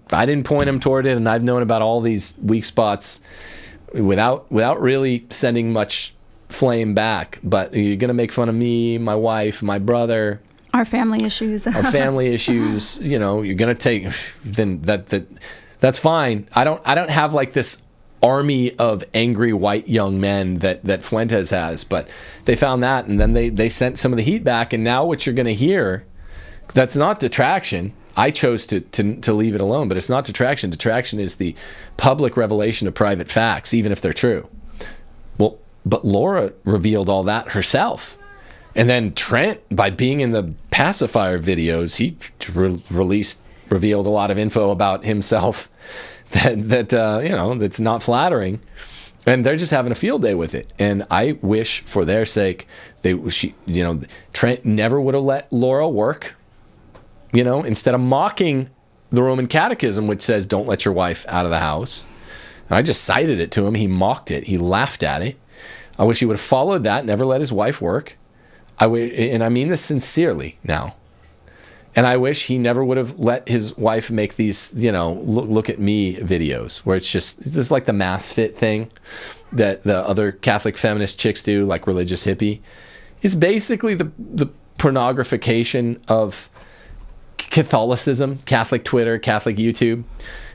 point them toward it, and I've known about all these weak spots without really sending much flame back. But you're going to make fun of me, my wife, my brother, our family issues. You're going to take, then that's fine. I don't have like this army of angry white young men that Fuentes has, but they found that, and then they sent some of the heat back, and now what you're going to hear, that's not detraction. I chose to leave it alone, but it's not detraction. Detraction is the public revelation of private facts, even if they're true. Well, but Laura revealed all that herself. And then Trent, by being in the pacifier videos, he revealed a lot of info about himself that's not flattering. And they're just having a field day with it. And I wish for their sake, Trent never would have let Laura work. Instead of mocking the Roman Catechism, which says, don't let your wife out of the house. And I just cited it to him. He mocked it. He laughed at it. I wish he would have followed that, never let his wife work. And I mean this sincerely now. And I wish he never would have let his wife make these, look at me videos, where it's just like the mass fit thing that the other Catholic feminist chicks do, like religious hippie. It's basically the pornographication of Catholicism, Catholic Twitter, Catholic YouTube.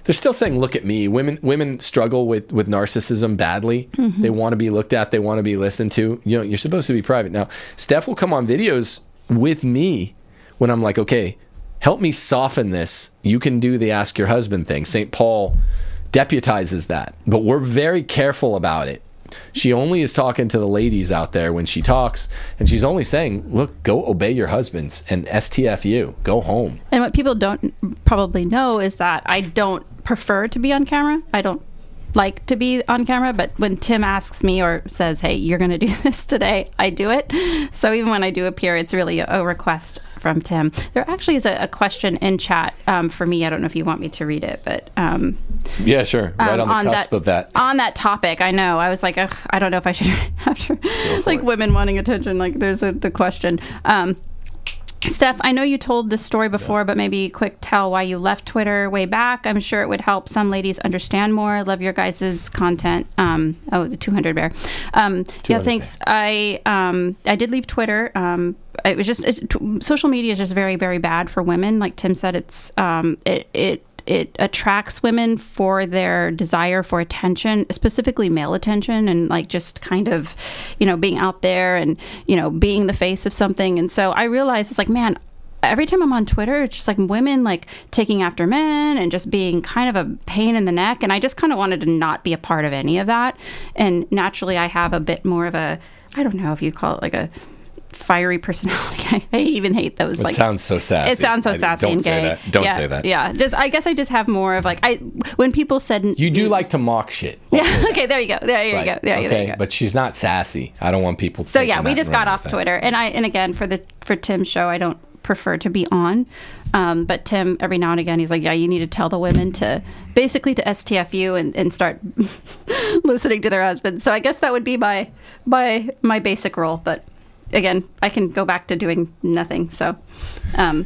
They're still saying, look at me. Women struggle with narcissism badly. Mm-hmm. They want to be looked at. They want to be listened to. You're supposed to be private. Now, Steph will come on videos with me when I'm like, okay, help me soften this. You can do the ask your husband thing. St. Paul deputizes that. But we're very careful about it. She only is talking to the ladies out there when she talks, and she's only saying, look, go obey your husbands and STFU, go home. And what people don't probably know is that I don't prefer to be on camera. I don't like to be on camera, but when Tim asks me or says, hey, you're going to do this today, I do it. So even when I do appear, it's really a request from Tim. There actually is a question in chat for me. I don't know if you want me to read it, but yeah, sure. Right on the cusp of that. On that topic, I know. I was like, ugh, I don't know if I should after like women wanting attention. Like there's the question. Steph, I know you told this story before, but maybe quick tell why you left Twitter way back. I'm sure it would help some ladies understand more. Love your guys' content. The 200 bear. Yeah, thanks. Bear. I did leave Twitter. It was just social media is just very, very bad for women. Like Tim said, it attracts women for their desire for attention, specifically male attention, and like just kind of, being out there and, being the face of something. And so I realized it's like, man, every time I'm on Twitter, it's just like women like taking after men and just being kind of a pain in the neck. And I just kind of wanted to not be a part of any of that. And naturally, I have a bit more of a, I don't know if you'd call it like a fiery personality. I even hate those. It sounds so sassy. It sounds so sassy and gay. Don't say that. Yeah. I guess I just have more of like when people said you do like to mock shit. Yeah. Okay. There you go. There you go. There you go. But she's not sassy. I don't want people. So yeah, we just got off Twitter, and again for Tim's show, I don't prefer to be on. But Tim, every now and again, he's like, yeah, you need to tell the women to basically to STFU and start listening to their husbands. So I guess that would be my basic role, but. Again, I can go back to doing nothing. So, there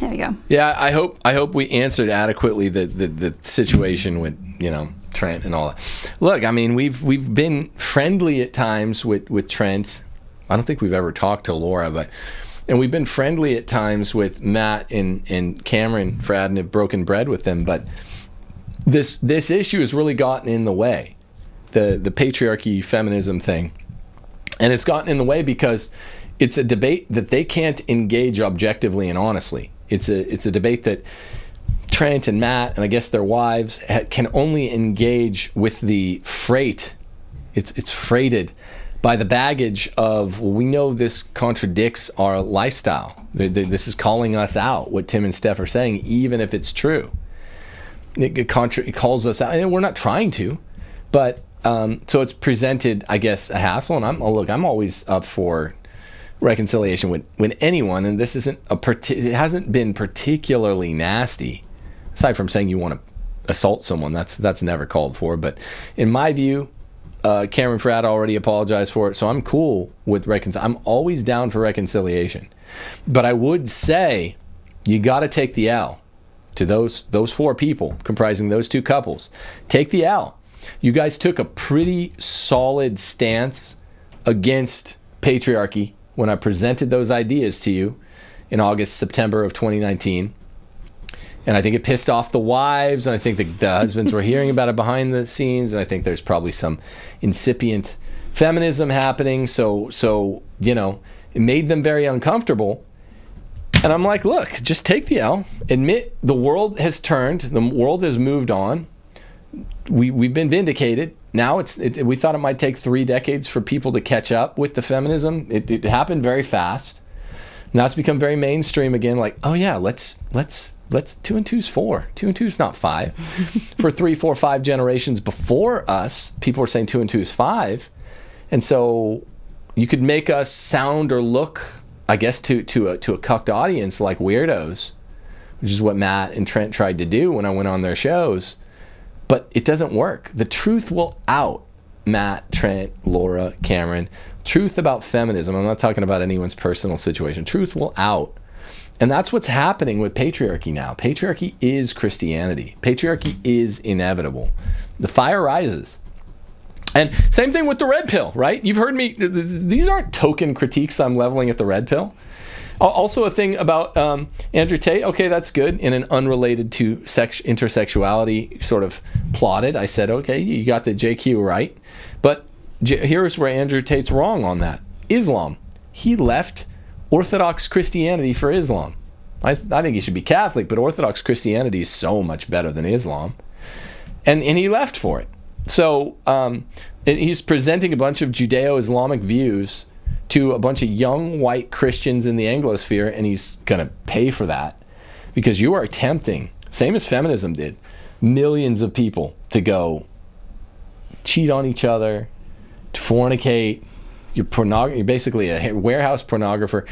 you go. Yeah, I hope we answered adequately the situation with Trent and all that. Look, I mean, we've been friendly at times with Trent. I don't think we've ever talked to Laura, and we've been friendly at times with Matt and Cameron for having broken bread with them. But this issue has really gotten in the way, the patriarchy feminism thing. And it's gotten in the way because it's a debate that they can't engage objectively and honestly. It's a debate that Trent and Matt, and I guess their wives, can only engage with the freight. It's freighted by the baggage of, well, we know this contradicts our lifestyle. This is calling us out, what Tim and Steph are saying, even if it's true. It calls us out, and we're not trying to, but... so it's presented, I guess, a hassle, and I'm always up for reconciliation with anyone, and this isn't it hasn't been particularly nasty, aside from saying you want to assault someone. That's never called for. But in my view, Cameron Fradd already apologized for it, so I'm cool with I'm always down for reconciliation, but I would say you got to take the L to those four people comprising those two couples. Take the L. You guys took a pretty solid stance against patriarchy when I presented those ideas to you in September of 2019. And I think it pissed off the wives, and I think the husbands were hearing about it behind the scenes, and I think there's probably some incipient feminism happening. So it made them very uncomfortable. And I'm like, look, just take the L. Admit the world has turned. The world has moved on. We've been vindicated. Now we thought it might take 3 decades for people to catch up with the feminism. It happened very fast. Now it's become very mainstream again. Like, oh yeah, let's 2 and 2 is 4. 2 and 2 is not 5. For 3, 4, 5 generations before us, people were saying 2 and 2 is 5, and so you could make us sound or look, I guess, to a cucked audience like weirdos, which is what Matt and Trent tried to do when I went on their shows. But it doesn't work. The truth will out, Matt, Trent, Laura, Cameron. Truth about feminism. I'm not talking about anyone's personal situation. Truth will out. And that's what's happening with patriarchy now. Patriarchy is Christianity. Patriarchy is inevitable. The fire rises. And same thing with the red pill, right? You've heard me. These aren't token critiques I'm leveling at the red pill. Also a thing about Andrew Tate, okay, that's good, in an unrelated to intersexuality sort of plotted. I said, okay, you got the JQ right. But here's where Andrew Tate's wrong on that. Islam. He left Orthodox Christianity for Islam. I think he should be Catholic, but Orthodox Christianity is so much better than Islam. And he left for it. So he's presenting a bunch of Judeo-Islamic views to a bunch of young white Christians in the Anglosphere, and he's going to pay for that because you are attempting, same as feminism did, millions of people to go cheat on each other, to fornicate. You're basically a warehouse pornographer.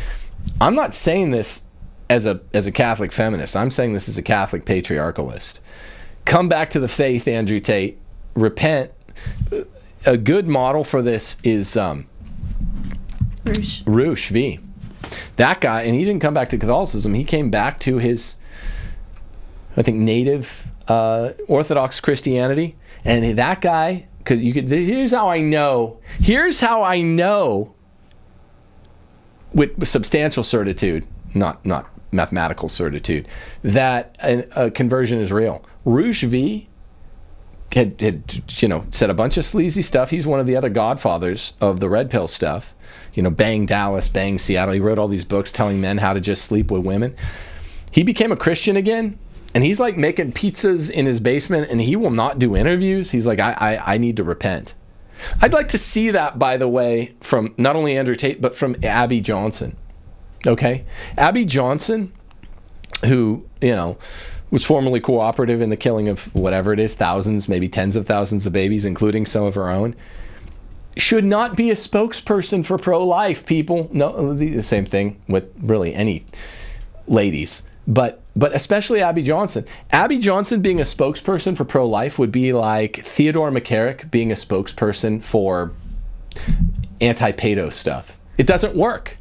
I'm not saying this as a Catholic feminist. I'm saying this as a Catholic patriarchalist. Come back to the faith, Andrew Tate. Repent. A good model for this is Roosh V. That guy, and he didn't come back to Catholicism. He came back to his, I think, native Orthodox Christianity. And that guy, because here's how I know with substantial certitude, not mathematical certitude, that a conversion is real. Roosh V had said a bunch of sleazy stuff. He's one of the other godfathers of the red pill stuff. Bang Dallas, bang Seattle. He wrote all these books telling men how to just sleep with women. He became a Christian again, and he's like making pizzas in his basement, and he will not do interviews. He's like, I need to repent. I'd like to see that, by the way, from not only Andrew Tate, but from Abby Johnson. Okay? Abby Johnson, who, was formerly cooperative in the killing of whatever it is, thousands, maybe tens of thousands of babies, including some of her own, should not be a spokesperson for pro-life, people. No, the same thing with really any ladies. But especially Abby Johnson. Abby Johnson being a spokesperson for pro-life would be like Theodore McCarrick being a spokesperson for anti-pedo stuff. It doesn't work.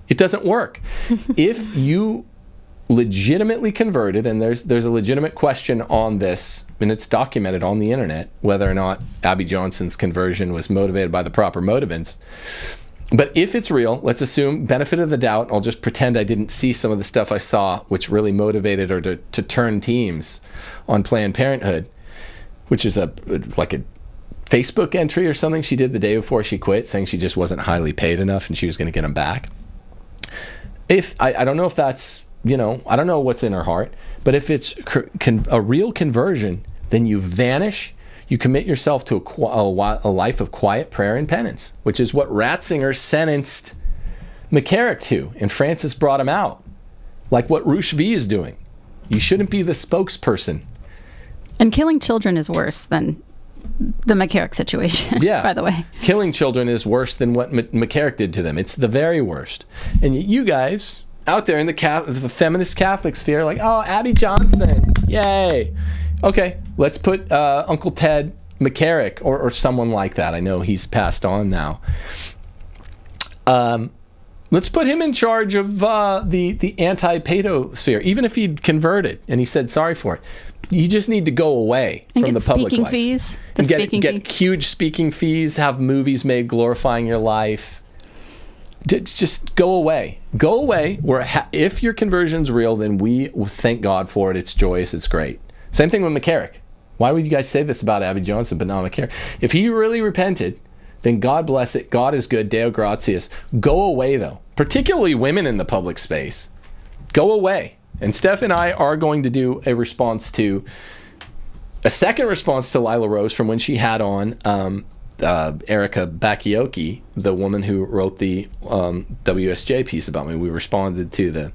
It doesn't work. If you legitimately converted, and there's a legitimate question on this, and it's documented on the internet, whether or not Abby Johnson's conversion was motivated by the proper motivants. But if it's real, let's assume benefit of the doubt. I'll just pretend I didn't see some of the stuff I saw which really motivated her to turn teams on Planned Parenthood, which is like a Facebook entry or something she did the day before she quit, saying she just wasn't highly paid enough and she was going to get them back. If I don't know if that's, I don't know what's in her heart, but if it's a real conversion, then you vanish. You commit yourself to a life of quiet prayer and penance, which is what Ratzinger sentenced McCarrick to, and Francis brought him out, like what Roosh V is doing. You shouldn't be the spokesperson. And killing children is worse than the McCarrick situation, yeah. By the way. Killing children is worse than what McCarrick did to them. It's the very worst. And you guys out there in the feminist Catholic sphere, like, oh, Abby Johnson, yay. Okay, let's put Uncle Ted McCarrick or someone like that. I know he's passed on now. Let's put him in charge of the anti-pedo sphere, even if he'd converted and he said sorry for it. You just need to go away and from the public life. Fees, and get huge speaking fees, have movies made glorifying your life. Just go away. Go away. If your conversion's real, then we thank God for it. It's joyous. It's great. Same thing with McCarrick. Why would you guys say this about Abby Johnson, but not McCarrick? If he really repented, then God bless it. God is good. Deo gratias. Go away, though. Particularly women in the public space. Go away. And Steph and I are going to do a second response to Lila Rose from when she had on Erica Bakioki, the woman who wrote the WSJ piece about me. We responded to the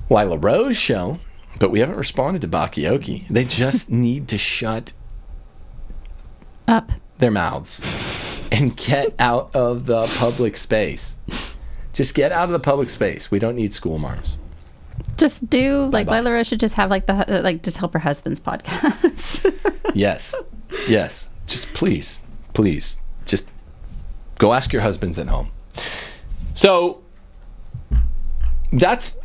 Lila Rose show. But we haven't responded to Bakioki. They just need to shut up their mouths and get out of the public space. Just get out of the public space. We don't need school marms. Just do like Lila Rose should just have just help her husband's podcast. Yes. Just please, just go ask your husbands at home. So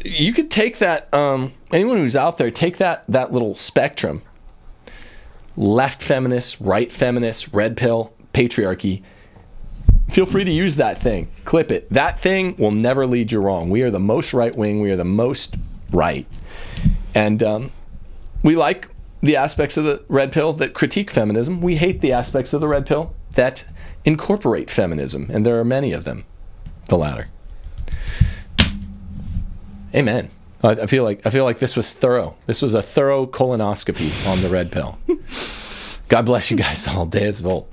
you could take that, anyone who's out there, take that little spectrum, left feminist, right feminist, red pill, patriarchy. Feel free to use that thing. Clip it. That thing will never lead you wrong. We are the most right wing. We are the most right. And we like the aspects of the red pill that critique feminism. We hate the aspects of the red pill that incorporate feminism. And there are many of them, the latter. Amen. I feel like this was thorough. This was a thorough colonoscopy on the red pill. God bless you guys all. Deus Volt.